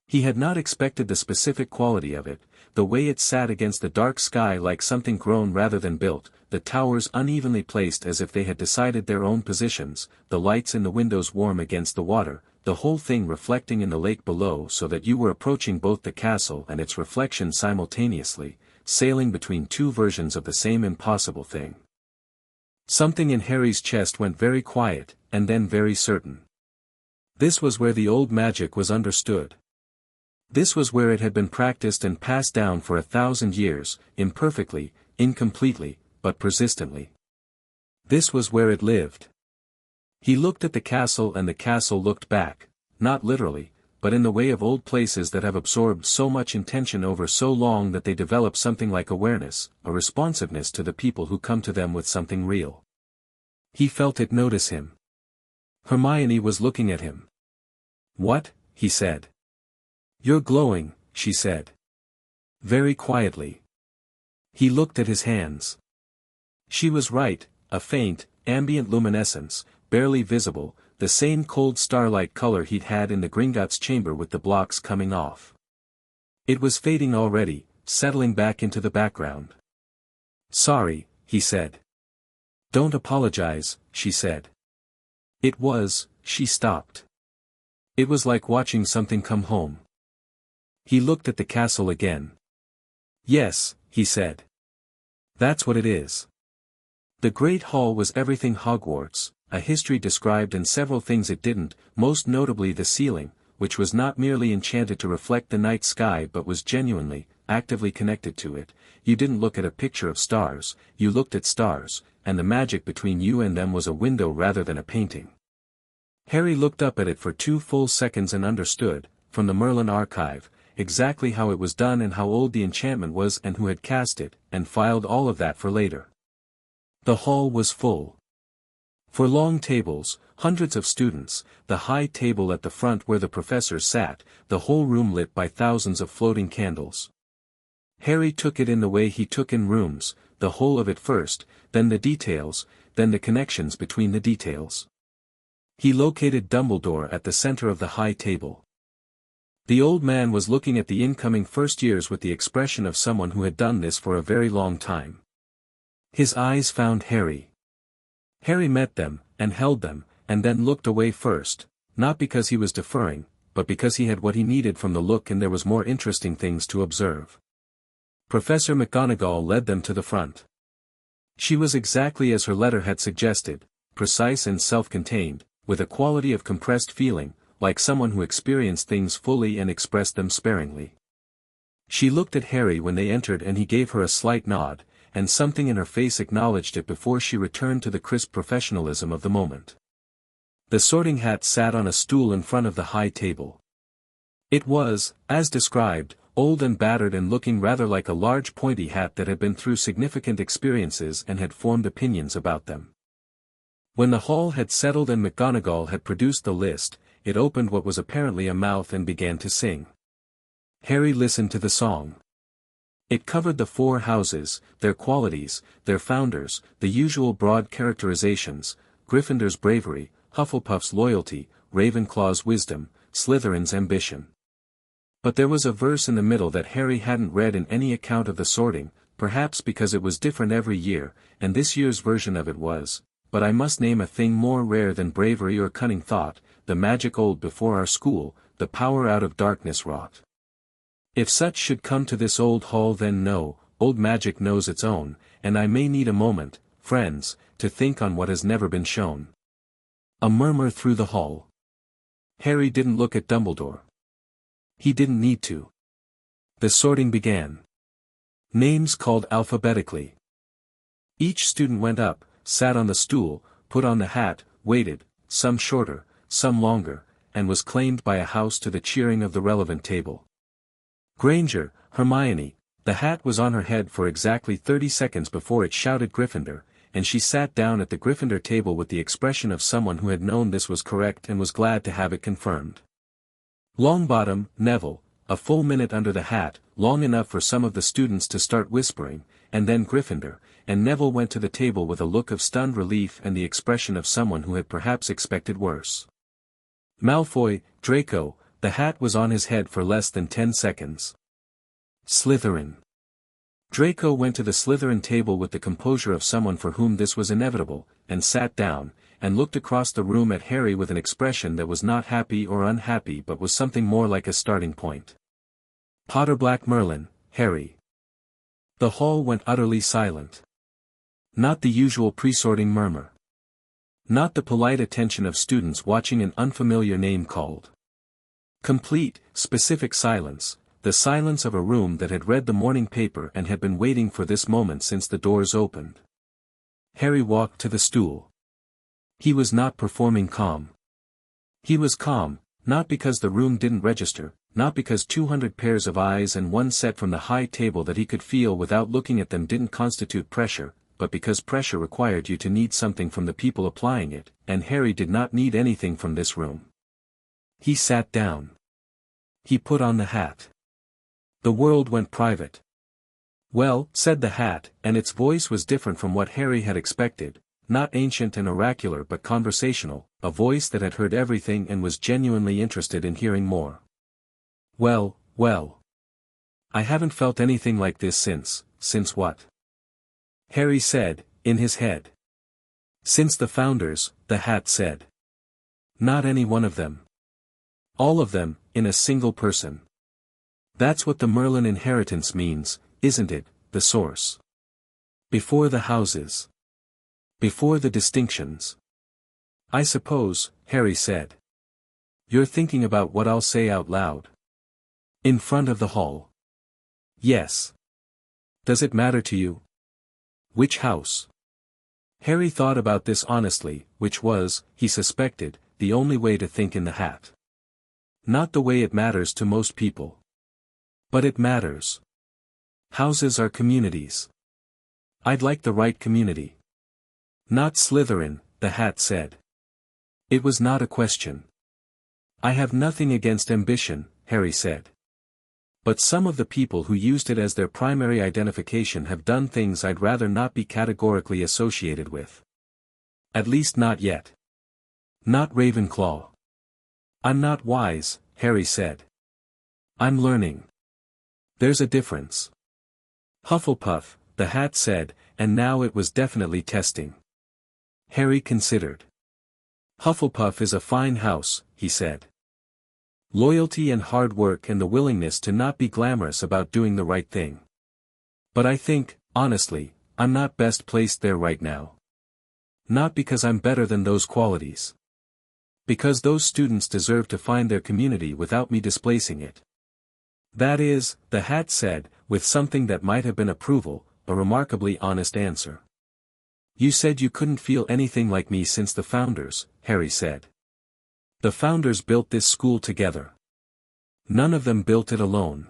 He had not expected the specific quality of it, the way it sat against the dark sky like something grown rather than built, the towers unevenly placed as if they had decided their own positions, the lights in the windows warm against the water, the whole thing reflecting in the lake below so that you were approaching both the castle and its reflection simultaneously, sailing between two versions of the same impossible thing. Something in Harry's chest went very quiet, and then very certain. This was where the old magic was understood. This was where it had been practiced and passed down for 1,000 years, imperfectly, incompletely, but persistently. This was where it lived. He looked at the castle and the castle looked back, not literally, but in the way of old places that have absorbed so much intention over so long that they develop something like awareness, a responsiveness to the people who come to them with something real. He felt it notice him. Hermione was looking at him. "What?" he said. "You're glowing," she said. Very quietly. He looked at his hands. She was right, a faint, ambient luminescence, barely visible, the same cold starlight color he'd had in the Gringotts chamber with the blocks coming off. It was fading already, settling back into the background. "Sorry," he said. Don't apologize, she said. She stopped. It was like watching something come home. He looked at the castle again. Yes, he said. That's what it is. The Great Hall was everything Hogwarts, a history described and several things it didn't, most notably the ceiling, which was not merely enchanted to reflect the night sky but was genuinely, actively connected to it. You didn't look at a picture of stars, you looked at stars, and the magic between you and them was a window rather than a painting. Harry looked up at it for 2 full seconds and understood, from the Merlin archive, exactly how it was done and how old the enchantment was and who had cast it, and filed all of that for later. The hall was full. For long tables, hundreds of students, the high table at the front where the professors sat, the whole room lit by thousands of floating candles. Harry took it in the way he took in rooms, the whole of it first, then the details, then the connections between the details. He located Dumbledore at the center of the high table. The old man was looking at the incoming first years with the expression of someone who had done this for a very long time. His eyes found Harry. Harry met them, and held them, and then looked away first, not because he was deferring, but because he had what he needed from the look and there was more interesting things to observe. Professor McGonagall led them to the front. She was exactly as her letter had suggested, precise and self-contained, with a quality of compressed feeling, like someone who experienced things fully and expressed them sparingly. She looked at Harry when they entered and he gave her a slight nod, and something in her face acknowledged it before she returned to the crisp professionalism of the moment. The Sorting Hat sat on a stool in front of the high table. It was, as described, old and battered and looking rather like a large pointy hat that had been through significant experiences and had formed opinions about them. When the hall had settled and McGonagall had produced the list, it opened what was apparently a mouth and began to sing. Harry listened to the song. It covered the 4 houses, their qualities, their founders, the usual broad characterizations, Gryffindor's bravery, Hufflepuff's loyalty, Ravenclaw's wisdom, Slytherin's ambition. But there was a verse in the middle that Harry hadn't read in any account of the sorting, perhaps because it was different every year, and this year's version of it was, "But I must name a thing more rare than bravery or cunning thought, the magic old before our school, the power out of darkness wrought. If such should come to this old hall then know, old magic knows its own, and I may need a moment, friends, to think on what has never been shown." A murmur through the hall. Harry didn't look at Dumbledore. He didn't need to. The sorting began. Names called alphabetically. Each student went up, sat on the stool, put on the hat, waited, some shorter, some longer, and was claimed by a house to the cheering of the relevant table. Granger, Hermione, the hat was on her head for exactly 30 seconds before it shouted Gryffindor, and she sat down at the Gryffindor table with the expression of someone who had known this was correct and was glad to have it confirmed. Longbottom, Neville, a full minute under the hat, long enough for some of the students to start whispering, and then Gryffindor, and Neville went to the table with a look of stunned relief and the expression of someone who had perhaps expected worse. Malfoy, Draco, the hat was on his head for less than 10 seconds. Slytherin. Draco went to the Slytherin table with the composure of someone for whom this was inevitable, and sat down, and looked across the room at Harry with an expression that was not happy or unhappy but was something more like a starting point. Potter-Black-Merlin, Harry. The hall went utterly silent. Not the usual pre-sorting murmur. Not the polite attention of students watching an unfamiliar name called. Complete, specific silence, the silence of a room that had read the morning paper and had been waiting for this moment since the doors opened. Harry walked to the stool. He was not performing calm. He was calm, not because the room didn't register, not because 200 pairs of eyes and one set from the high table that he could feel without looking at them didn't constitute pressure, but because pressure required you to need something from the people applying it, and Harry did not need anything from this room. He sat down. He put on the hat. The world went private. "Well," said the hat, and its voice was different from what Harry had expected, not ancient and oracular but conversational, a voice that had heard everything and was genuinely interested in hearing more. Well. I haven't felt anything like this since what?" Harry said, in his head. Since the founders, the hat said. Not any one of them. All of them, in a single person. That's what the Merlin inheritance means, isn't it, the source? Before the houses. Before the distinctions. I suppose, Harry said. You're thinking about what I'll say out loud. In front of the hall. Yes. Does it matter to you? Which house? Harry thought about this honestly, which was, he suspected, the only way to think in the hat. Not the way it matters to most people. But it matters. Houses are communities. I'd like the right community. Not Slytherin, the hat said. It was not a question. I have nothing against ambition, Harry said. But some of the people who used it as their primary identification have done things I'd rather not be categorically associated with. At least not yet. Not Ravenclaw. I'm not wise, Harry said. I'm learning. There's a difference. Hufflepuff, the hat said, and now it was definitely testing. Harry considered. Hufflepuff is a fine house, he said. Loyalty and hard work and the willingness to not be glamorous about doing the right thing. But I think, honestly, I'm not best placed there right now. Not because I'm better than those qualities. Because those students deserve to find their community without me displacing it. That is, the hat said, with something that might have been approval, a remarkably honest answer. You said you couldn't feel anything like me since the founders, Harry said. The founders built this school together. None of them built it alone.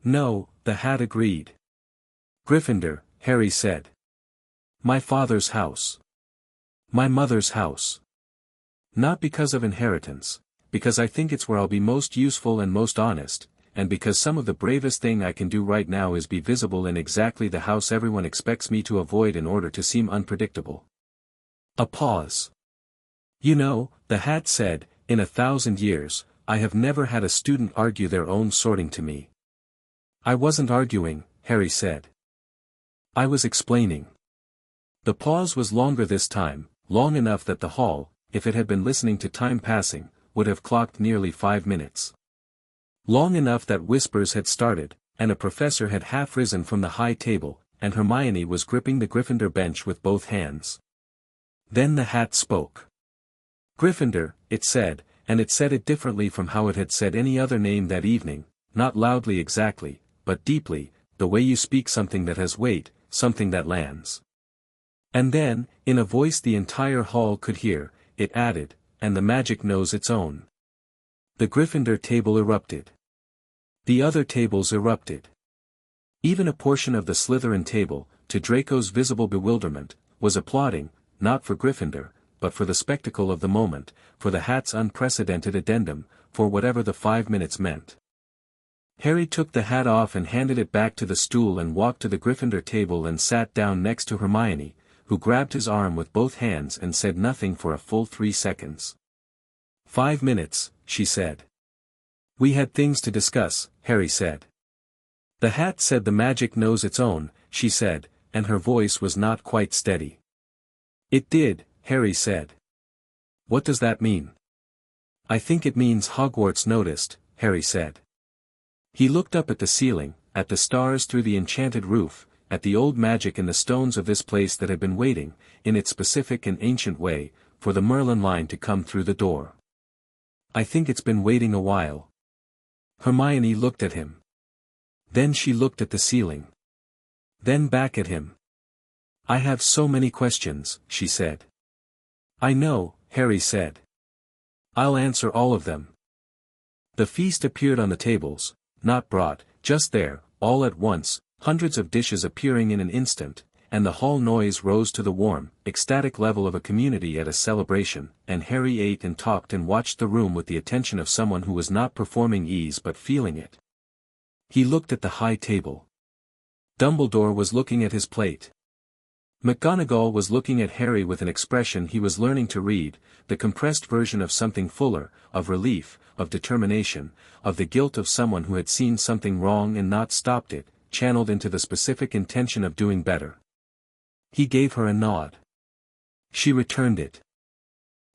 No, the hat agreed. Gryffindor, Harry said. My father's house. My mother's house. Not because of inheritance, because I think it's where I'll be most useful and most honest, and because some of the bravest thing I can do right now is be visible in exactly the house everyone expects me to avoid in order to seem unpredictable. A pause. You know, the hat said, in 1,000 years, I have never had a student argue their own sorting to me. I wasn't arguing, Harry said. I was explaining. The pause was longer this time, long enough that the hall, if it had been listening to time passing, would have clocked nearly 5 minutes. Long enough that whispers had started, and a professor had half risen from the high table, and Hermione was gripping the Gryffindor bench with both hands. Then the hat spoke. Gryffindor, it said, and it said it differently from how it had said any other name that evening, not loudly exactly, but deeply, the way you speak something that has weight, something that lands. And then, in a voice the entire hall could hear, it added, and the magic knows its own. The Gryffindor table erupted. The other tables erupted. Even a portion of the Slytherin table, to Draco's visible bewilderment, was applauding, not for Gryffindor, but for the spectacle of the moment, for the hat's unprecedented addendum, for whatever the 5 minutes meant. Harry took the hat off and handed it back to the stool and walked to the Gryffindor table and sat down next to Hermione, who grabbed his arm with both hands and said nothing for a full 3 seconds. 5 minutes, she said. We had things to discuss, Harry said. The hat said the magic knows its own, she said, and her voice was not quite steady. It did, Harry said. What does that mean? I think it means Hogwarts noticed, Harry said. He looked up at the ceiling, at the stars through the enchanted roof, at the old magic in the stones of this place that had been waiting, in its specific and ancient way, for the Merlin line to come through the door. I think it's been waiting a while. Hermione looked at him. Then she looked at the ceiling. Then back at him. I have so many questions, she said. I know, Harry said. I'll answer all of them. The feast appeared on the tables, not brought, just there, all at once, hundreds of dishes appearing in an instant, and the hall noise rose to the warm, ecstatic level of a community at a celebration, and Harry ate and talked and watched the room with the attention of someone who was not performing ease but feeling it. He looked at the high table. Dumbledore was looking at his plate. McGonagall was looking at Harry with an expression he was learning to read, the compressed version of something fuller, of relief, of determination, of the guilt of someone who had seen something wrong and not stopped it, channeled into the specific intention of doing better. He gave her a nod. She returned it.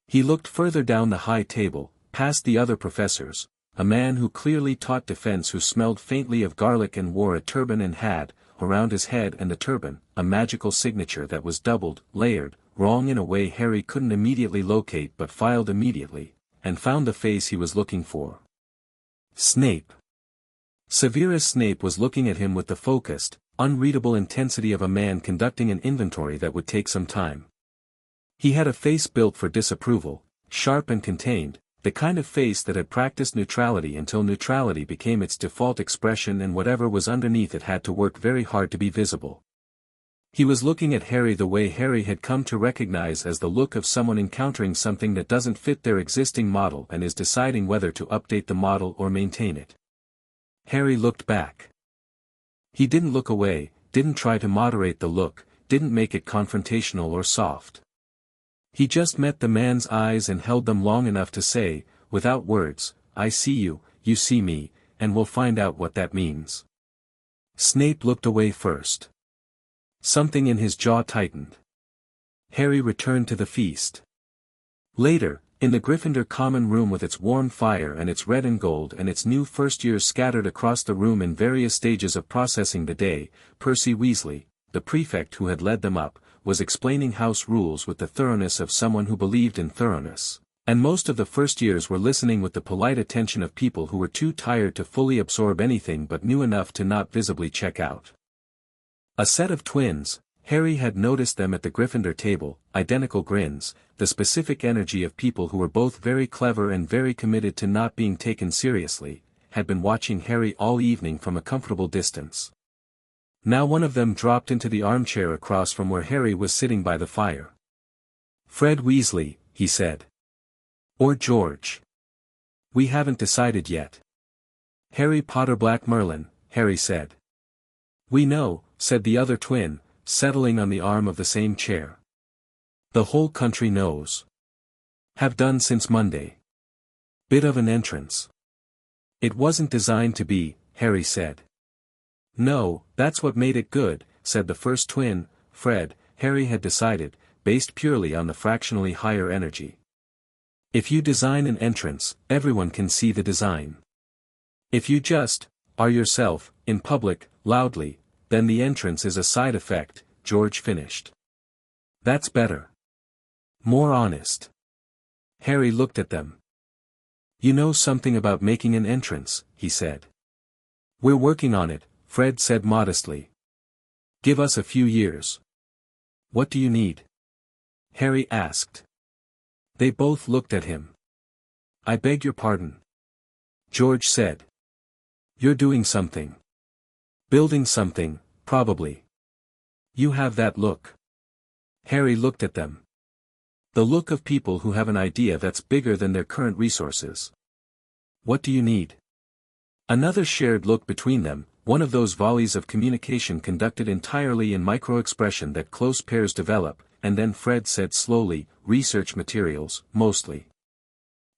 He looked further down the high table, past the other professors, a man who clearly taught defense who smelled faintly of garlic and wore a turban and had, around his head and the turban, a magical signature that was doubled, layered, wrong in a way Harry couldn't immediately locate but filed immediately, and found the face he was looking for. Snape. Severus Snape was looking at him with the focused, unreadable intensity of a man conducting an inventory that would take some time. He had a face built for disapproval, sharp and contained, the kind of face that had practiced neutrality until neutrality became its default expression and whatever was underneath it had to work very hard to be visible. He was looking at Harry the way Harry had come to recognize as the look of someone encountering something that doesn't fit their existing model and is deciding whether to update the model or maintain it. Harry looked back. He didn't look away, didn't try to moderate the look, didn't make it confrontational or soft. He just met the man's eyes and held them long enough to say, without words, "I see you, you see me, and we'll find out what that means." Snape looked away first. Something in his jaw tightened. Harry returned to the feast. Later, in the Gryffindor common room with its warm fire and its red and gold and its new first-years scattered across the room in various stages of processing the day, Percy Weasley, the prefect who had led them up, was explaining house rules with the thoroughness of someone who believed in thoroughness, and most of the first-years were listening with the polite attention of people who were too tired to fully absorb anything but knew enough to not visibly check out. A set of twins, Harry had noticed them at the Gryffindor table, identical grins, the specific energy of people who were both very clever and very committed to not being taken seriously, had been watching Harry all evening from a comfortable distance. Now one of them dropped into the armchair across from where Harry was sitting by the fire. "Fred Weasley," he said. "Or George. We haven't decided yet." "Harry Potter-Black-Merlin," Harry said. "We know," said the other twin, settling on the arm of the same chair. "The whole country knows. Have done since Monday. Bit of an entrance." "It wasn't designed to be," Harry said. "No, that's what made it good," said the first twin, Fred. Harry had decided, based purely on the fractionally higher energy. If you design an entrance, everyone can see the design. If you just are yourself, in public, loudly, then the entrance is a side effect, George finished. "That's better. More honest." Harry looked at them. "You know something about making an entrance," he said. "We're working on it," Fred said modestly. "Give us a few years." "What do you need?" Harry asked. They both looked at him. "I beg your pardon," George said. "You're doing something. Building something, probably. You have that look." Harry looked at them. The look of people who have an idea that's bigger than their current resources. "What do you need?" Another shared look between them, one of those volleys of communication conducted entirely in micro-expression that close pairs develop, and then Fred said slowly, "Research materials, mostly.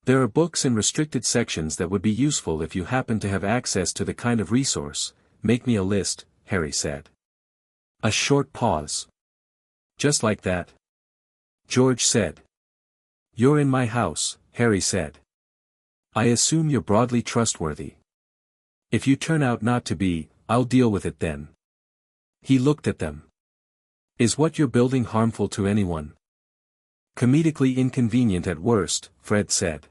There are books in restricted sections that would be useful if you happen to have access to the kind of resource. Make me a list," Harry said. A short pause. "Just like that?" George said. "You're in my house," Harry said. "I assume you're broadly trustworthy. If you turn out not to be, I'll deal with it then." He looked at them. "Is what you're building harmful to anyone?" "Comedically inconvenient at worst," Fred said.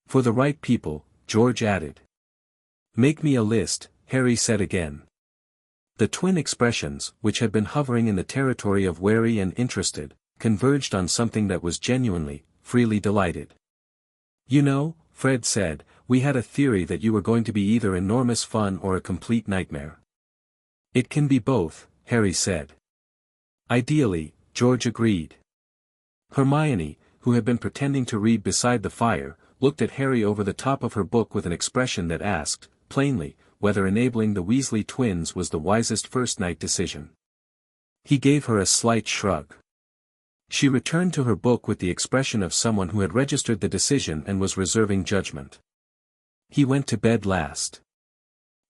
"For the right people," George added. "Make me a list," Harry said again. The twin expressions, which had been hovering in the territory of wary and interested, converged on something that was genuinely, freely delighted. "You know," Fred said, "we had a theory that you were going to be either enormous fun or a complete nightmare." "It can be both," Harry said. "Ideally," George agreed. Hermione, who had been pretending to read beside the fire, looked at Harry over the top of her book with an expression that asked, plainly, whether enabling the Weasley twins was the wisest first-night decision. He gave her a slight shrug. She returned to her book with the expression of someone who had registered the decision and was reserving judgment. He went to bed last.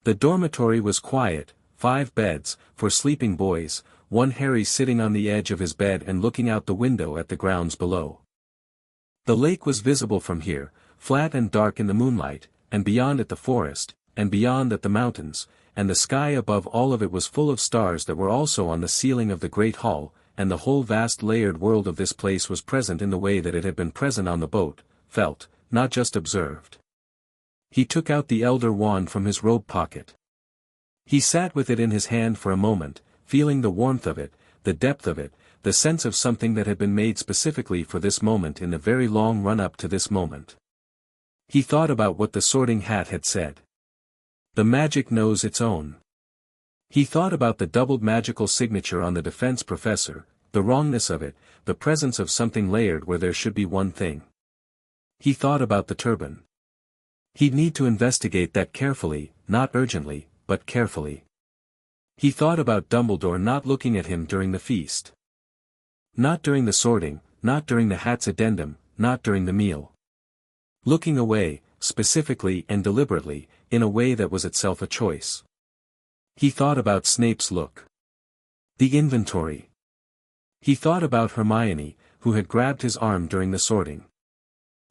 The dormitory was quiet, 5 beds, for sleeping boys, one Harry sitting on the edge of his bed and looking out the window at the grounds below. The lake was visible from here, flat and dark in the moonlight, and beyond it the forest, and beyond that the mountains, and the sky above all of it was full of stars that were also on the ceiling of the great hall, and the whole vast layered world of this place was present in the way that it had been present on the boat, felt, not just observed. He took out the elder wand from his robe pocket. He sat with it in his hand for a moment, feeling the warmth of it, the depth of it, the sense of something that had been made specifically for this moment in the very long run-up to this moment. He thought about what the Sorting Hat had said. The magic knows its own. He thought about the doubled magical signature on the defense professor, the wrongness of it, the presence of something layered where there should be one thing. He thought about the turban. He'd need to investigate that carefully, not urgently, but carefully. He thought about Dumbledore not looking at him during the feast. Not during the sorting, not during the hat's addendum, not during the meal. Looking away, specifically and deliberately, in a way that was itself a choice. He thought about Snape's look. The inventory. He thought about Hermione, who had grabbed his arm during the sorting.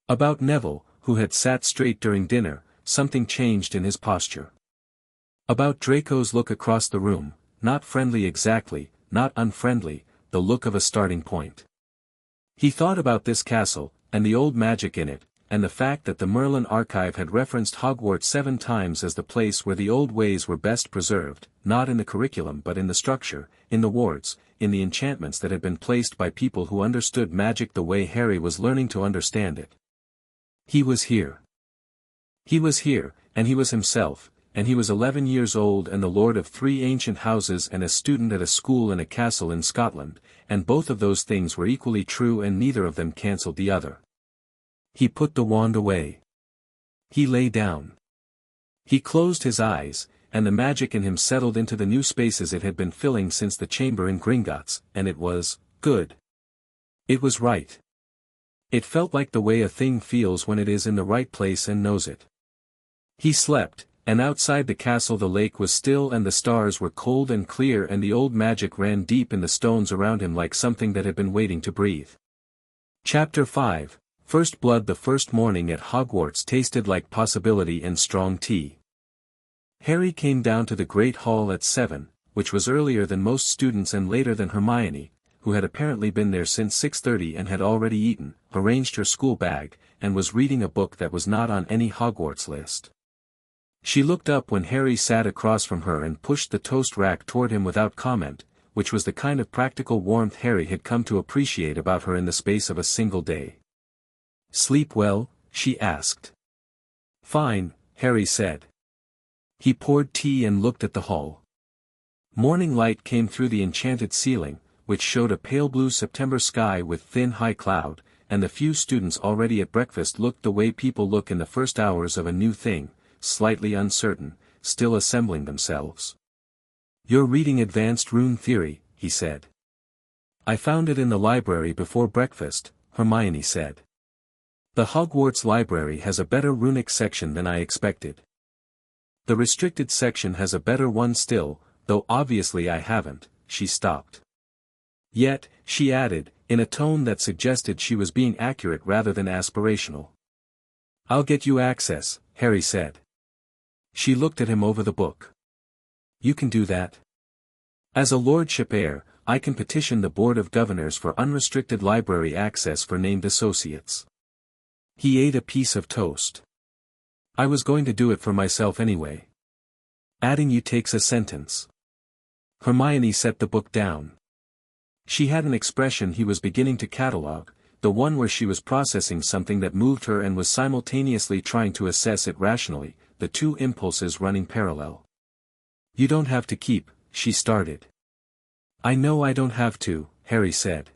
About Neville, who had sat straight during dinner, something changed in his posture. About Draco's look across the room, not friendly exactly, not unfriendly, the look of a starting point. He thought about this castle, and the old magic in it, and the fact that the Merlin archive had referenced Hogwarts 7 times as the place where the old ways were best preserved, not in the curriculum but in the structure, in the wards, in the enchantments that had been placed by people who understood magic the way Harry was learning to understand it. He was here. He was here, and he was himself, and he was 11 years old and the lord of 3 ancient houses and a student at a school in a castle in Scotland, and both of those things were equally true and neither of them cancelled the other. He put the wand away. He lay down. He closed his eyes, and the magic in him settled into the new spaces it had been filling since the chamber in Gringotts, and it was good. It was right. It felt like the way a thing feels when it is in the right place and knows it. He slept, and outside the castle the lake was still and the stars were cold and clear and the old magic ran deep in the stones around him like something that had been waiting to breathe. Chapter 5 First Blood. The first morning at Hogwarts tasted like possibility and strong tea. Harry came down to the Great Hall at 7, which was earlier than most students and later than Hermione, who had apparently been there since 6:30 and had already eaten, arranged her school bag, and was reading a book that was not on any Hogwarts list. She looked up when Harry sat across from her and pushed the toast rack toward him without comment, which was the kind of practical warmth Harry had come to appreciate about her in the space of a single day. "Sleep well?" she asked. "Fine," Harry said. He poured tea and looked at the hall. Morning light came through the enchanted ceiling, which showed a pale blue September sky with thin high cloud, and the few students already at breakfast looked the way people look in the first hours of a new thing, slightly uncertain, still assembling themselves. "You're reading Advanced Rune Theory," he said. "I found it in the library before breakfast," Hermione said. "The Hogwarts library has a better runic section than I expected. The restricted section has a better one still, though obviously I haven't." She stopped. "Yet," she added, in a tone that suggested she was being accurate rather than aspirational. "I'll get you access," Harry said. She looked at him over the book. "You can do that? As a lordship heir, I can petition the Board of Governors for unrestricted library access for named associates." He ate a piece of toast. "I was going to do it for myself anyway. Adding you takes a sentence." Hermione set the book down. She had an expression he was beginning to catalogue, the one where she was processing something that moved her and was simultaneously trying to assess it rationally, the two impulses running parallel. "You don't have to keep," she started. "I know I don't have to," Harry said.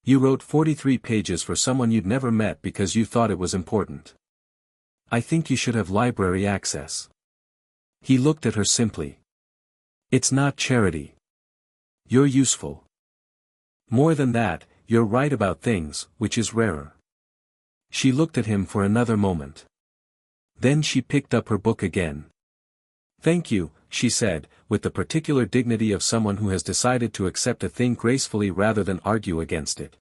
"You wrote 43 pages for someone you'd never met because you thought it was important. I think you should have library access." He looked at her simply. "It's not charity. You're useful. More than that, you're right about things, which is rarer." She looked at him for another moment. Then she picked up her book again. Thank you, she said, with the particular dignity of someone who has decided to accept a thing gracefully rather than argue against it.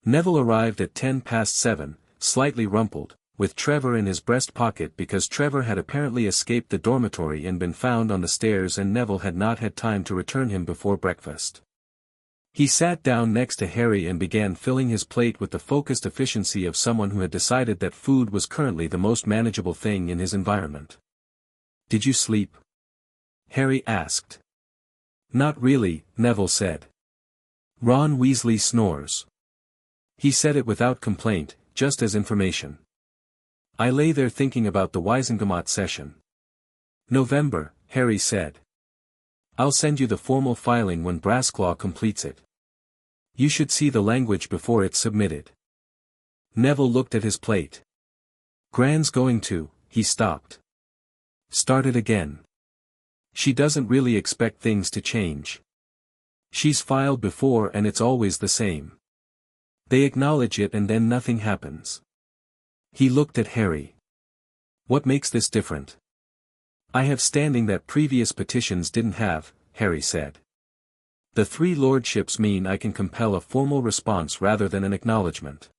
Neville arrived at 7:10, slightly rumpled, with Trevor in his breast pocket because Trevor had apparently escaped the dormitory and been found on the stairs and Neville had not had time to return him before breakfast. He sat down next to Harry and began filling his plate with the focused efficiency of someone who had decided that food was currently the most manageable thing in his environment. "Did you sleep?" Harry asked. "Not really," Neville said. "Ron Weasley snores." He said it without complaint, just as information. "I lay there thinking about the Wisengamot session." "November," Harry said. "I'll send you the formal filing when Brassclaw completes it. You should see the language before it's submitted." Neville looked at his plate. "Gran's going to," he stopped. "Start it again. She doesn't really expect things to change. She's filed before and it's always the same. They acknowledge it and then nothing happens." He looked at Harry. "What makes this different?" "I have standing that previous petitions didn't have," Harry said. "The three lordships mean I can compel a formal response rather than an acknowledgement.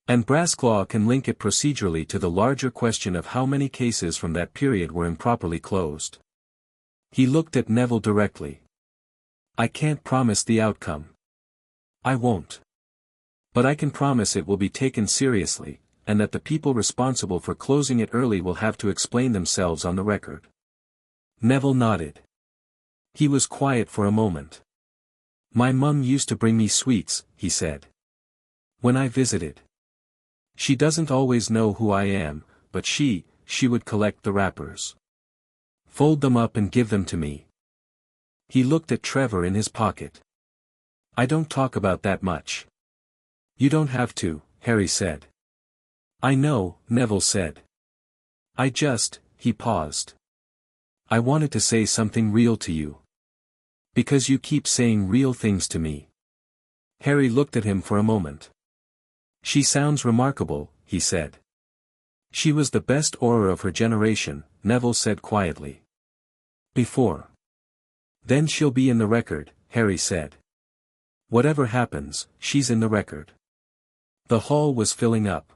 And Brassclaw can link it procedurally to the larger question of how many cases from that period were improperly closed." He looked at Neville directly. "I can't promise the outcome. I won't. But I can promise it will be taken seriously, and that the people responsible for closing it early will have to explain themselves on the record." Neville nodded. He was quiet for a moment. "My mum used to bring me sweets," he said. "When I visited. She doesn't always know who I am, but she would collect the wrappers. Fold them up and give them to me." He looked at Trevor in his pocket. "I don't talk about that much." "You don't have to," Harry said. "I know," Neville said. He paused. "I wanted to say something real to you. Because you keep saying real things to me." Harry looked at him for a moment. "She sounds remarkable," he said. "She was the best orer of her generation," Neville said quietly. "Before. Then she'll be in the record," Harry said. "Whatever happens, she's in the record." The hall was filling up.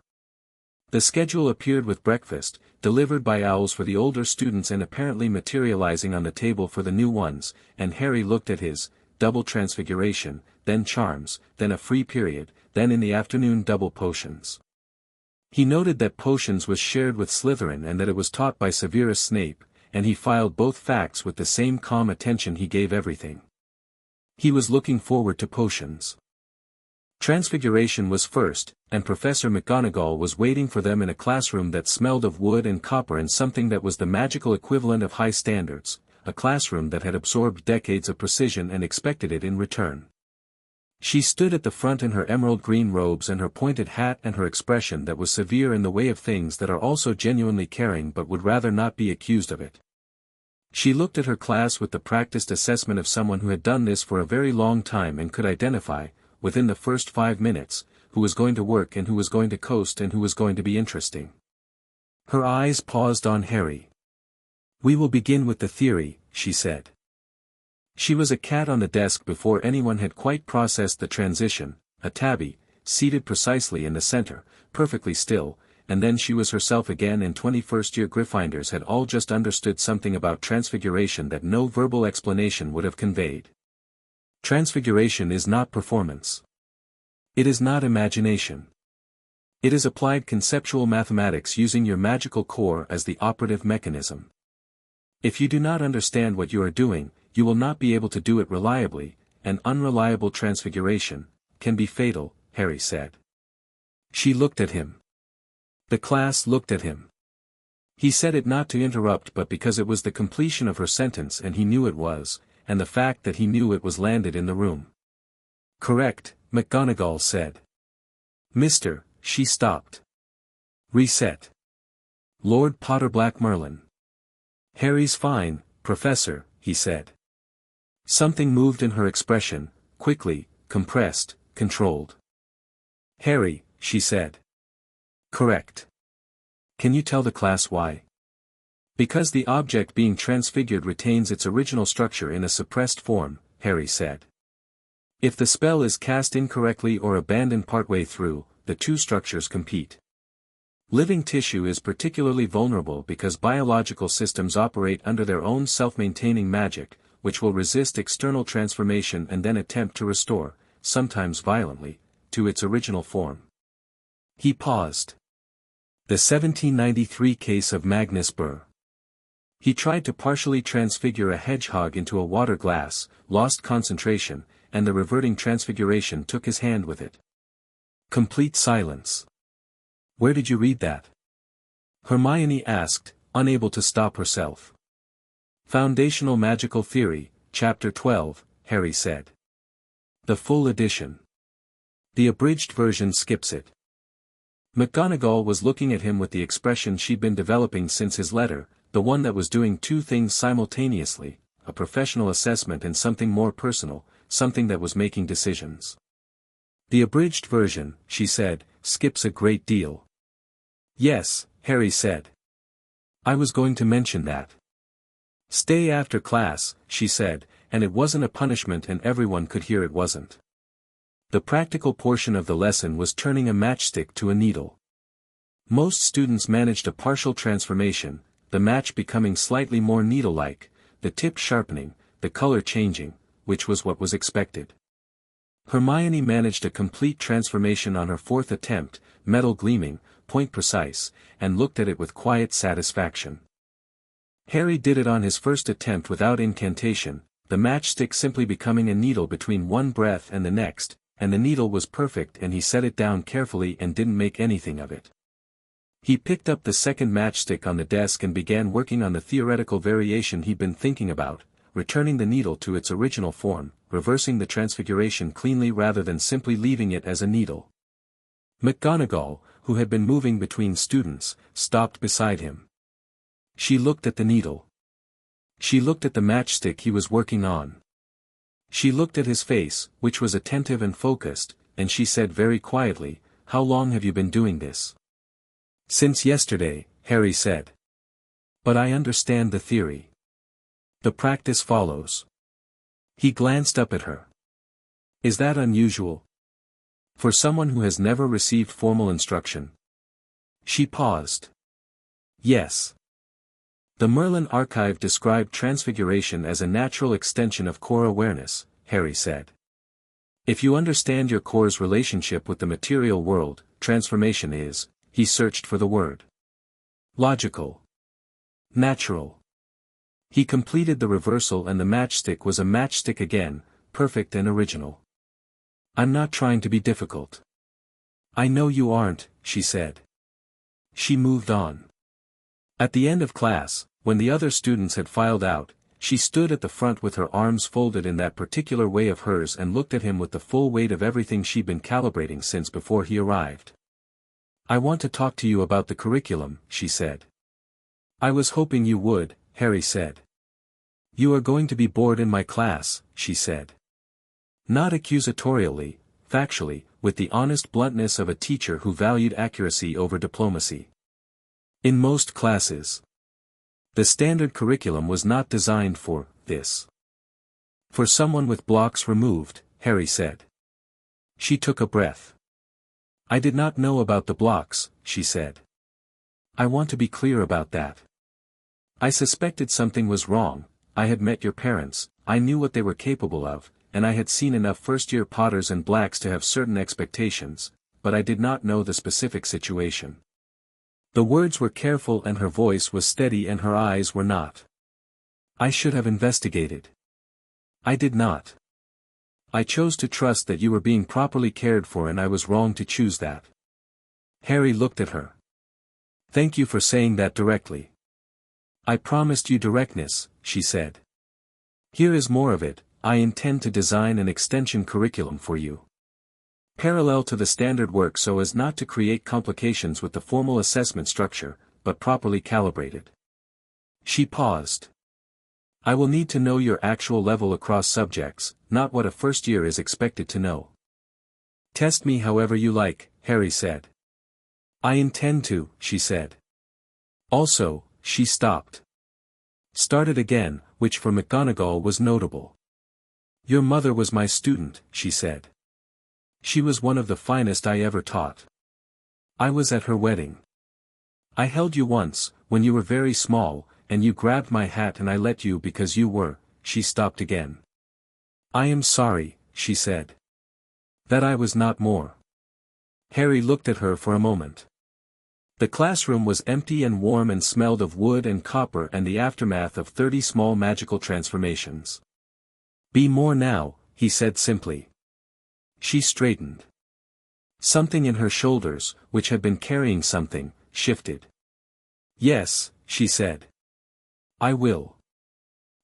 The schedule appeared with breakfast, delivered by owls for the older students and apparently materializing on the table for the new ones, and Harry looked at his double transfiguration, then charms, then a free period, then in the afternoon double potions. He noted that potions was shared with Slytherin and that it was taught by Severus Snape, and he filed both facts with the same calm attention he gave everything. He was looking forward to potions. Transfiguration was first, and Professor McGonagall was waiting for them in a classroom that smelled of wood and copper and something that was the magical equivalent of high standards, a classroom that had absorbed decades of precision and expected it in return. She stood at the front in her emerald green robes and her pointed hat and her expression that was severe in the way of things that are also genuinely caring but would rather not be accused of it. She looked at her class with the practiced assessment of someone who had done this for a very long time and could identify, within the first 5 minutes, who was going to work and who was going to coast and who was going to be interesting. Her eyes paused on Harry. "We will begin with the theory," she said. She was a cat on the desk before anyone had quite processed the transition, a tabby, seated precisely in the center, perfectly still, and then she was herself again and 21st-year Gryffindors had all just understood something about transfiguration that no verbal explanation would have conveyed. Transfiguration is not performance. It is not imagination. It is applied conceptual mathematics using your magical core as the operative mechanism. If you do not understand what you are doing, you will not be able to do it reliably, and unreliable transfiguration can be fatal, Harry said. She looked at him. The class looked at him. He said it not to interrupt but because it was the completion of her sentence and he knew it was, and the fact that he knew it was landed in the room. "Correct," McGonagall said. "Mr." She stopped. "Reset. Lord Potter-Black-Merlin." "Harry's fine, Professor," he said. Something moved in her expression, quickly, compressed, controlled. "Harry," she said. "Correct. Can you tell the class why?" Because the object being transfigured retains its original structure in a suppressed form, Harry said. If the spell is cast incorrectly or abandoned partway through, the two structures compete. Living tissue is particularly vulnerable because biological systems operate under their own self-maintaining magic, which will resist external transformation and then attempt to restore, sometimes violently, to its original form. He paused. The 1793 case of Magnus Burr. He tried to partially transfigure a hedgehog into a water glass, lost concentration, and the reverting transfiguration took his hand with it. Complete silence. Where did you read that? Hermione asked, unable to stop herself. Foundational Magical Theory, Chapter 12, Harry said. The full edition. The abridged version skips it. McGonagall was looking at him with the expression she'd been developing since his letter, the one that was doing two things simultaneously, a professional assessment and something more personal, something that was making decisions. The abridged version, she said, skips a great deal. Yes, Harry said. I was going to mention that. Stay after class, she said, and it wasn't a punishment and everyone could hear it wasn't. The practical portion of the lesson was turning a matchstick to a needle. Most students managed a partial transformation, the match becoming slightly more needle-like, the tip sharpening, the color changing, which was what was expected. Hermione managed a complete transformation on her fourth attempt, metal gleaming, point precise, and looked at it with quiet satisfaction. Harry did it on his first attempt without incantation, the matchstick simply becoming a needle between one breath and the next, and the needle was perfect and he set it down carefully and didn't make anything of it. He picked up the second matchstick on the desk and began working on the theoretical variation he'd been thinking about, returning the needle to its original form, reversing the transfiguration cleanly rather than simply leaving it as a needle. McGonagall, who had been moving between students, stopped beside him. She looked at the needle. She looked at the matchstick he was working on. She looked at his face, which was attentive and focused, and she said very quietly, "How long have you been doing this?" "Since yesterday," Harry said. "But I understand the theory. The practice follows." He glanced up at her. "Is that unusual? For someone who has never received formal instruction?" She paused. "Yes. The Merlin archive described transfiguration as a natural extension of core awareness," Harry said. "If you understand your core's relationship with the material world, transformation is," he searched for the word. "Logical. Natural." He completed the reversal and the matchstick was a matchstick again, perfect and original. "I'm not trying to be difficult." "I know you aren't," she said. She moved on. At the end of class, when the other students had filed out, she stood at the front with her arms folded in that particular way of hers and looked at him with the full weight of everything she'd been calibrating since before he arrived. "I want to talk to you about the curriculum," she said. "I was hoping you would," Harry said. "You are going to be bored in my class," she said. Not accusatorially, factually, with the honest bluntness of a teacher who valued accuracy over diplomacy. "In most classes. The standard curriculum was not designed for this. For someone with blocks removed," Harry said. She took a breath. "I did not know about the blocks," she said. "I want to be clear about that. I suspected something was wrong. I had met your parents, I knew what they were capable of, and I had seen enough first-year Potters and Blacks to have certain expectations, but I did not know the specific situation." The words were careful and her voice was steady and her eyes were not. "I should have investigated. I did not. I chose to trust that you were being properly cared for and I was wrong to choose that." Harry looked at her. "Thank you for saying that directly." "I promised you directness," she said. "Here is more of it. I intend to design an extension curriculum for you. Parallel to the standard work so as not to create complications with the formal assessment structure, but properly calibrated." She paused. "I will need to know your actual level across subjects, not what a first year is expected to know." "Test me however you like," Harry said. "I intend to," she said. "Also," she stopped. started again, which for McGonagall was notable. "Your mother was my student," she said. "She was one of the finest I ever taught. I was at her wedding. I held you once, when you were very small, and you grabbed my hat and I let you because you were," she stopped again. "I am sorry," she said. "That I was not more." Harry looked at her for a moment. The classroom was empty and warm and smelled of wood and copper and the aftermath of 30 small magical transformations. "Be more now," he said simply. She straightened. Something in her shoulders, which had been carrying something, shifted. "Yes," she said. "I will."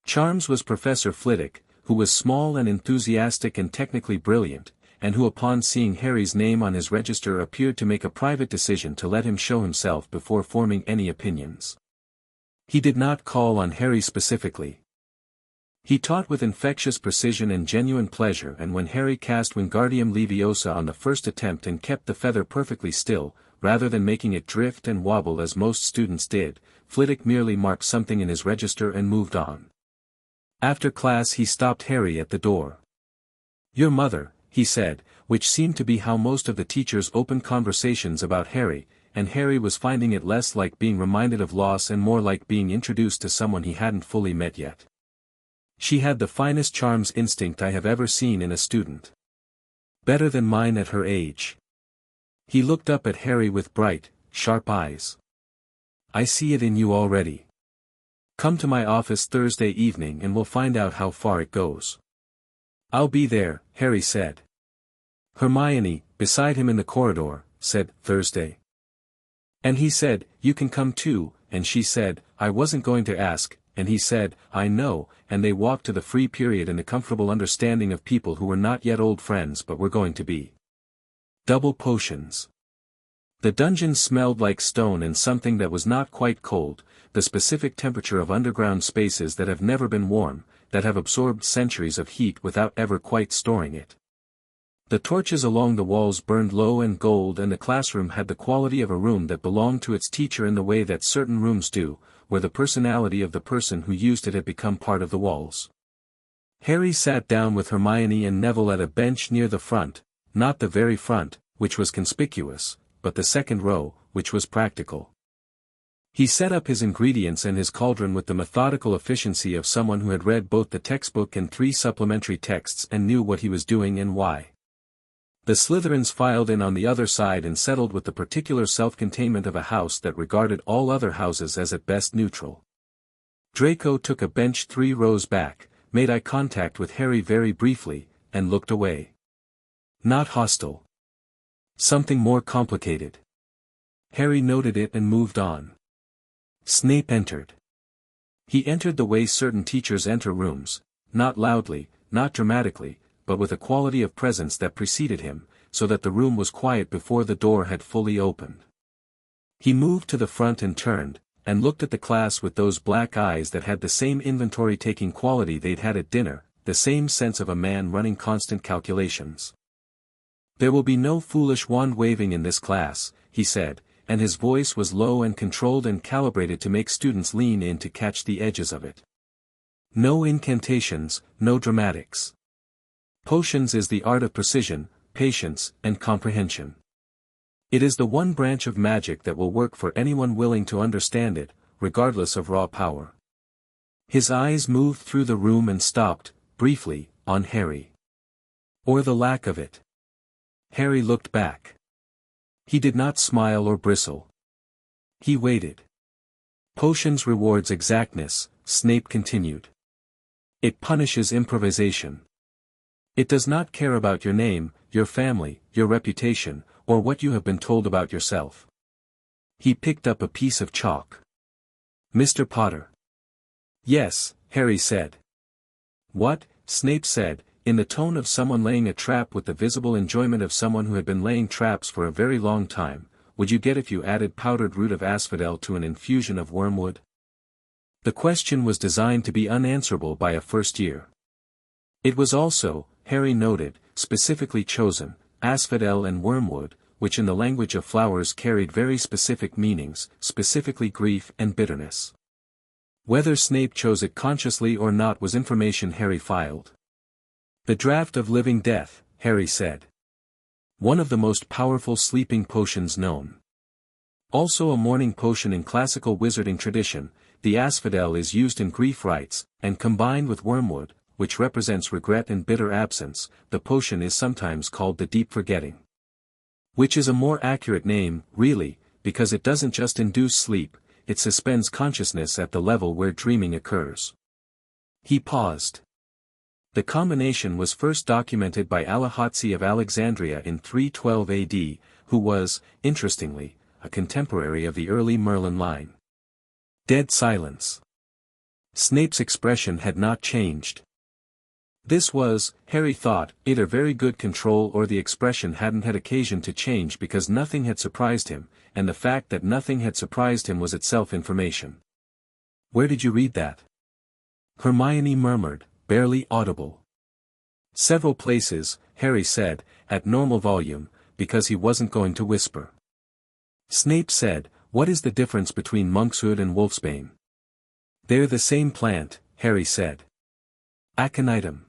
Charms was Professor Flitwick, who was small and enthusiastic and technically brilliant, and who upon seeing Harry's name on his register appeared to make a private decision to let him show himself before forming any opinions. He did not call on Harry specifically. He taught with infectious precision and genuine pleasure, and when Harry cast Wingardium Leviosa on the first attempt and kept the feather perfectly still, rather than making it drift and wobble as most students did, Flitwick merely marked something in his register and moved on. After class he stopped Harry at the door. "Your mother," he said, which seemed to be how most of the teachers opened conversations about Harry, and Harry was finding it less like being reminded of loss and more like being introduced to someone he hadn't fully met yet. "She had the finest charms instinct I have ever seen in a student. Better than mine at her age." He looked up at Harry with bright, sharp eyes. "I see it in you already. Come to my office Thursday evening and we'll find out how far it goes." "I'll be there," Harry said. Hermione, beside him in the corridor, said, "Thursday?" And he said, "You can come too," and she said, "I wasn't going to ask," and he said, "I know," and they walked to the free period in the comfortable understanding of people who were not yet old friends but were going to be. Double potions. The dungeon smelled like stone and something that was not quite cold, the specific temperature of underground spaces that have never been warm, that have absorbed centuries of heat without ever quite storing it. The torches along the walls burned low and gold, and the classroom had the quality of a room that belonged to its teacher in the way that certain rooms do, where the personality of the person who used it had become part of the walls. Harry sat down with Hermione and Neville at a bench near the front, not the very front, which was conspicuous, but the second row, which was practical. He set up his ingredients and his cauldron with the methodical efficiency of someone who had read both the textbook and 3 supplementary texts and knew what he was doing and why. The Slytherins filed in on the other side and settled with the particular self-containment of a house that regarded all other houses as at best neutral. Draco took a bench 3 rows back, made eye contact with Harry very briefly, and looked away. Not hostile. Something more complicated. Harry noted it and moved on. Snape entered. He entered the way certain teachers enter rooms, not loudly, not dramatically, but with a quality of presence that preceded him, so that the room was quiet before the door had fully opened. He moved to the front and turned, and looked at the class with those black eyes that had the same inventory-taking quality they'd had at dinner, the same sense of a man running constant calculations. "There will be no foolish wand-waving in this class," he said, and his voice was low and controlled and calibrated to make students lean in to catch the edges of it. "No incantations, no dramatics. Potions is the art of precision, patience, and comprehension. It is the one branch of magic that will work for anyone willing to understand it, regardless of raw power." His eyes moved through the room and stopped, briefly, on Harry. Or the lack of it. Harry looked back. He did not smile or bristle. He waited. "Potions rewards exactness," Snape continued. "It punishes improvisation. It does not care about your name, your family, your reputation, or what you have been told about yourself." He picked up a piece of chalk. "Mr. Potter." "Yes," Harry said. "What?" Snape said, in the tone of someone laying a trap with the visible enjoyment of someone who had been laying traps for a very long time. "Would you get if you added powdered root of asphodel to an infusion of wormwood?" The question was designed to be unanswerable by a first year. It was also, Harry noted, specifically chosen, asphodel and wormwood, which in the language of flowers carried very specific meanings, specifically grief and bitterness. Whether Snape chose it consciously or not was information Harry filed. The draught of living death, Harry said. One of the most powerful sleeping potions known. Also a morning potion in classical wizarding tradition, the asphodel is used in grief rites, and combined with wormwood, which represents regret and bitter absence, the potion is sometimes called the deep forgetting. Which is a more accurate name, really, because it doesn't just induce sleep, it suspends consciousness at the level where dreaming occurs. He paused. The combination was first documented by Alahatzi of Alexandria in 312 AD, who was, interestingly, a contemporary of the early Merlin line. Dead silence. Snape's expression had not changed. This was, Harry thought, either very good control or the expression hadn't had occasion to change because nothing had surprised him, and the fact that nothing had surprised him was itself information. "Where did you read that?" Hermione murmured, barely audible. "Several places," Harry said, at normal volume, because he wasn't going to whisper. Snape said, "What is the difference between monkshood and wolfsbane?" "They're the same plant," Harry said. "Aconitum.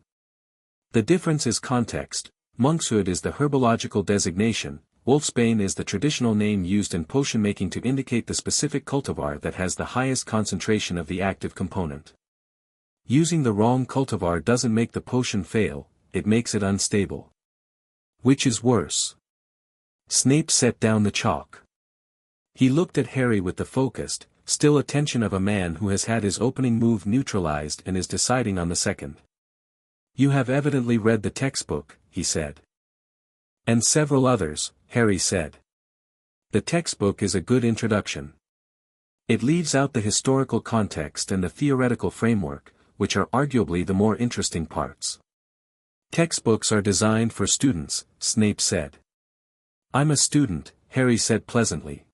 The difference is context. Monkshood is the herbological designation, wolfsbane is the traditional name used in potion making to indicate the specific cultivar that has the highest concentration of the active component. Using the wrong cultivar doesn't make the potion fail, it makes it unstable. Which is worse?" Snape set down the chalk. He looked at Harry with the focused, still attention of a man who has had his opening move neutralized and is deciding on the second. "You have evidently read the textbook," he said. "And several others," Harry said. "The textbook is a good introduction. It leaves out the historical context and the theoretical framework, which are arguably the more interesting parts. Textbooks are designed for students," Snape said. "I'm a student," Harry said pleasantly.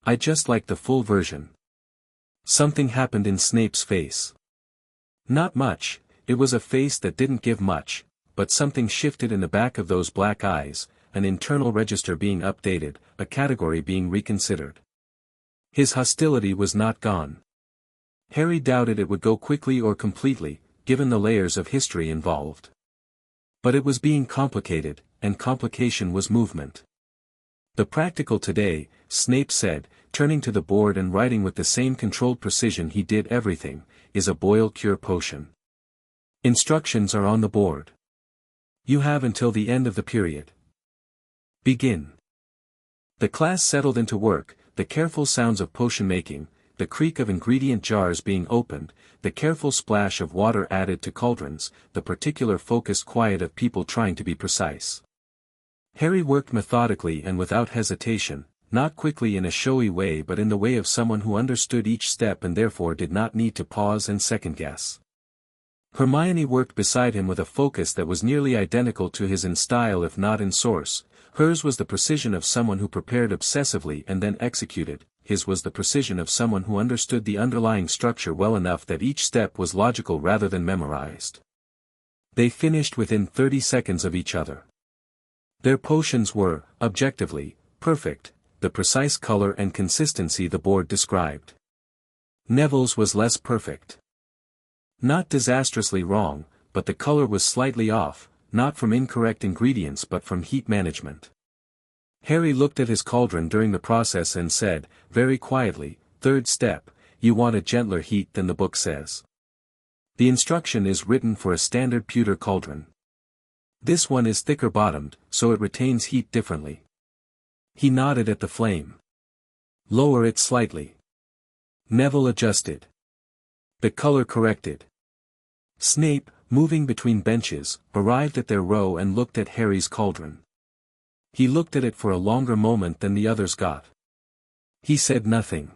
"I just like the full version." Something happened in Snape's face. Not much, it was a face that didn't give much, but something shifted in the back of those black eyes, an internal register being updated, a category being reconsidered. His hostility was not gone. Harry doubted it would go quickly or completely, given the layers of history involved. But it was being complicated, and complication was movement. "The practical today," Snape said, turning to the board and writing with the same controlled precision he did everything, "is a boil cure potion. Instructions are on the board. You have until the end of the period. Begin." The class settled into work, the careful sounds of potion making, the creak of ingredient jars being opened, the careful splash of water added to cauldrons, the particular focused quiet of people trying to be precise. Harry worked methodically and without hesitation, not quickly in a showy way but in the way of someone who understood each step and therefore did not need to pause and second-guess. Hermione worked beside him with a focus that was nearly identical to his in style if not in source. Hers was the precision of someone who prepared obsessively and then executed, his was the precision of someone who understood the underlying structure well enough that each step was logical rather than memorized. They finished within 30 seconds of each other. Their potions were, objectively, perfect, the precise color and consistency the board described. Neville's was less perfect. Not disastrously wrong, but the color was slightly off, not from incorrect ingredients but from heat management. Harry looked at his cauldron during the process and said, very quietly, "Third step, you want a gentler heat than the book says. The instruction is written for a standard pewter cauldron. This one is thicker bottomed, so it retains heat differently." He nodded at the flame. "Lower it slightly." Neville adjusted. The color corrected. Snape, moving between benches, arrived at their row and looked at Harry's cauldron. He looked at it for a longer moment than the others got. He said nothing.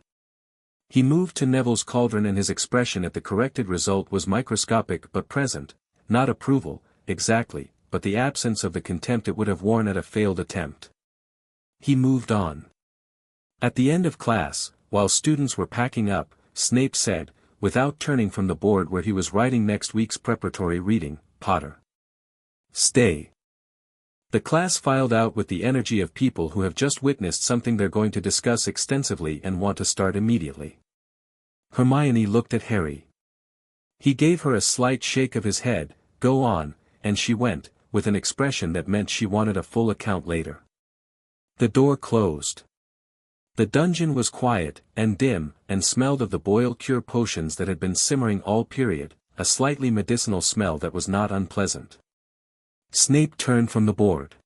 He moved to Neville's cauldron and his expression at the corrected result was microscopic but present, not approval, exactly, but the absence of the contempt it would have worn at a failed attempt. He moved on. At the end of class, while students were packing up, Snape said, without turning from the board where he was writing next week's preparatory reading, "Potter. Stay." The class filed out with the energy of people who have just witnessed something they're going to discuss extensively and want to start immediately. Hermione looked at Harry. He gave her a slight shake of his head, "Go on," and she went, with an expression that meant she wanted a full account later. The door closed. The dungeon was quiet, and dim, and smelled of the boil cure potions that had been simmering all period, a slightly medicinal smell that was not unpleasant. Snape turned from the board.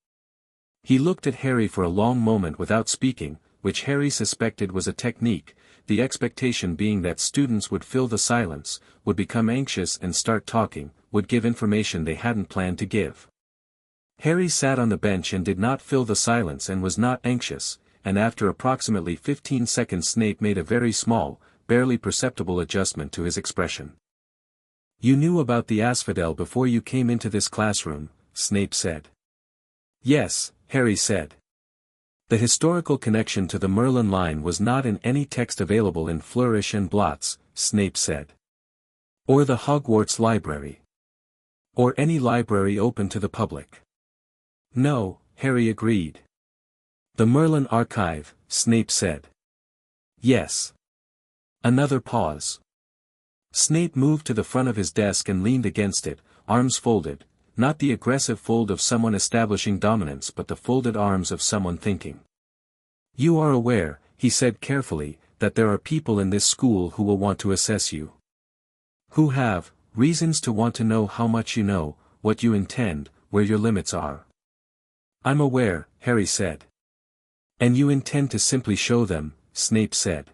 He looked at Harry for a long moment without speaking, which Harry suspected was a technique, the expectation being that students would fill the silence, would become anxious and start talking, would give information they hadn't planned to give. Harry sat on the bench and did not fill the silence and was not anxious, and after approximately 15 seconds Snape made a very small, barely perceptible adjustment to his expression. "You knew about the asphodel before you came into this classroom," Snape said. "Yes," Harry said. The historical connection to the Merlin line was not in any text available in Flourish and Blots, Snape said. "Or the Hogwarts library. Or any library open to the public." "No," Harry agreed. "The Merlin archive," Snape said. "Yes." Another pause. Snape moved to the front of his desk and leaned against it, arms folded, not the aggressive fold of someone establishing dominance but the folded arms of someone thinking. "You are aware," he said carefully, "that there are people in this school who will want to assess you. Who have reasons to want to know how much you know, what you intend, where your limits are." "I'm aware," Harry said. "And you intend to simply show them," Snape said.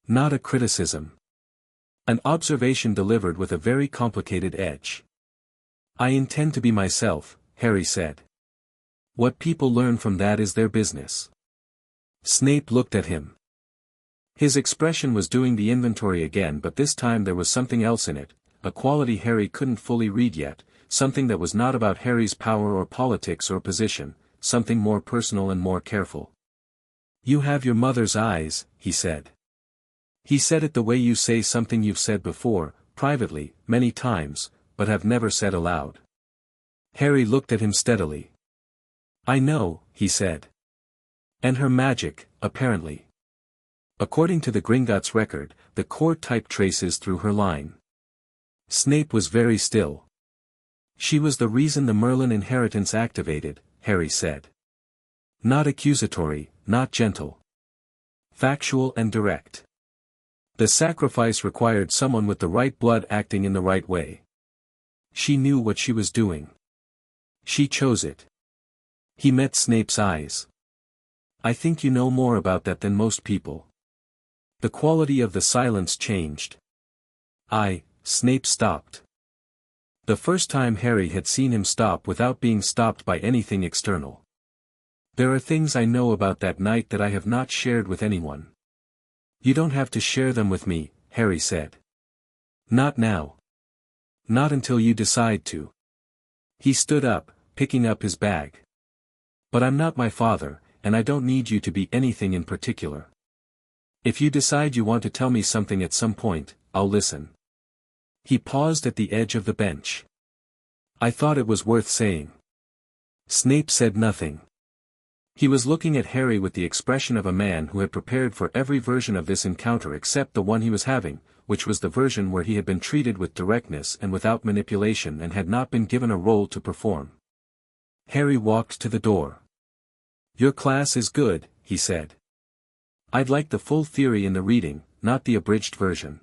"Not a criticism. An observation delivered with a very complicated edge." "I intend to be myself," Harry said. "What people learn from that is their business." Snape looked at him. His expression was doing the inventory again, but this time there was something else in it, a quality Harry couldn't fully read yet, something that was not about Harry's power or politics or position, something more personal and more careful. "You have your mother's eyes," he said. He said it the way you say something you've said before, privately, many times, but have never said aloud. Harry looked at him steadily. "I know," he said. "And her magic, apparently. According to the Gringotts record, the court type traces through her line." Snape was very still. "She was the reason the Merlin inheritance activated," Harry said. Not accusatory, not gentle. Factual and direct. The sacrifice required someone with the right blood acting in the right way. She knew what she was doing. She chose it. He met Snape's eyes. "I think you know more about that than most people." The quality of the silence changed. Snape stopped. The first time Harry had seen him stop without being stopped by anything external. "There are things I know about that night that I have not shared with anyone." "You don't have to share them with me," Harry said. "Not now. Not until you decide to." He stood up, picking up his bag. "But I'm not my father, and I don't need you to be anything in particular. If you decide you want to tell me something at some point, I'll listen." He paused at the edge of the bench. "I thought it was worth saying." Snape said nothing. He was looking at Harry with the expression of a man who had prepared for every version of this encounter except the one he was having, which was the version where he had been treated with directness and without manipulation and had not been given a role to perform. Harry walked to the door. "Your class is good," he said. "I'd like the full theory in the reading, not the abridged version.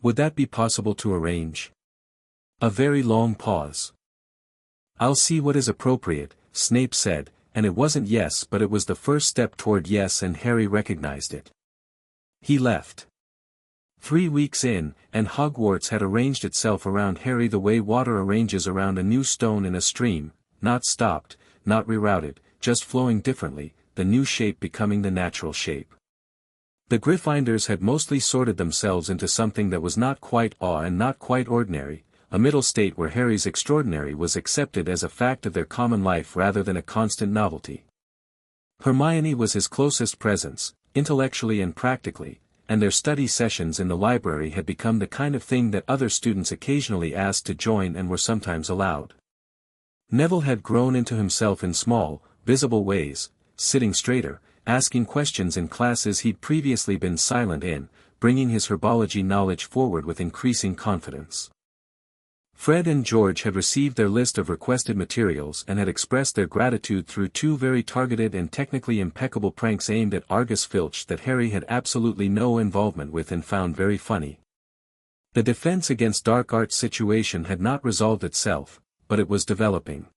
Would that be possible to arrange?" A very long pause. "I'll see what is appropriate," Snape said, and it wasn't yes but it was the first step toward yes and Harry recognized it. He left. 3 weeks in, and Hogwarts had arranged itself around Harry the way water arranges around a new stone in a stream, not stopped, not rerouted, just flowing differently, the new shape becoming the natural shape. The Gryffindors had mostly sorted themselves into something that was not quite awe and not quite ordinary, a middle state where Harry's extraordinary was accepted as a fact of their common life rather than a constant novelty. Hermione was his closest presence, intellectually and practically, and their study sessions in the library had become the kind of thing that other students occasionally asked to join and were sometimes allowed. Neville had grown into himself in small, visible ways, sitting straighter, asking questions in classes he'd previously been silent in, bringing his herbology knowledge forward with increasing confidence. Fred and George had received their list of requested materials and had expressed their gratitude through 2 very targeted and technically impeccable pranks aimed at Argus Filch that Harry had absolutely no involvement with and found very funny. The defense against dark arts situation had not resolved itself, but it was developing.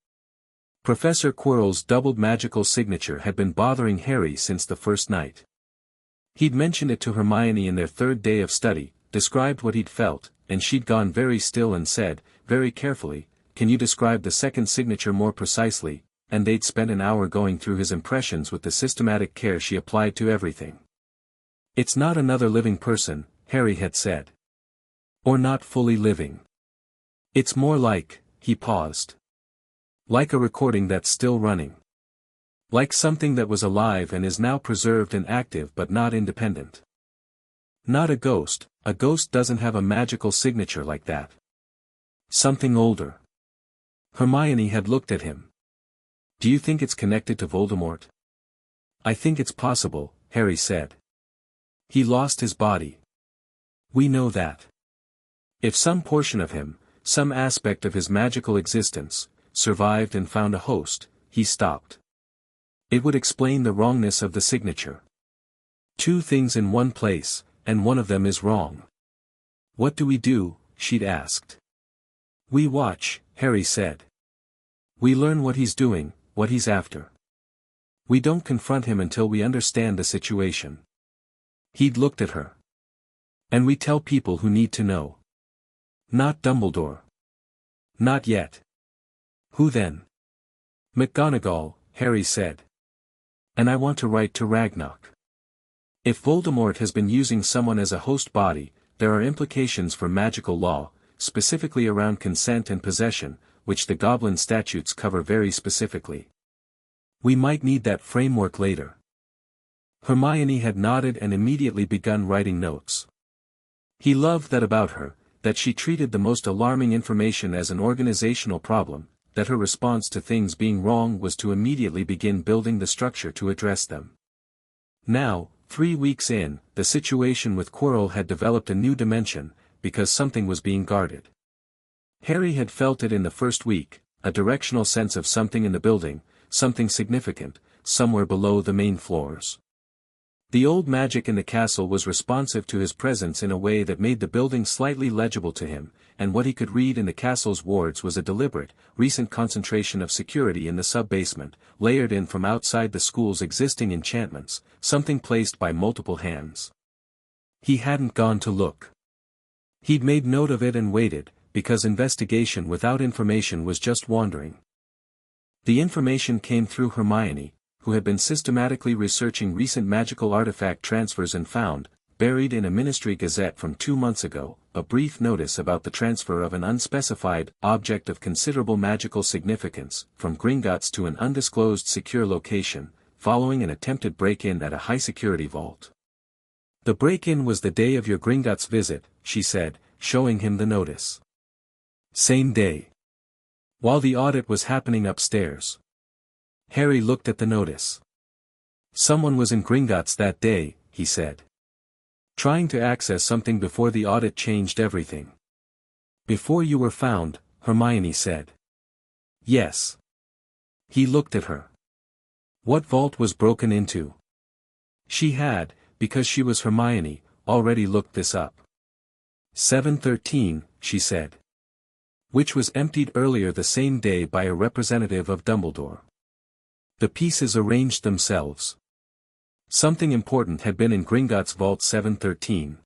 Professor Quirrell's doubled magical signature had been bothering Harry since the first night. He'd mentioned it to Hermione in their 3rd day of study, described what he'd felt, and she'd gone very still and said, very carefully, "Can you describe the second signature more precisely?" And they'd spent an hour going through his impressions with the systematic care she applied to everything. "It's not another living person," Harry had said. "Or not fully living. It's more like," he paused. "Like a recording that's still running. Like something that was alive and is now preserved and active but not independent. Not a ghost doesn't have a magical signature like that. Something older." Hermione had looked at him. "Do you think it's connected to Voldemort?" "I think it's possible," Harry said. "He lost his body. We know that. If some portion of him, some aspect of his magical existence, survived and found a host," he stopped. "It would explain the wrongness of the signature. 2 things in one place, and one of them is wrong." "What do we do?" she'd asked. "We watch," Harry said. "We learn what he's doing, what he's after. We don't confront him until we understand the situation." He'd looked at her. "And we tell people who need to know." "Not Dumbledore." "Not yet." "Who then?" "McGonagall," Harry said. "And I want to write to Ragnok. If Voldemort has been using someone as a host body, there are implications for magical law, specifically around consent and possession, which the Goblin statutes cover very specifically. We might need that framework later." Hermione had nodded and immediately begun writing notes. He loved that about her, that she treated the most alarming information as an organizational problem, that her response to things being wrong was to immediately begin building the structure to address them. Now, 3 weeks in, the situation with Quirrell had developed a new dimension, because something was being guarded. Harry had felt it in the first week, a directional sense of something in the building, something significant, somewhere below the main floors. The old magic in the castle was responsive to his presence in a way that made the building slightly legible to him, and what he could read in the castle's wards was a deliberate, recent concentration of security in the sub-basement, layered in from outside the school's existing enchantments, something placed by multiple hands. He hadn't gone to look. He'd made note of it and waited, because investigation without information was just wandering. The information came through Hermione, who had been systematically researching recent magical artifact transfers and found, buried in a Ministry Gazette from 2 months ago, a brief notice about the transfer of an unspecified object of considerable magical significance from Gringotts to an undisclosed secure location, following an attempted break-in at a high-security vault. "The break-in was the day of your Gringotts visit," she said, showing him the notice. "Same day. While the audit was happening upstairs." Harry looked at the notice. "Someone was in Gringotts that day," he said. "Trying to access something before the audit changed everything." "Before you were found," Hermione said. "Yes." He looked at her. "What vault was broken into?" She had, because she was Hermione, already looked this up. 713, she said. Which was emptied earlier the same day by a representative of Dumbledore. The pieces arranged themselves. Something important had been in Gringotts Vault 713.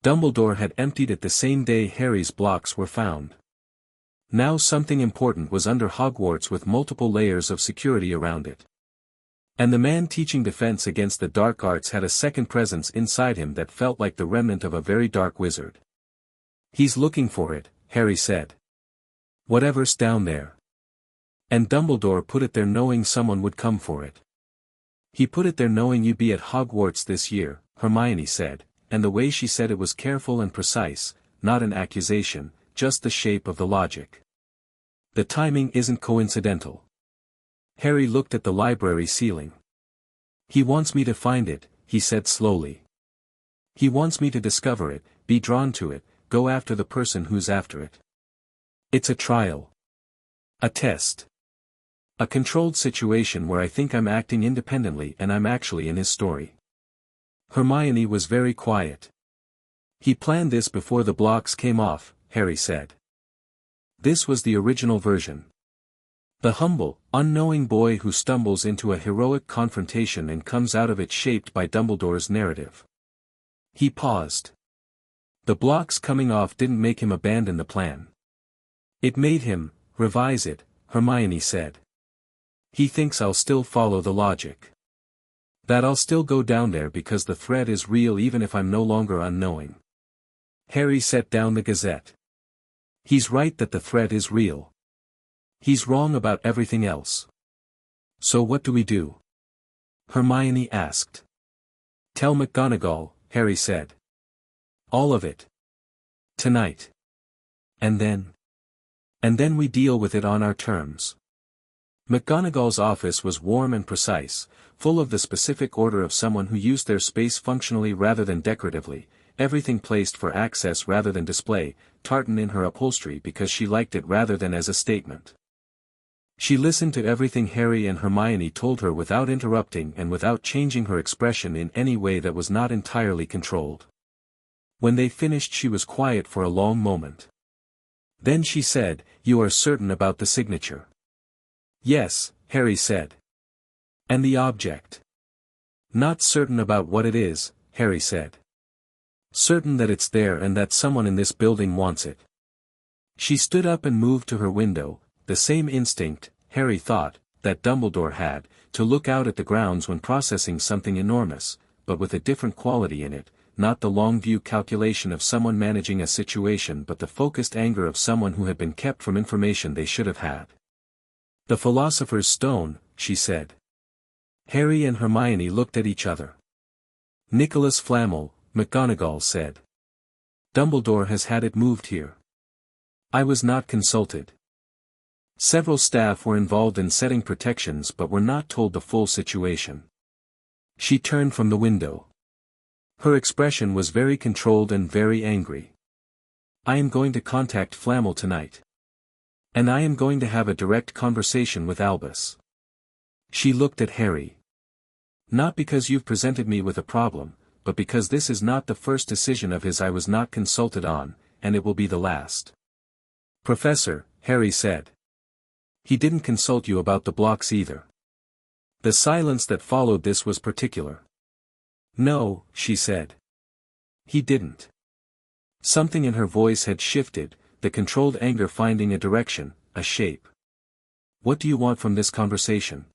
Dumbledore had emptied it the same day Harry's blocks were found. Now something important was under Hogwarts with multiple layers of security around it. And the man teaching defense against the dark arts had a second presence inside him that felt like the remnant of a very dark wizard. "He's looking for it," Harry said. "Whatever's down there." "And Dumbledore put it there knowing someone would come for it." "He put it there knowing you'd be at Hogwarts this year," Hermione said, and the way she said it was careful and precise, not an accusation, just the shape of the logic. "The timing isn't coincidental." Harry looked at the library ceiling. "He wants me to find it," he said slowly. He wants me to discover it, be drawn to it, go after the person who's after it. It's a trial. A test. A controlled situation where I think I'm acting independently and I'm actually in his story. Hermione was very quiet. He planned this before the blocks came off, Harry said. This was the original version. The humble, unknowing boy who stumbles into a heroic confrontation and comes out of it shaped by Dumbledore's narrative. He paused. The blocks coming off didn't make him abandon the plan. It made him revise it, Hermione said. He thinks I'll still follow the logic. That I'll still go down there because the threat is real even if I'm no longer unknowing. Harry set down the Gazette. He's right that the threat is real. He's wrong about everything else. So what do we do? Hermione asked. Tell McGonagall, Harry said. All of it. Tonight. And then? And then we deal with it on our terms. McGonagall's office was warm and precise, full of the specific order of someone who used their space functionally rather than decoratively, everything placed for access rather than display, tartan in her upholstery because she liked it rather than as a statement. She listened to everything Harry and Hermione told her without interrupting and without changing her expression in any way that was not entirely controlled. When they finished she was quiet for a long moment. Then she said, "You are certain about the signature?" "Yes," Harry said. "And the object?" "Not certain about what it is," Harry said. "Certain that it's there and that someone in this building wants it." She stood up and moved to her window, the same instinct, Harry thought, that Dumbledore had, to look out at the grounds when processing something enormous, but with a different quality in it, not the long-view calculation of someone managing a situation but the focused anger of someone who had been kept from information they should have had. "The Philosopher's Stone," she said. Harry and Hermione looked at each other. "Nicholas Flamel," McGonagall said. "Dumbledore has had it moved here. I was not consulted. Several staff were involved in setting protections but were not told the full situation." She turned from the window. Her expression was very controlled and very angry. "I am going to contact Flamel tonight. And I am going to have a direct conversation with Albus." She looked at Harry. "Not because you've presented me with a problem, but because this is not the first decision of his I was not consulted on, and it will be the last." "Professor," Harry said. "He didn't consult you about the blocks either." The silence that followed this was particular. "No," she said. "He didn't." Something in her voice had shifted, the controlled anger finding a direction, a shape. "What do you want from this conversation?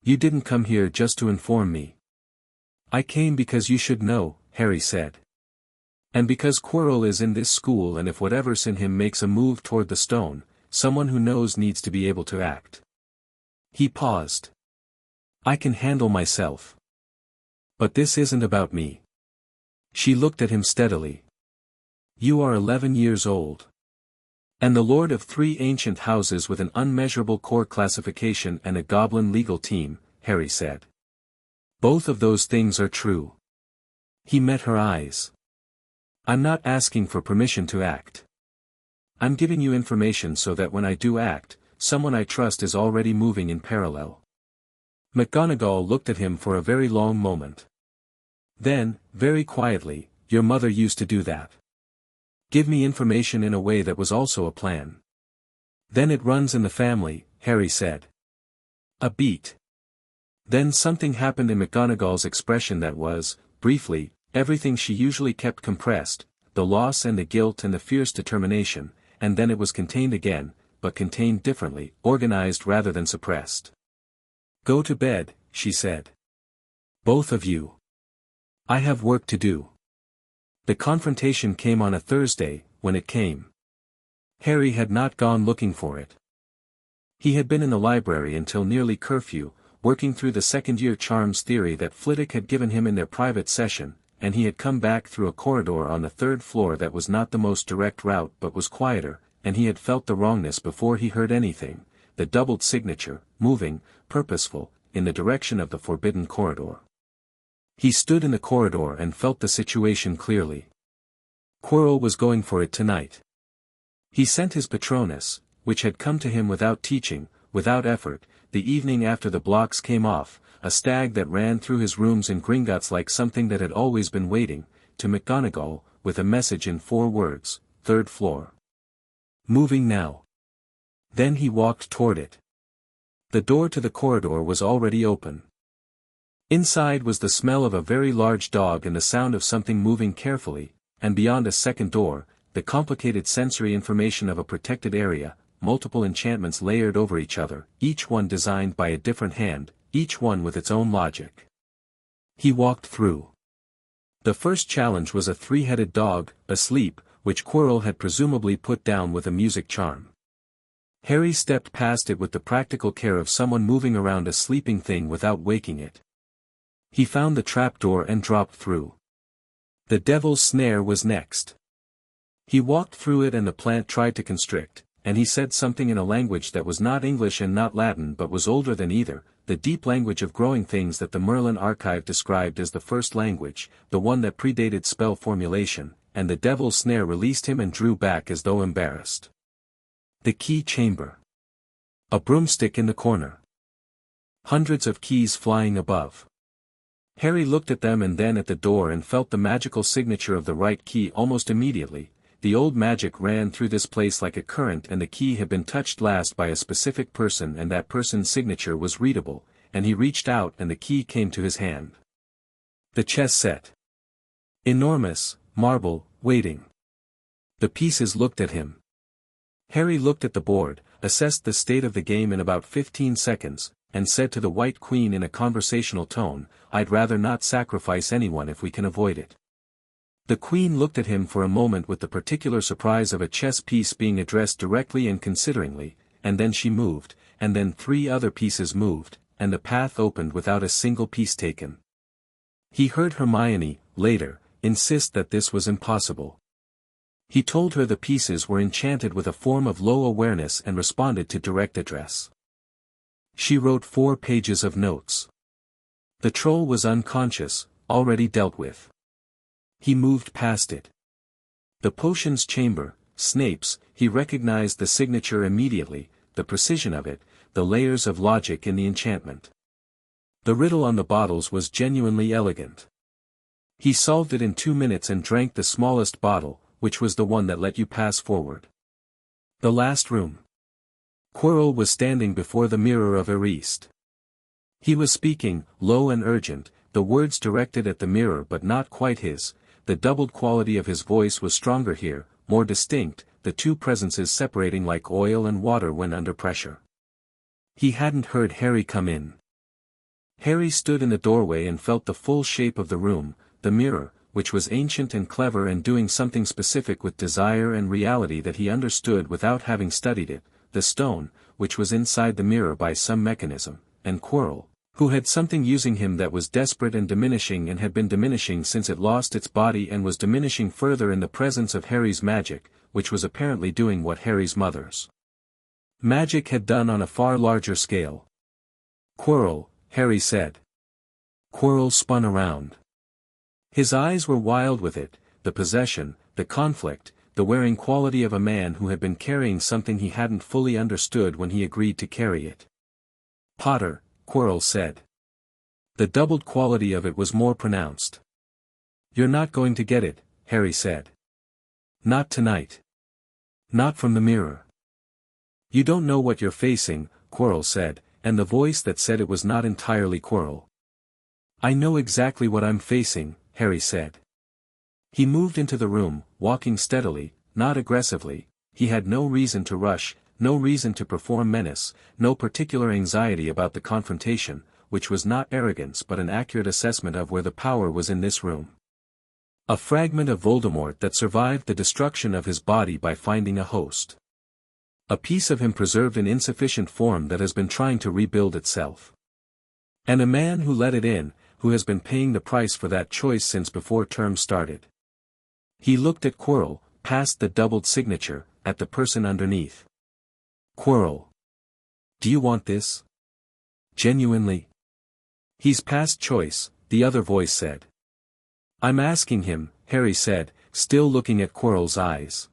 You didn't come here just to inform me." "I came because you should know," Harry said. "And because Quirrell is in this school and if whatever's in him makes a move toward the stone, someone who knows needs to be able to act." He paused. "I can handle myself. But this isn't about me." She looked at him steadily. "You are 11 years old. And the lord of 3 ancient houses with an unmeasurable core classification and a goblin legal team," Harry said. "Both of those things are true." He met her eyes. "I'm not asking for permission to act. I'm giving you information so that when I do act, someone I trust is already moving in parallel." McGonagall looked at him for a very long moment. Then, very quietly, "Your mother used to do that. Give me information in a way that was also a plan." "Then it runs in the family," Harry said. A beat. Then something happened in McGonagall's expression that was, briefly, everything she usually kept compressed, the loss and the guilt and the fierce determination, and then it was contained again, but contained differently, organized rather than suppressed. "Go to bed," she said. "Both of you. I have work to do." The confrontation came on a Thursday, when it came. Harry had not gone looking for it. He had been in the library until nearly curfew, working through the second-year charms theory that Flitwick had given him in their private session, and he had come back through a corridor on the 3rd floor that was not the most direct route but was quieter, and he had felt the wrongness before he heard anything, the doubled signature, moving, purposeful, in the direction of the forbidden corridor. He stood in the corridor and felt the situation clearly. Quirrell was going for it tonight. He sent his Patronus, which had come to him without teaching, without effort, the evening after the blocks came off, a stag that ran through his rooms in Gringotts like something that had always been waiting, to McGonagall, with a message in 4 words, 3rd floor. Moving now. Then he walked toward it. The door to the corridor was already open. Inside was the smell of a very large dog and the sound of something moving carefully, and beyond a second door, the complicated sensory information of a protected area, multiple enchantments layered over each other, each one designed by a different hand, each one with its own logic. He walked through. The first challenge was a 3-headed dog, asleep, which Quirrell had presumably put down with a music charm. Harry stepped past it with the practical care of someone moving around a sleeping thing without waking it. He found the trapdoor and dropped through. The devil's snare was next. He walked through it and the plant tried to constrict, and he said something in a language that was not English and not Latin but was older than either, the deep language of growing things that the Merlin archive described as the first language, the one that predated spell formulation, and the devil's snare released him and drew back as though embarrassed. The key chamber. A broomstick in the corner. Hundreds of keys flying above. Harry looked at them and then at the door and felt the magical signature of the right key almost immediately. The old magic ran through this place like a current and the key had been touched last by a specific person and that person's signature was readable, and he reached out and the key came to his hand. The chess set. Enormous, marble, waiting. The pieces looked at him. Harry looked at the board, assessed the state of the game in about 15 seconds, and said to the White Queen in a conversational tone, "I'd rather not sacrifice anyone if we can avoid it." The Queen looked at him for a moment with the particular surprise of a chess piece being addressed directly and consideringly, and then she moved, and then 3 other pieces moved, and the path opened without a single piece taken. He heard Hermione, later, insist that this was impossible. He told her the pieces were enchanted with a form of low awareness and responded to direct address. She wrote 4 pages of notes. The troll was unconscious, already dealt with. He moved past it. The potions chamber, Snape's, he recognized the signature immediately, the precision of it, the layers of logic in the enchantment. The riddle on the bottles was genuinely elegant. He solved it in 2 minutes and drank the smallest bottle, which was the one that let you pass forward. The last room. Quirrell was standing before the mirror of Eriste. He was speaking, low and urgent, the words directed at the mirror but not quite his. The doubled quality of his voice was stronger here, more distinct, the 2 presences separating like oil and water when under pressure. He hadn't heard Harry come in. Harry stood in the doorway and felt the full shape of the room, the mirror, which was ancient and clever and doing something specific with desire and reality that he understood without having studied it, the stone, which was inside the mirror by some mechanism, and Quirrell, who had something using him that was desperate and diminishing and had been diminishing since it lost its body and was diminishing further in the presence of Harry's magic, which was apparently doing what Harry's mother's magic had done on a far larger scale. "Quirrell," Harry said. Quirrell spun around. His eyes were wild with it, the possession, the conflict, the wearing quality of a man who had been carrying something he hadn't fully understood when he agreed to carry it. "Potter," Quirrell said. The doubled quality of it was more pronounced. "You're not going to get it," Harry said. "Not tonight. Not from the mirror." "You don't know what you're facing," Quirrell said, and the voice that said it was not entirely Quirrell. "I know exactly what I'm facing," Harry said. He moved into the room, walking steadily, not aggressively. He had no reason to rush, no reason to perform menace, no particular anxiety about the confrontation, which was not arrogance but an accurate assessment of where the power was in this room. A fragment of Voldemort that survived the destruction of his body by finding a host. A piece of him preserved in insufficient form that has been trying to rebuild itself. And a man who let it in, who has been paying the price for that choice since before term started. He looked at Quirrell, past the doubled signature, at the person underneath. "Quirrell. Do you want this? Genuinely?" "He's past choice," the other voice said. I'm asking him, Harry said, still looking at Quirrell's eyes.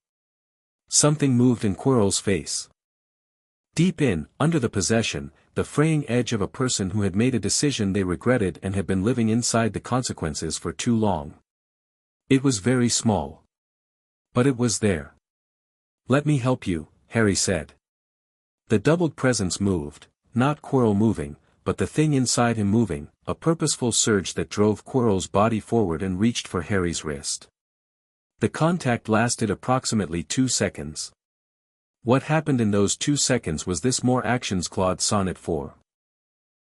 Something moved in Quirrell's face. Deep in, under the possession, the fraying edge of a person who had made a decision they regretted and had been living inside the consequences for too long. It was very small. But it was there. Let me help you, Harry said. The doubled presence moved, not Quirrell moving, but the thing inside him moving, a purposeful surge that drove Quirrell's body forward and reached for Harry's wrist. The contact lasted approximately 2 seconds. What happened in those 2 seconds was this: more actions Claude Sonnet 4.